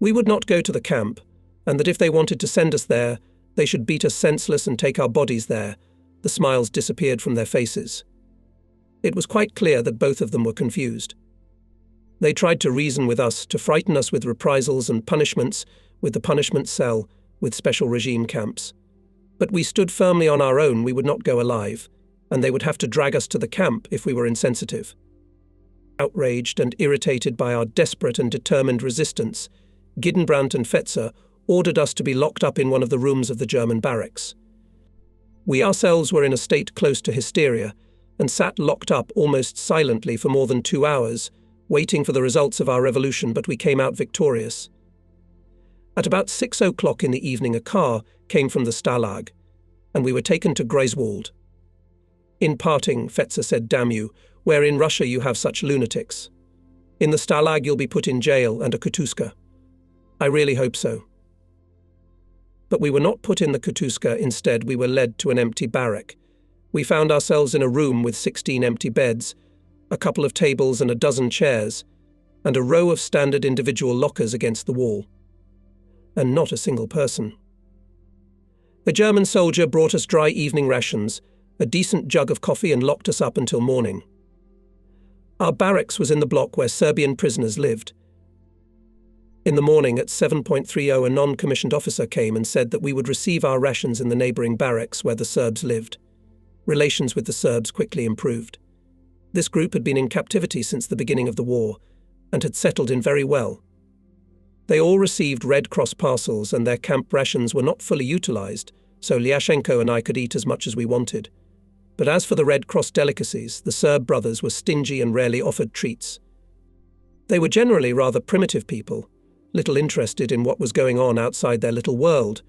we would not go to the camp, and that if they wanted to send us there, they should beat us senseless and take our bodies there, the smiles disappeared from their faces. It was quite clear that both of them were confused. They tried to reason with us, to frighten us with reprisals and punishments, with the punishment cell, with special regime camps. But we stood firmly on our own. We would not go alive, and they would have to drag us to the camp if we were insensitive. Outraged and irritated by our desperate and determined resistance, Giddenbrandt and Fetzer ordered us to be locked up in one of the rooms of the German barracks. We ourselves were in a state close to hysteria, and sat locked up almost silently for more than 2 hours, waiting for the results of our revolution, but we came out victorious. At about 6 o'clock in the evening a car came from the Stalag, and we were taken to Greifswald. In parting, Fetzer said, "Damn you, where in Russia you have such lunatics. In the Stalag you'll be put in jail and a kutuska." I really hope so. But we were not put in the kutuska. Instead, we were led to an empty barrack. We found ourselves in a room with 16 empty beds, a couple of tables and a dozen chairs, and a row of standard individual lockers against the wall. And not a single person. A German soldier brought us dry evening rations, a decent jug of coffee, and locked us up until morning. Our barracks was in the block where Serbian prisoners lived. In the morning at 7:30 a non-commissioned officer came and said that we would receive our rations in the neighbouring barracks where the Serbs lived. Relations with the Serbs quickly improved. This group had been in captivity since the beginning of the war and had settled in very well. They all received Red Cross parcels, and their camp rations were not fully utilised, so Lyashenko and I could eat as much as we wanted. But as for the Red Cross delicacies, the Serb brothers were stingy and rarely offered treats. They were generally rather primitive people, little interested in what was going on outside their little world,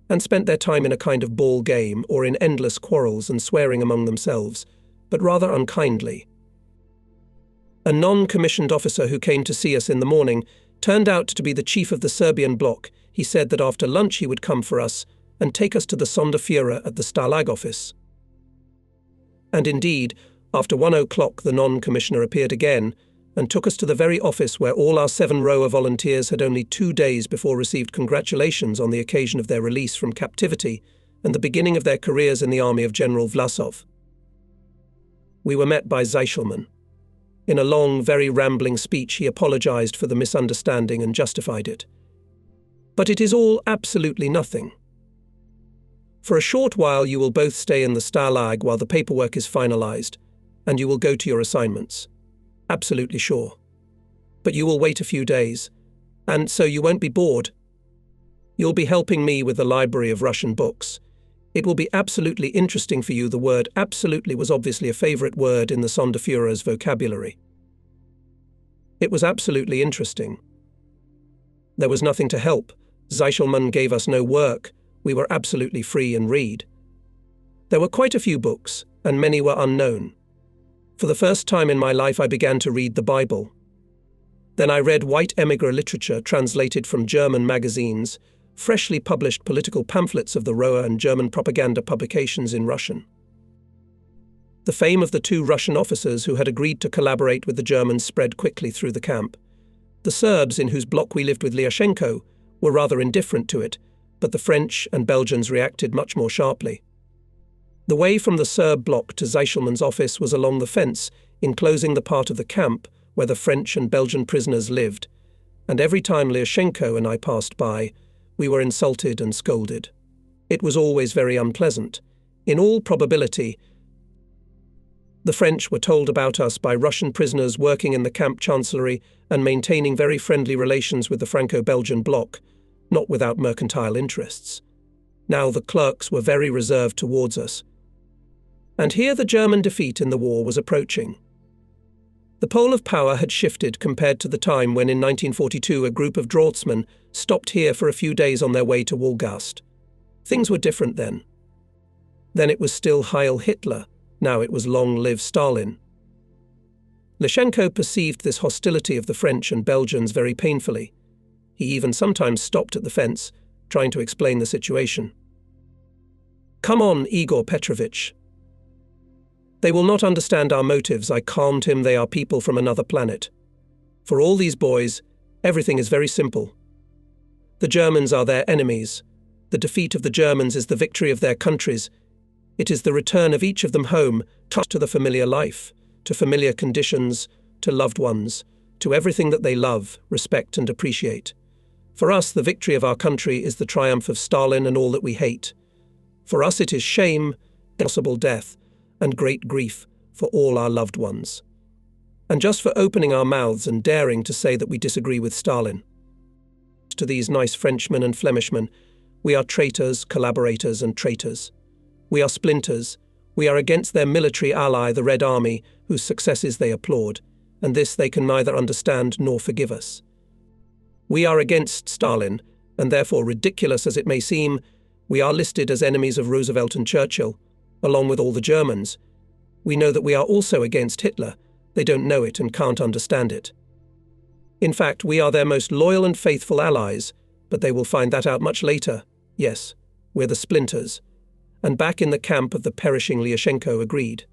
and spent their time in a kind of ball game or in endless quarrels and swearing among themselves, but rather unkindly. A non-commissioned officer who came to see us in the morning turned out to be the chief of the Serbian bloc. He said that after lunch he would come for us and take us to the Sonderführer at the Stalag office. And indeed, after 1 o'clock the non-commissioner appeared again and took us to the very office where all our 7 rower volunteers had only 2 days before received congratulations on the occasion of their release from captivity and the beginning of their careers in the army of General Vlasov. We were met by Zeichelman. In a long, very rambling speech he apologized for the misunderstanding and justified it. But it is all absolutely nothing. For a short while you will both stay in the Stalag while the paperwork is finalized, and you will go to your assignments. Absolutely sure. But you will wait a few days, and so you won't be bored. You'll be helping me with the library of Russian books. It will be absolutely interesting for you. The word absolutely was obviously a favorite word in the Sonderführer's vocabulary. It was absolutely interesting. There was nothing to help. Zeichelman gave us no work. We were absolutely free and read. There were quite a few books, and many were unknown. For the first time in my life I began to read the Bible. Then I read white emigre literature translated from German magazines, freshly published political pamphlets of the Roa and German propaganda publications in Russian. The fame of the 2 Russian officers who had agreed to collaborate with the Germans spread quickly through the camp. The Serbs, in whose block we lived with Lyashenko, were rather indifferent to it, but the French and Belgians reacted much more sharply. The way from the Serb block to Zeichelman's office was along the fence, enclosing the part of the camp where the French and Belgian prisoners lived, and every time Lyashenko and I passed by, we were insulted and scolded. It was always very unpleasant. In all probability, the French were told about us by Russian prisoners working in the camp chancellery and maintaining very friendly relations with the Franco-Belgian bloc, not without mercantile interests. Now the clerks were very reserved towards us. And here the German defeat in the war was approaching. The pole of power had shifted compared to the time when in 1942 a group of draughtsmen stopped here for a few days on their way to Wolgast. Things were different then. Then it was still Heil Hitler, now it was Long Live Stalin. Lyashenko perceived this hostility of the French and Belgians very painfully. He even sometimes stopped at the fence, trying to explain the situation. Come on, Igor Petrovich. They will not understand our motives, I calmed him. They are people from another planet. For all these boys, everything is very simple. The Germans are their enemies. The defeat of the Germans is the victory of their countries. It is the return of each of them home, to the familiar life, to familiar conditions, to loved ones, to everything that they love, respect and appreciate. For us, the victory of our country is the triumph of Stalin and all that we hate. For us it is shame, possible death, and great grief for all our loved ones. And just for opening our mouths and daring to say that we disagree with Stalin. To these nice Frenchmen and Flemishmen, we are traitors, collaborators and traitors. We are splinters. We are against their military ally, the Red Army, whose successes they applaud, and this they can neither understand nor forgive us. We are against Stalin, and therefore, ridiculous as it may seem, we are listed as enemies of Roosevelt and Churchill, along with all the Germans. We know that we are also against Hitler. They don't know it and can't understand it. In fact, we are their most loyal and faithful allies, but they will find that out much later. Yes, we're the splinters. And back in the camp of the perishing Lyashenko agreed.